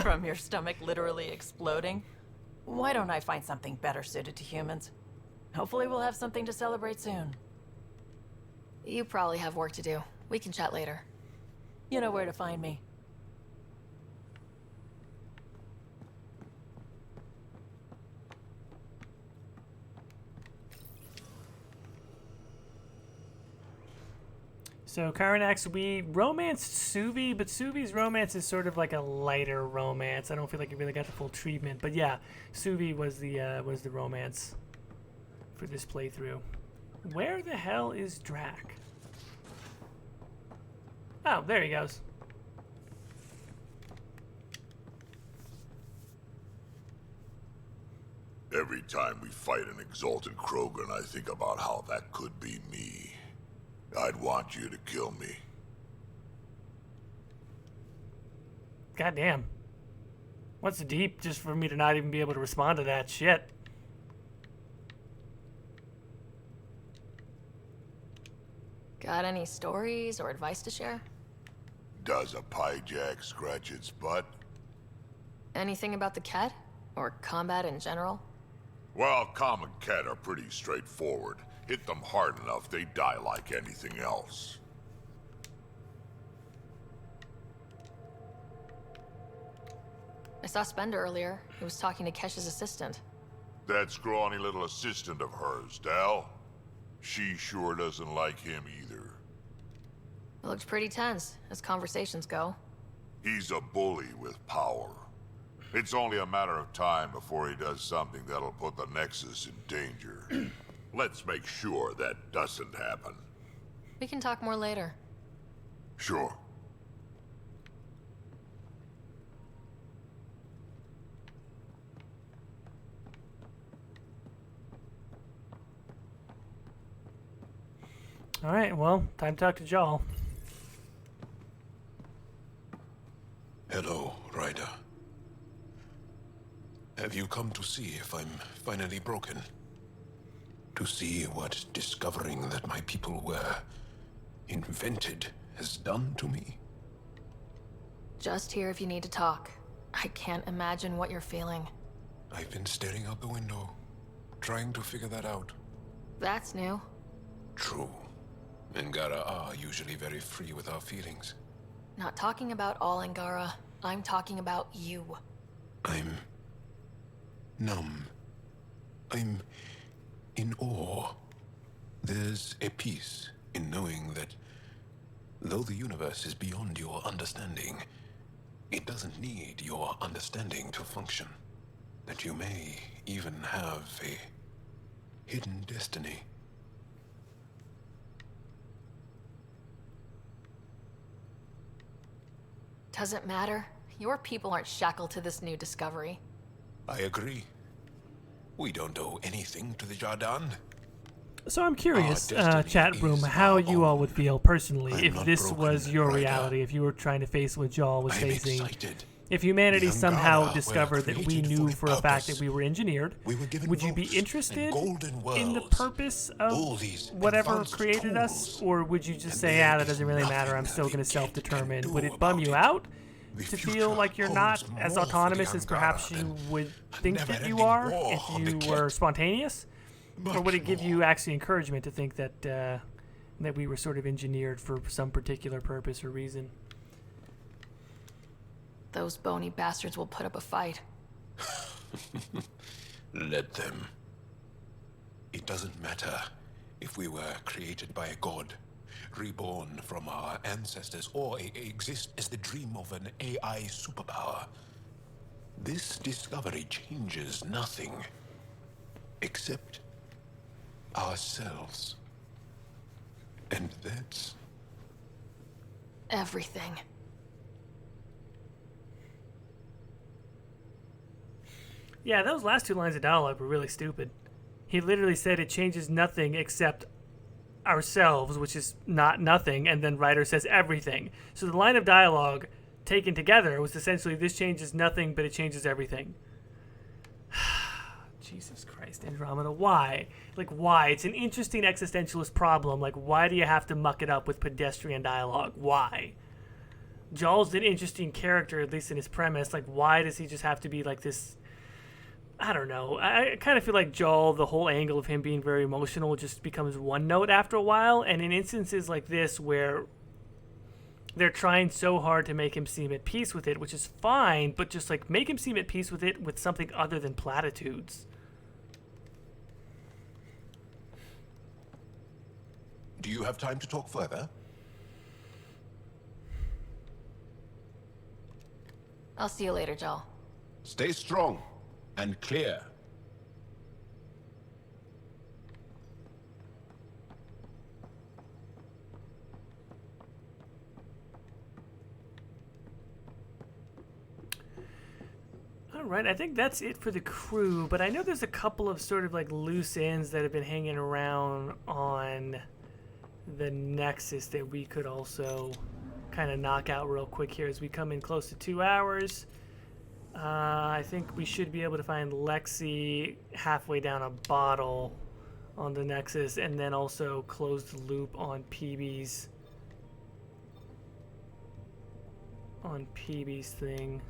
From your stomach literally exploding? Why don't I find something better suited to humans? Hopefully we'll have something to celebrate soon. You probably have work to do. We can chat later. You know where to find me. So, Karanax, we romanced Suvi, but Suvi's romance is sort of like a lighter romance. I don't feel like it really got the full treatment. But yeah, Suvi was the romance for this playthrough. Where the hell is Drac? Oh, there he goes. Every time we fight an exalted Krogan, I think about how that could be me. I'd want you to kill me. Goddamn. What's deep just for me to not even be able to respond to that shit? Got any stories or advice to share? Does a pyjak scratch its butt? Anything about the Ket? Or combat in general? Well, common Ket are pretty straightforward. Hit them hard enough, they die like anything else. I saw Spender earlier. He was talking to Kesh's assistant. That scrawny little assistant of hers, Dal. She sure doesn't like him either. It looked pretty tense, as conversations go. He's a bully with power. It's only a matter of time before he does something that'll put the Nexus in danger. Let's make sure that doesn't happen. We can talk more later. Sure. Alright, well, time to talk to Jal. Hello, Ryder. Have you come to see if I'm finally broken? To see what discovering that my people were invented has done to me? Just here if you need to talk. I can't imagine what you're feeling. I've been staring out the window, trying to figure that out. That's new. True. Angara are usually very free with our feelings. Not talking about all Angara. I'm talking about you. I'm numb. I'm in awe. There's a peace in knowing that though the universe is beyond your understanding, it doesn't need your understanding to function. That you may even have a hidden destiny. Doesn't matter. Your people aren't shackled to this new discovery. I agree. We don't owe anything to the Jardan. So I'm curious, chat room, how you all would feel personally if this was your reality, if you were trying to face what Jal was facing. Excited. If humanity somehow discovered that we knew for a fact that we were engineered, would you be interested in the purpose of whatever created us? Or would you just say, that doesn't really matter, I'm still going to self-determine? Would it bum you out to feel like you're not as autonomous as perhaps you would think that you are if you were spontaneous? Or would it give you actually encouragement to think that that we were sort of engineered for some particular purpose or reason? Those bony bastards will put up a fight. Let them. It doesn't matter if we were created by a god, reborn from our ancestors, or exist as the dream of an AI superpower. This discovery changes nothing except ourselves. And that's everything. Yeah, those last two lines of dialogue were really stupid. He literally said it changes nothing except ourselves, which is not nothing, and then Ryder says everything. So the line of dialogue taken together was essentially this changes nothing, but it changes everything. Jesus Christ, Andromeda, why? Like, why? It's an interesting existentialist problem. Like, why do you have to muck it up with pedestrian dialogue? Why? Jal's an interesting character, at least in his premise. Like, why does he just have to be like this? I don't know. I kind of feel like Jal, the whole angle of him being very emotional just becomes one note after a while. And in instances like this where they're trying so hard to make him seem at peace with it, which is fine, but just like make him seem at peace with it with something other than platitudes. Do you have time to talk further? I'll see you later, Jal. Stay strong and clear. Alright, I think that's it for the crew, but I know there's a couple of sort of like loose ends that have been hanging around on the Nexus that we could also kind of knock out real quick here as we come in close to 2 hours. I think we should be able to find Lexi halfway down a bottle on the Nexus, and then also close the loop on PB's thing.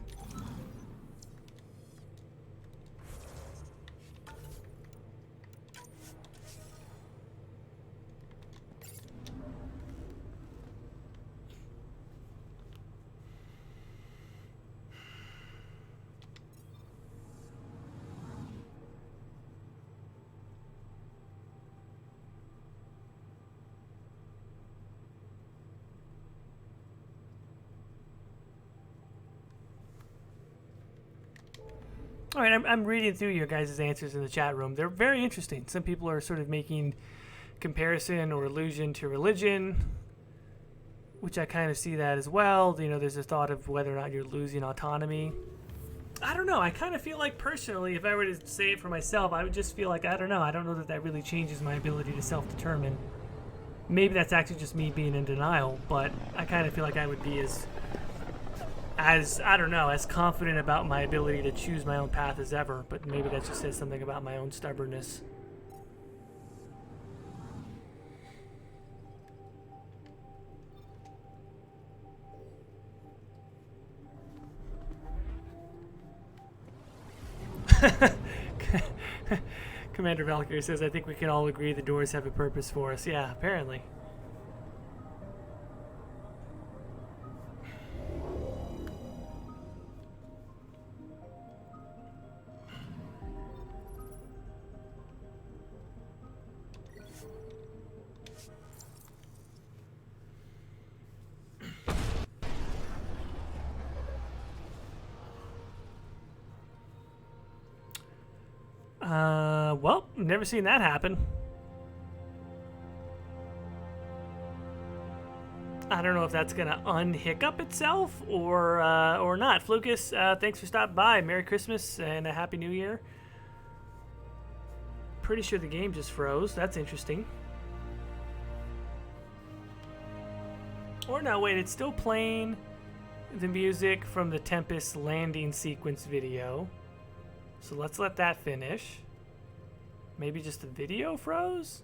All right, I'm reading through your guys' answers in the chat room. They're very interesting. Some people are sort of making comparison or allusion to religion, which I kind of see that as well. You know, there's a thought of whether or not you're losing autonomy. I don't know. I kind of feel like personally, if I were to say it for myself, I would just feel like, I don't know that that really changes my ability to self-determine. Maybe that's actually just me being in denial, but I kind of feel like I would be as I don't know, as confident about my ability to choose my own path as ever, but maybe that just says something about my own stubbornness. Commander Valkyrie says, I think we can all agree the doors have a purpose for us. Yeah, apparently. Well, never seen that happen. I don't know if that's gonna unhiccup itself or not. Flucus, thanks for stopping by. Merry Christmas and a Happy New Year. Pretty sure the game just froze. That's interesting. Or no, wait, it's still playing the music from the Tempest landing sequence video. So let's let that finish. Maybe just the video froze?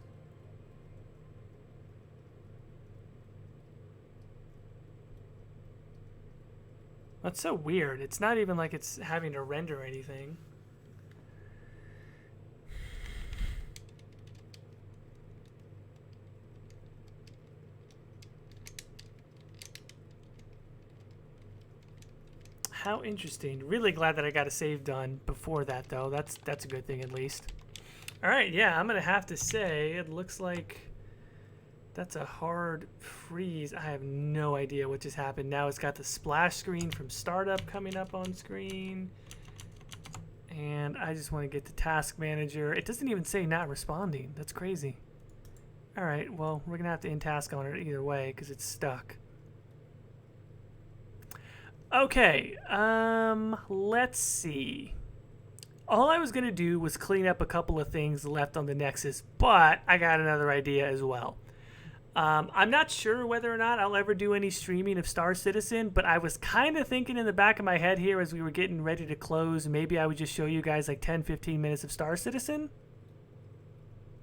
That's so weird. It's not even like it's having to render anything. How interesting. Really glad that I got a save done before that, though. That's a good thing, at least. All right, yeah, I'm going to have to say it looks like that's a hard freeze. I have no idea what just happened. Now it's got the splash screen from startup coming up on screen. And I just want to get to task manager. It doesn't even say not responding. That's crazy. All right, well, we're going to have to end task on it either way because it's stuck. Okay, let's see. All I was going to do was clean up a couple of things left on the Nexus, but I got another idea as well. I'm not sure whether or not I'll ever do any streaming of Star Citizen, but I was kind of thinking in the back of my head here as we were getting ready to close, maybe I would just show you guys like 10-15 minutes of Star Citizen.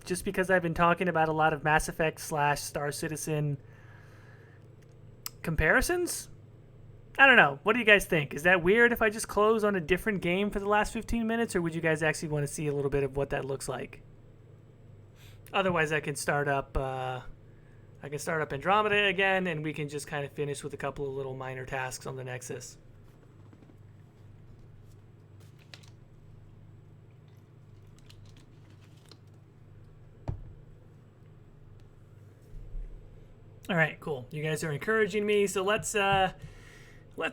Just because I've been talking about a lot of Mass Effect / Star Citizen comparisons. I don't know. What do you guys think? Is that weird if I just close on a different game for the last 15 minutes, or would you guys actually want to see a little bit of what that looks like? Otherwise, I can start up Andromeda again, and we can just kind of finish with a couple of little minor tasks on the Nexus. All right, cool. You guys are encouraging me, so let's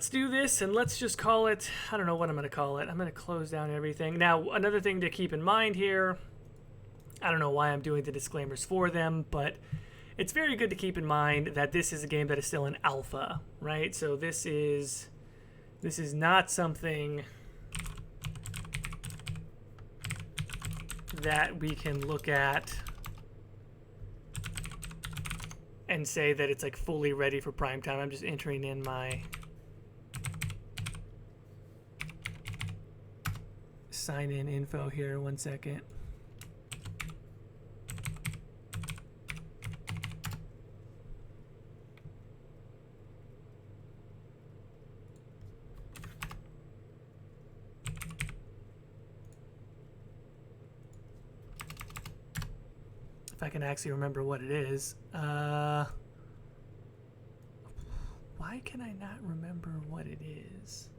do this, and let's just call it, I don't know what I'm going to call it. I'm going to close down everything. Now, another thing to keep in mind here, I don't know why I'm doing the disclaimers for them, but it's very good to keep in mind that this is a game that is still in alpha, right? So this is not something that we can look at and say that it's like fully ready for prime time. I'm just entering in my sign in info here. 1 second. If I can actually remember what it is. Why can I not remember what it is?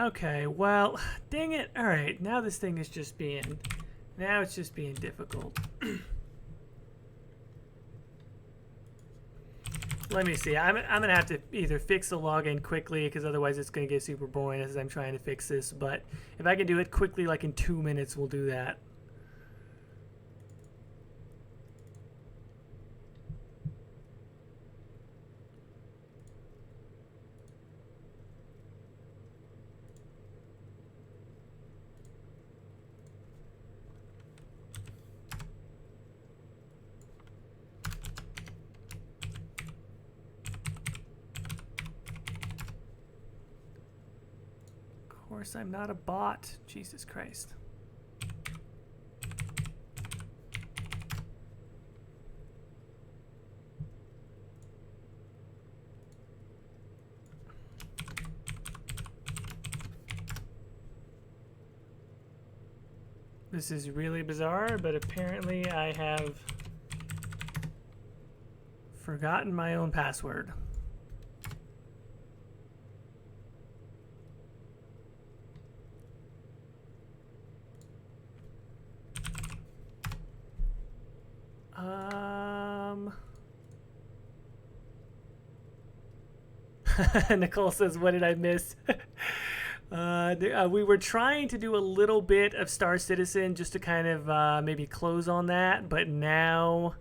Okay, well, dang it. All right, now this thing is just being, now it's just being difficult. Let me see. I'm gonna have to either fix the login quickly, because otherwise it's gonna get super boring as I'm trying to fix this. But if I can do it quickly, like in 2 minutes, we'll do that. Of course, I'm not a bot. Jesus Christ. This is really bizarre, but apparently I have forgotten my own password. Nicole says, what did I miss? We were trying to do a little bit of Star Citizen just to kind of maybe close on that, but now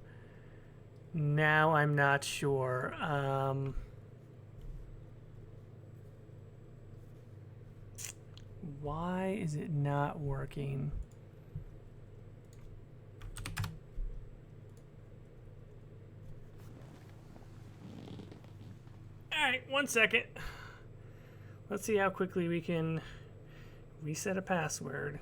I'm not sure. Why is it not working? Alright, 1 second. Let's see how quickly we can reset a password.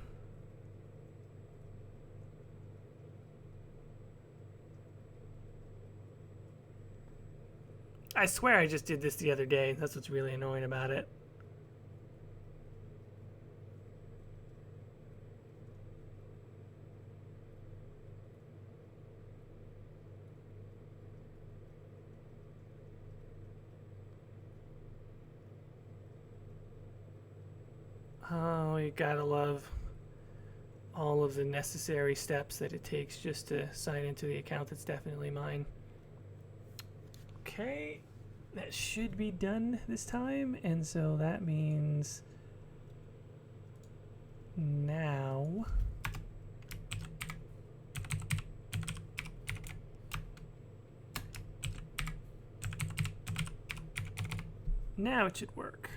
I swear I just did this the other day. That's what's really annoying about it. Oh, you gotta love all of the necessary steps that it takes just to sign into the account that's definitely mine. Okay, that should be done this time, and so that means now it should work.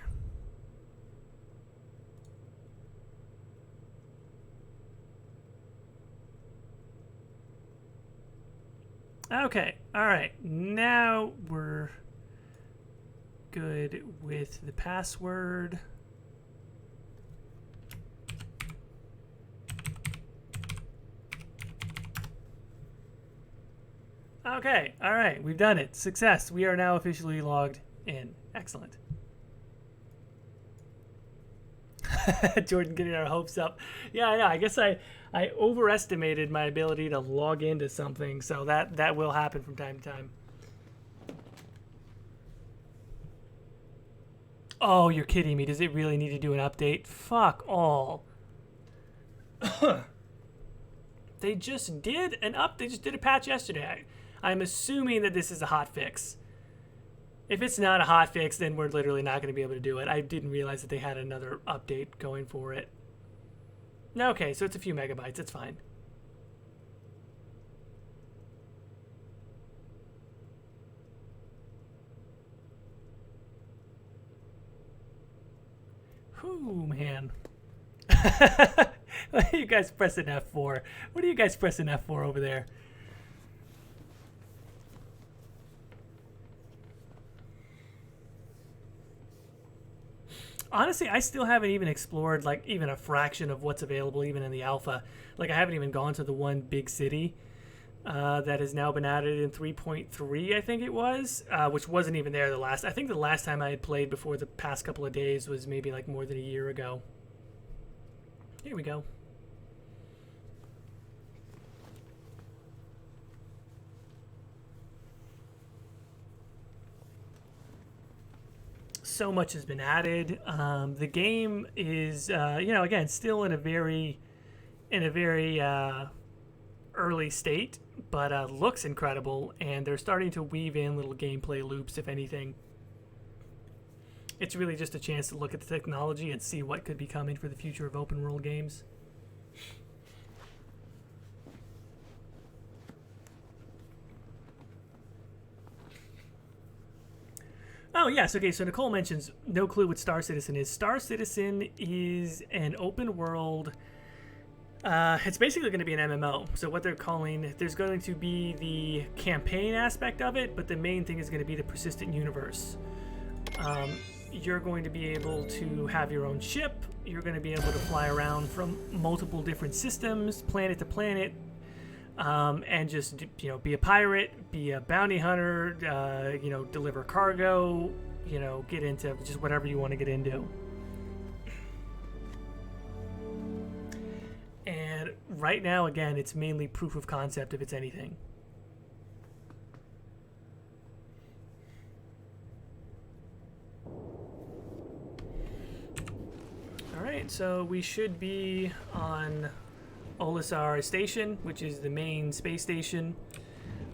Okay, all right, now we're good with the password. Okay, all right, we've done it. Success. We are now officially logged in. Excellent. Jordan getting our hopes up. Yeah, I know. I guess I overestimated my ability to log into something, so that will happen from time to time. Oh, you're kidding me. Does it really need to do an update? Fuck all. They just did they just did a patch yesterday. I'm assuming that this is a hot fix. If it's not a hot fix, then we're literally not going to be able to do it. I didn't realize that they had another update going for it. Okay, so it's a few megabytes. It's fine. Whew, man. What are you guys pressing F for? What are you guys pressing F for over there? Honestly, I still haven't even explored like even a fraction of what's available even in the alpha. Like I haven't even gone to the one big city that has now been added in 3.3, I think it was, which wasn't even there the last. I think the last time I had played before the past couple of days was maybe like more than a year ago. Here we go. So much has been added. The game is, you know, again, still in a very early state, but looks incredible, and they're starting to weave in little gameplay loops, if anything. It's really just a chance to look at the technology and see what could be coming for the future of open world games. Oh, yes. Okay, so Nicole mentions no clue what Star Citizen is. Star Citizen is an open world. It's basically going to be an MMO. So what they're calling, there's going to be the campaign aspect of it, but the main thing is going to be the persistent universe. You're going to be able to have your own ship. You're going to be able to fly around from multiple different systems, planet to planet, and just, you know, be a pirate, be a bounty hunter, you know, deliver cargo, you know, get into just whatever you want to get into. And right now, again, it's mainly proof of concept if it's anything. Alright, so we should be on Olisar Station, which is the main space station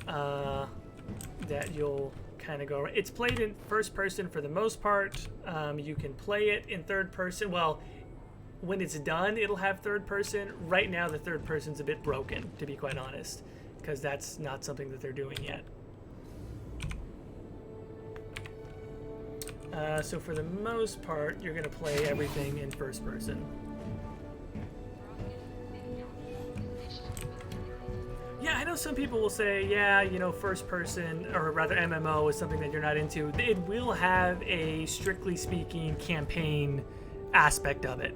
that you'll kind of go around. It's played in first person for the most part. You can play it in third person. Well, when it's done, it'll have third person. Right now, the third person's a bit broken, to be quite honest, because that's not something that they're doing yet. So for the most part, you're going to play everything in first person. Yeah, I know some people will say, yeah, you know, first person, or rather MMO is something that you're not into. It will have a, strictly speaking, campaign aspect of it.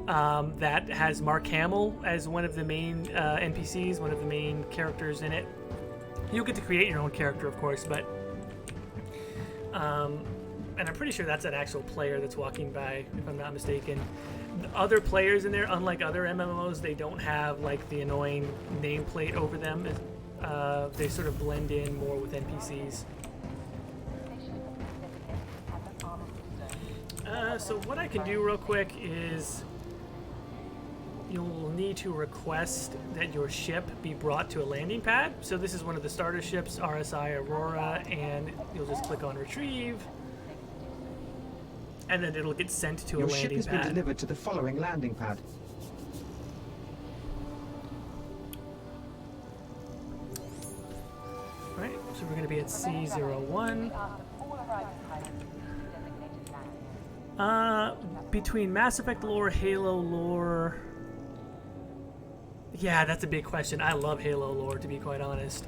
That has Mark Hamill as one of the main NPCs, one of the main characters in it. You'll get to create your own character, of course, but... and I'm pretty sure that's an actual player that's walking by, if I'm not mistaken. The other players in there, unlike other MMOs, they don't have like the annoying nameplate over them. They sort of blend in more with NPCs. So what I can do real quick is you'll need to request that your ship be brought to a landing pad. So this is one of the starter ships, RSI Aurora, and you'll just click on retrieve. And then it'll get sent to a landing pad. Your ship has been delivered to the following landing pad. Right, so we're going to be at C01. Between Mass Effect lore, Halo lore... Yeah, that's a big question. I love Halo lore, to be quite honest.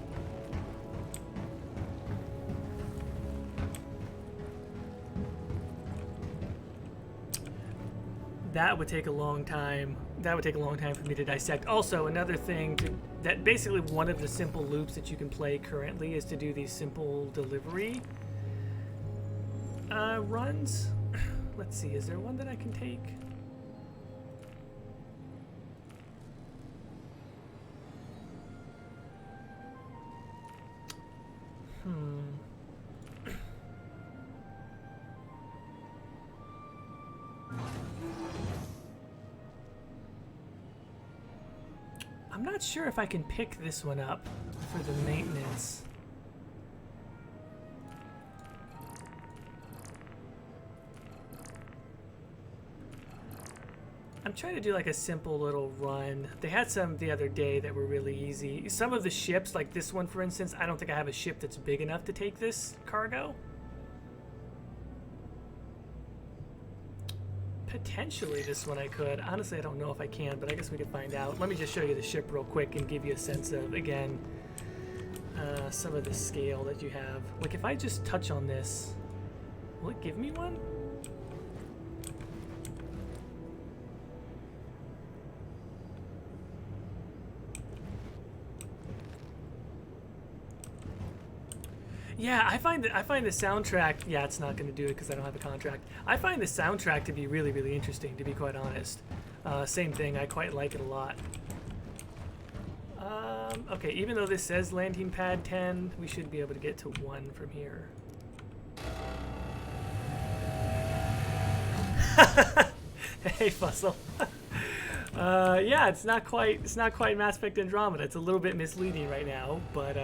That would take a long time. That would take a long time for me to dissect. Also, another thing that basically one of the simple loops that you can play currently is to do these simple delivery runs. Let's see, is there one that I can take? I'm not sure if I can pick this one up for the maintenance. I'm trying to do like a simple little run. They had some the other day that were really easy. Some of the ships, like this one for instance, I don't think I have a ship that's big enough to take this cargo. Potentially this one I could. Honestly, I don't know if I can, but I guess we could find out. Let me just show you the ship real quick and give you a sense of, again, some of the scale that you have. Like if I just touch on this, will it give me one? Yeah, I find the soundtrack. Yeah, it's not going to do it because I don't have a contract. I find the soundtrack to be really, really interesting, to be quite honest. Same thing. I quite like it a lot. Okay, even though this says landing pad 10, we should be able to get to 1 from here. Hey, Fussel. Yeah, it's not quite Mass Effect Andromeda. It's a little bit misleading right now, but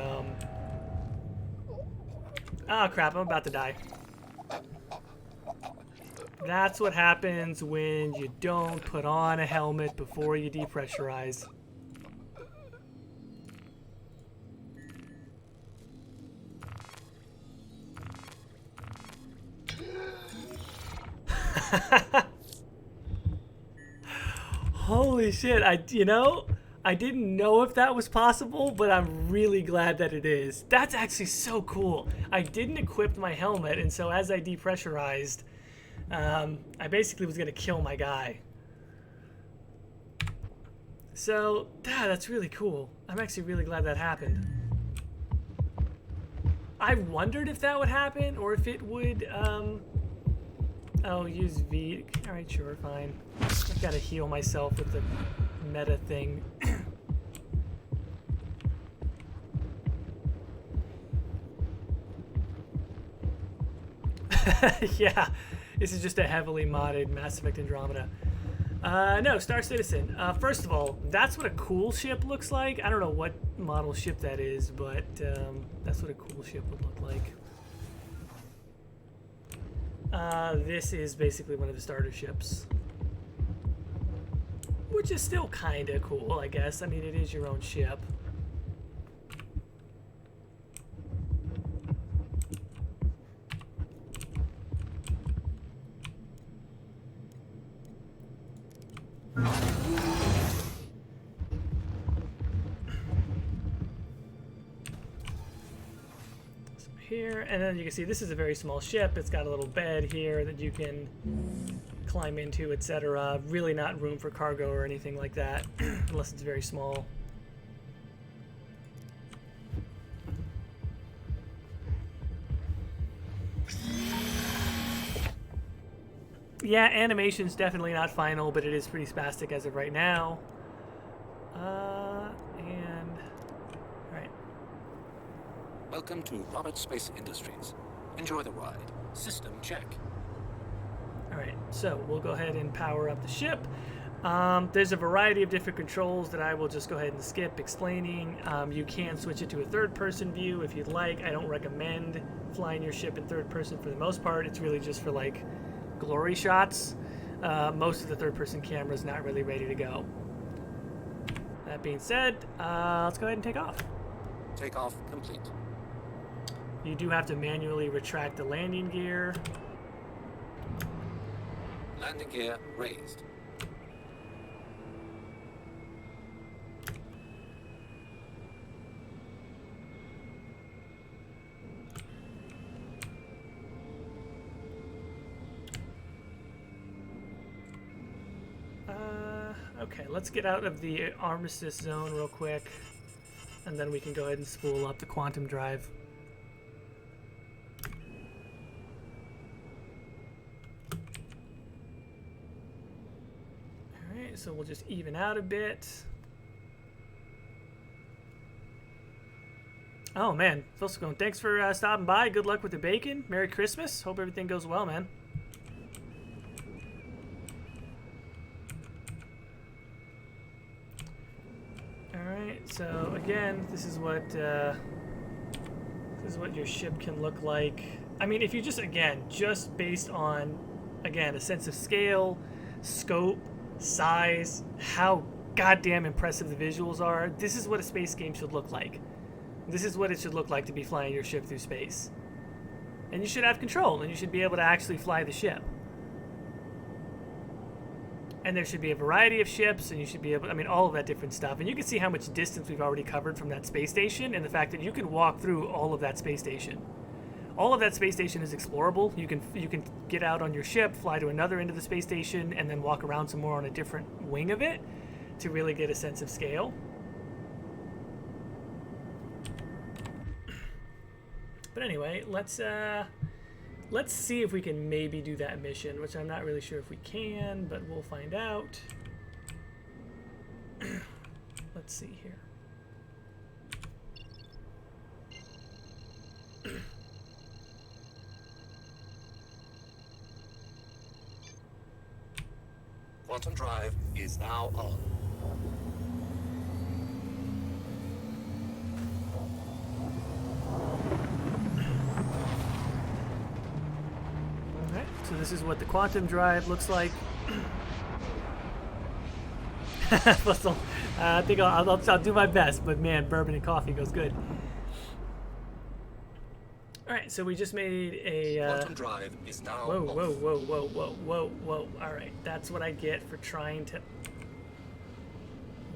oh crap, I'm about to die. That's what happens when you don't put on a helmet before you depressurize. Holy shit, I didn't know if that was possible, but I'm really glad that it is. That's actually so cool. I didn't equip my helmet, and so as I depressurized, I basically was gonna kill my guy. So, that's really cool. I'm actually really glad that happened. I wondered if that would happen, or if it would, oh, use V. Alright, sure, fine. I've got to heal myself with the meta thing. Yeah, this is just a heavily modded Mass Effect Andromeda. No, Star Citizen. First of all, that's what a cool ship looks like. I don't know what model ship that is, but that's what a cool ship would look like. This is basically one of the starter ships. Which is still kind of cool, I guess. I mean, it is your own ship. Here, and then you can see this is a very small ship. It's got a little bed here that you can climb into, etc. Really not room for cargo or anything like that, unless it's very small. Yeah, animation's definitely not final, but it is pretty spastic as of right now. Welcome to Robert Space Industries. Enjoy the ride. System check. Alright, so we'll go ahead and power up the ship. There's a variety of different controls that I will just go ahead and skip explaining. You can switch it to a third-person view if you'd like. I don't recommend flying your ship in third person for the most part. It's really just for, like, glory shots. Most of the third-person camera is not really ready to go. That being said, let's go ahead and take off. Takeoff complete. You do have to manually retract the landing gear. Landing gear raised. Okay, let's get out of the armistice zone real quick, and then we can go ahead and spool up the quantum drive. Alright, so we'll just even out a bit. Oh man, Philscone, thanks for stopping by. Good luck with the bacon. Merry Christmas. Hope everything goes well, man. So again, this is what your ship can look like. I mean, if you just based on a sense of scale, scope, size, how goddamn impressive the visuals are, this is what a space game should look like. This is what it should look like to be flying your ship through space. And you should have control, and you should be able to actually fly the ship. And there should be a variety of ships, and you should be able, I mean, all of that different stuff. And you can see how much distance we've already covered from that space station, and the fact that you can walk through all of that space station. All of that space station is explorable. You can get out on your ship, fly to another end of the space station, and then walk around some more on a different wing of it to really get a sense of scale. But anyway, let's see if we can maybe do that mission, which I'm not really sure if we can, but we'll find out. Let's see here. Quantum drive is now on. Alright, so this is what the quantum drive looks like. I think I'll do my best, but man, bourbon and coffee goes good. Alright, so we just made a... Quantum drive is now whoa, off. whoa. Alright, that's what I get for trying to...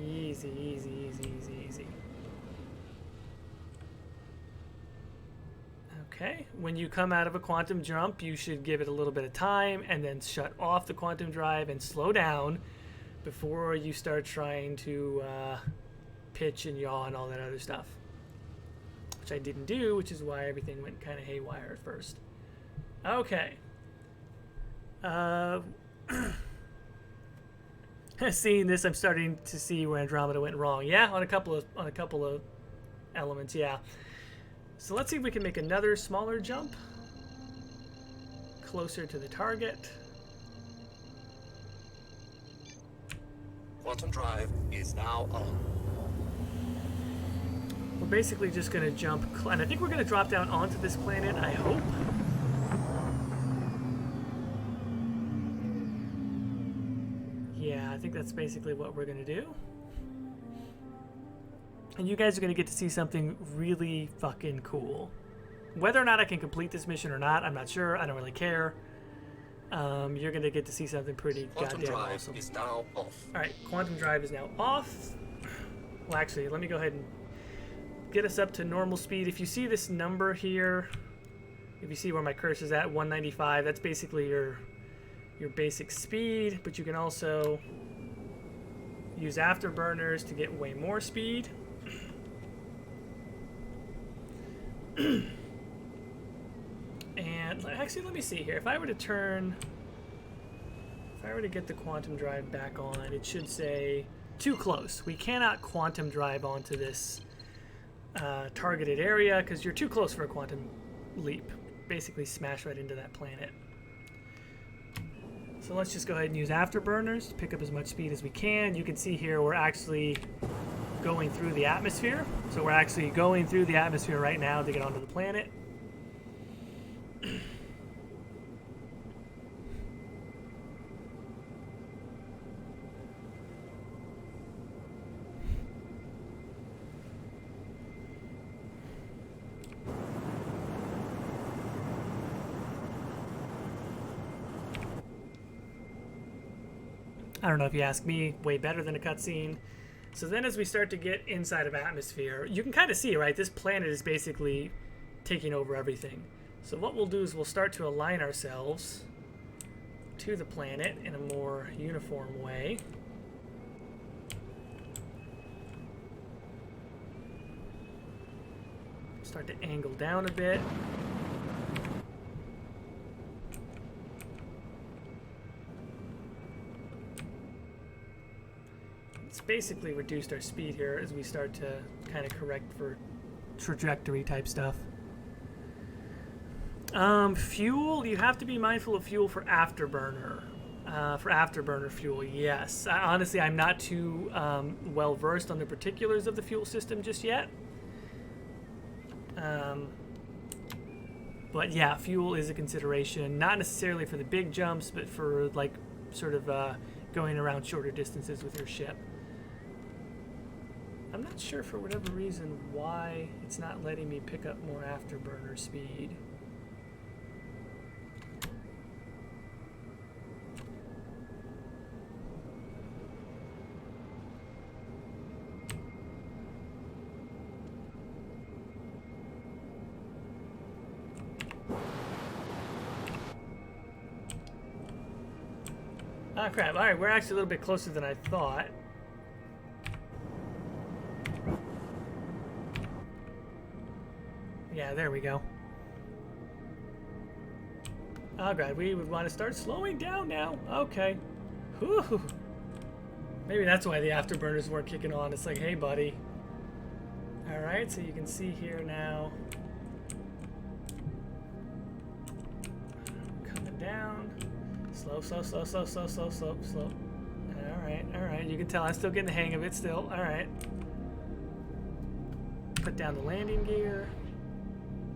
Easy. Okay, when you come out of a quantum jump, you should give it a little bit of time and then shut off the quantum drive and slow down before you start trying to pitch and yaw and all that other stuff. Which I didn't do, which is why everything went kind of haywire at first. Okay. Seeing this, I'm starting to see where Andromeda went wrong. Yeah, on a couple of elements, yeah. So let's see if we can make another smaller jump closer to the target. Quantum drive is now on. We're basically just going to jump, and I think we're going to drop down onto this planet, I hope. Yeah, I think that's basically what we're going to do. And you guys are going to get to see something really fucking cool. Whether or not I can complete this mission or not, I'm not sure. I don't really care. You're going to get to see something pretty goddamn awesome. Quantum drive is now off. Alright, quantum drive is now off. Well, actually, let me go ahead and get us up to normal speed. If you see this number here, if you see where my cursor's at, 195, that's basically your basic speed, but you can also use afterburners to get way more speed. And actually, let me see here. If I were to get the quantum drive back on, it should say too close. We cannot quantum drive onto this targeted area because you're too close for a quantum leap. Basically smash right into that planet. So let's just go ahead and use afterburners to pick up as much speed as we can. You can see here we're actually going through the atmosphere. So we're actually going through the atmosphere right now to get onto the planet. I don't know if you ask me, way better than a cutscene. So then as we start to get inside of atmosphere, you can kind of see, right, this planet is basically taking over everything. So what we'll do is we'll start to align ourselves to the planet in a more uniform way. Start to angle down a bit. Basically reduced our speed here as we start to kind of correct for trajectory type stuff. Fuel, you have to be mindful of fuel for afterburner. For afterburner fuel, yes. Honestly, I'm not too well versed on the particulars of the fuel system just yet. But yeah, fuel is a consideration, not necessarily for the big jumps, but for like sort of going around shorter distances with your ship. I'm not sure for whatever reason why it's not letting me pick up more afterburner speed. Oh crap, alright, we're actually a little bit closer than I thought. Yeah, there we go. Oh god, we would want to start slowing down now. Okay. Whew. Maybe that's why the afterburners weren't kicking on. It's like, hey buddy. Alright, so you can see here now. Coming down. Slow, slow, slow, slow, slow, slow, slow, slow. Alright. You can tell I'm still getting the hang of it still. Alright. Put down the landing gear.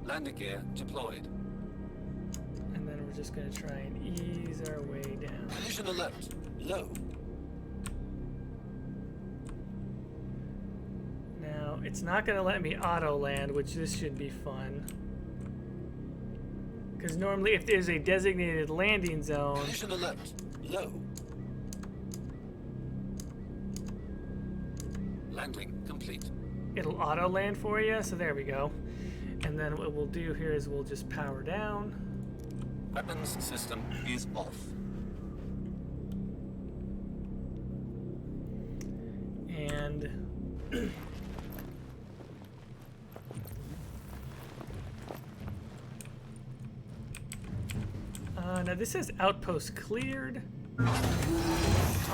Landing gear deployed. And then we're just going to try and ease our way down. Collision alert. Low. Now, it's not going to let me auto land, which this should be fun. Because normally if there's a designated landing zone... Collision alert. Low. Landing complete. It'll auto land for you, so there we go. And then what we'll do here is we'll just power down. Weapons system is off. And now this says outpost cleared.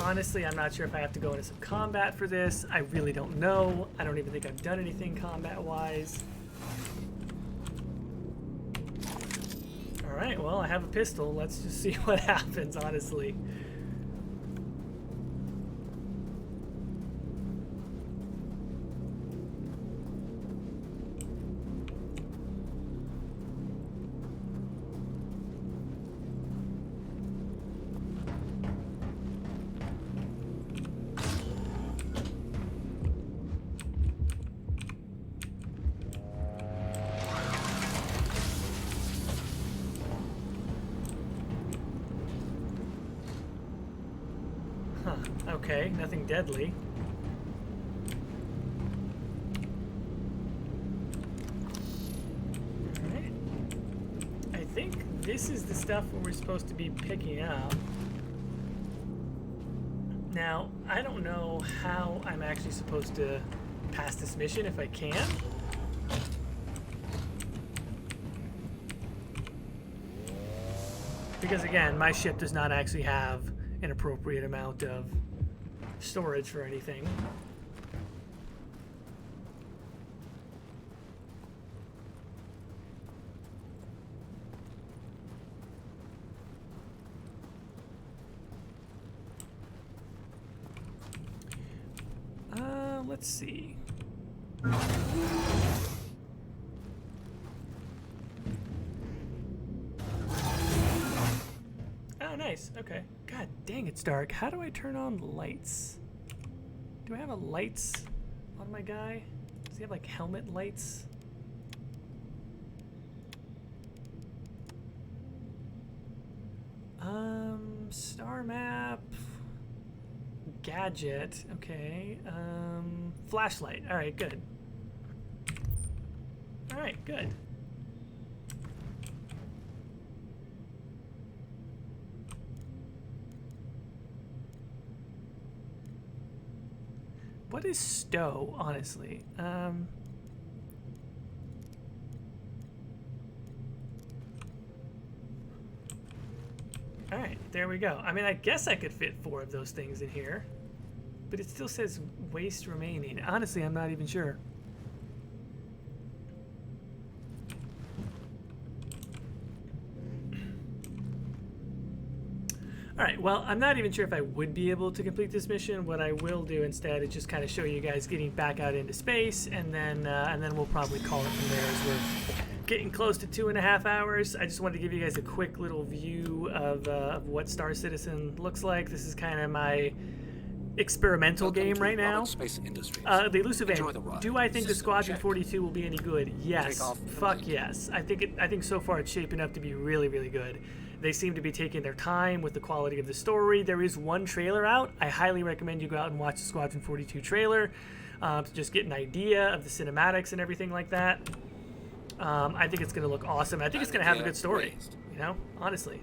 Honestly, I'm not sure if I have to go into some combat for this. I really don't know. I don't even think I've done anything combat-wise. Alright, well, I have a pistol. Let's just see what happens, honestly. Okay, nothing deadly. Alright. I think this is the stuff where we're supposed to be picking up. Now, I don't know how I'm actually supposed to pass this mission, if I can. Because again, my ship does not actually have an appropriate amount of storage for anything. Let's see. Oh, nice. Okay. God dang, it's dark. How do I turn on lights? Do I have a lights on my guy? Does he have like helmet lights? Star map. Gadget. Okay. Flashlight. All right, good. All right, good. What is stow, honestly? Alright, there we go. I mean, I guess I could fit 4 of those things in here. But it still says waste remaining. Honestly, I'm not even sure. Alright, well, I'm not even sure if I would be able to complete this mission. What I will do instead is just kind of show you guys getting back out into space, and then we'll probably call it from there as we're getting close to 2.5 hours. I just wanted to give you guys a quick little view of what Star Citizen looks like. This is kind of my experimental game right now. The Elusive Aim. Do I think the Squadron 42 will be any good? Yes. Fuck yes. I think so far it's shaping up to be really, really good. They seem to be taking their time with the quality of the story. There is one trailer out. I highly recommend you go out and watch the Squadron 42 trailer to just get an idea of the cinematics and everything like that. I think it's going to look awesome. I think it's going to have a good story, you know, honestly.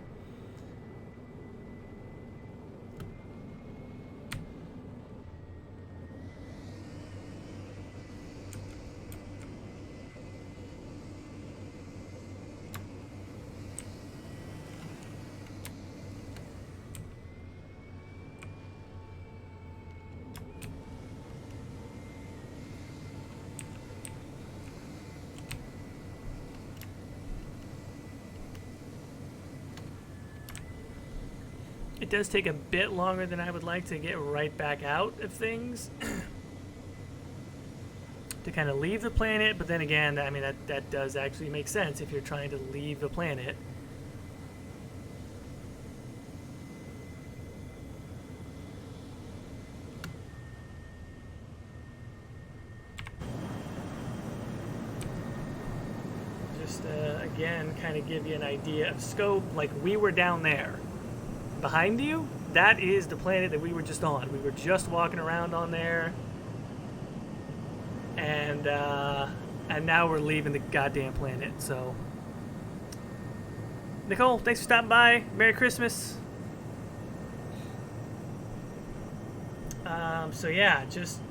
It does take a bit longer than I would like to get right back out of things. To kind of leave the planet, but then again, I mean, that does actually make sense if you're trying to leave the planet. Just, again, kind of give you an idea of scope. Like, we were down there. Behind you, that is the planet that we were just on. We were just walking around on there. And now we're leaving the goddamn planet, so. Nicole, thanks for stopping by. Merry Christmas. So yeah, just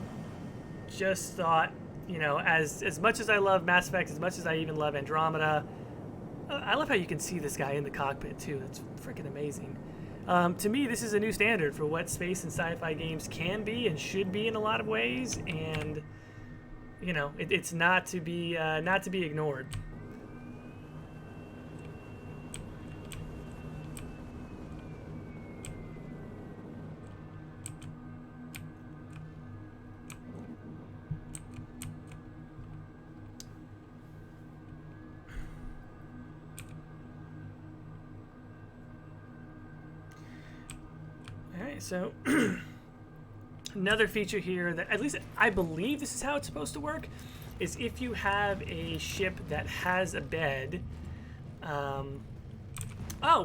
thought, you know, as much as I love Mass Effect, as much as I even love Andromeda, I love how you can see this guy in the cockpit too. That's freaking amazing. To me, this is a new standard for what space and sci-fi games can be and should be in a lot of ways, and you know, it's not to be ignored. All right, so. Another feature here that, at least I believe this is how it's supposed to work, is if you have a ship that has a bed. Oh,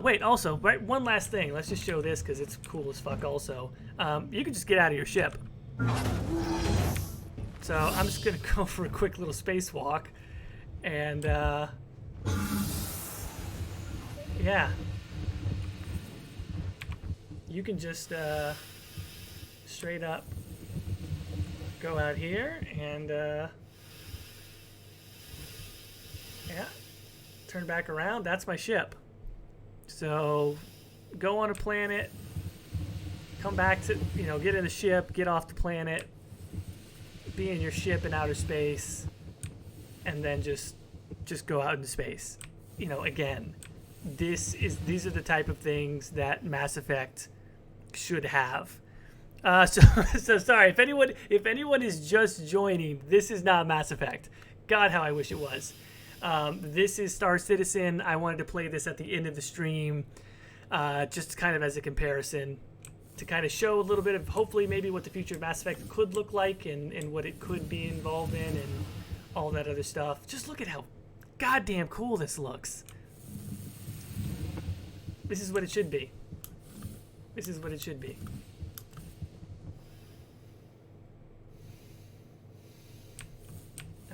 wait, also, right, one last thing. Let's just show this because it's cool as fuck also. You can just get out of your ship. So I'm just going to go for a quick little spacewalk. And, yeah. You can just, straight up go out here and yeah, turn back around. That's my ship. So go on a planet, come back to, you know, get in the ship, get off the planet, be in your ship in outer space, and then just go out into space. You know, again, these are the type of things that Mass Effect should have. So sorry if anyone is just joining. This is not Mass Effect. God, how I wish it was. This is Star Citizen. I wanted to play this at the end of the stream, just kind of as a comparison, to kind of show a little bit of hopefully maybe what the future of Mass Effect could look like and what it could be involved in and all that other stuff. Just look at how goddamn cool this looks. This is what it should be. This is what it should be.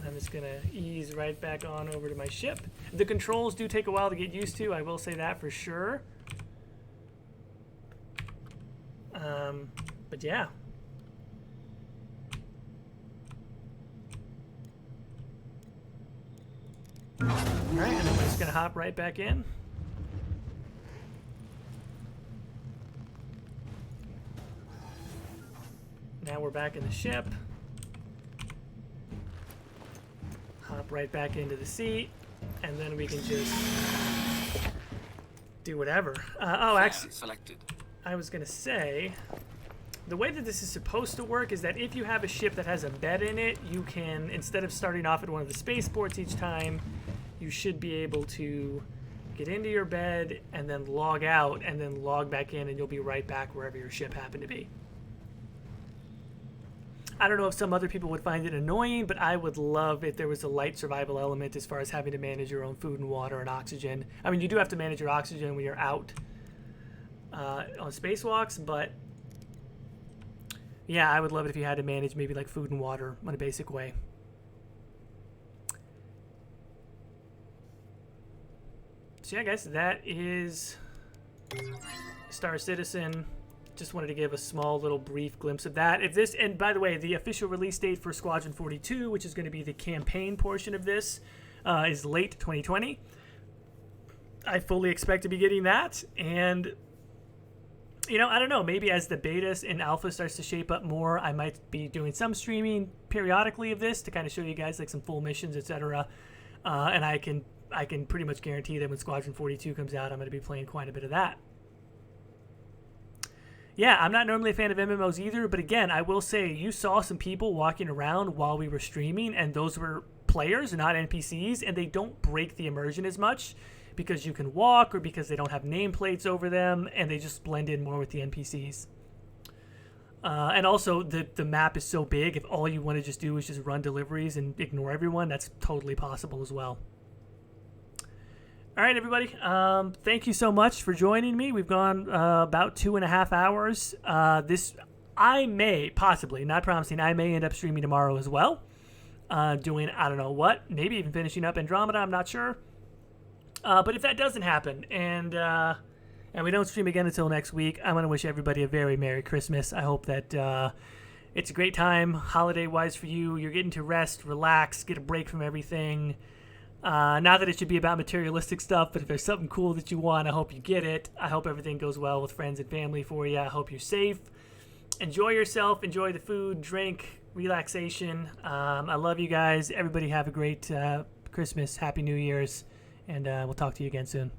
I'm just going to ease right back on over to my ship. The controls do take a while to get used to, I will say that for sure. But yeah. Alright, and I'm just going to hop right back in. Now we're back in the ship. Hop right back into the seat, and then we can just do whatever. Oh, actually, selected. I was gonna say, the way that this is supposed to work is that if you have a ship that has a bed in it, you can, instead of starting off at one of the spaceports each time, you should be able to get into your bed and then log out and then log back in, and you'll be right back wherever your ship happened to be. I don't know if some other people would find it annoying, but I would love if there was a light survival element as far as having to manage your own food and water and oxygen. I mean, you do have to manage your oxygen when you're out on spacewalks, but yeah, I would love it if you had to manage maybe like food and water in a basic way. So yeah, guys, that is Star Citizen. Just wanted to give a small little brief glimpse of that. If this, and by the way, the official release date for Squadron 42, which is going to be the campaign portion of this, is late 2020. I fully expect to be getting that, and you know, I don't know, maybe as the beta and alpha starts to shape up more, I might be doing some streaming periodically of this to kind of show you guys like some full missions, etc. And I can pretty much guarantee that when Squadron 42 comes out, I'm going to be playing quite a bit of that. yeah, I'm not normally a fan of MMOs either, but again, I will say you saw some people walking around while we were streaming, and those were players, not NPCs, and they don't break the immersion as much because you can walk or because they don't have nameplates over them, and they just blend in more with the NPCs. And also, the map is so big, if all you want to just do is just run deliveries and ignore everyone, that's totally possible as well. All right, everybody. Thank you so much for joining me. We've gone about 2.5 hours. I may, possibly, not promising, I may end up streaming tomorrow as well. Doing, I don't know what, maybe even finishing up Andromeda, I'm not sure. But if that doesn't happen, and we don't stream again until next week, I want to wish everybody a very Merry Christmas. I hope that it's a great time, holiday-wise for you. You're getting to rest, relax, get a break from everything. Not that it should be about materialistic stuff, but if there's something cool that you want, I hope you get it. I hope everything goes well with friends and family for you. I hope you're safe. Enjoy yourself. Enjoy the food, drink, relaxation. I love you guys. Everybody have a great Christmas, Happy New Year's, and we'll talk to you again soon.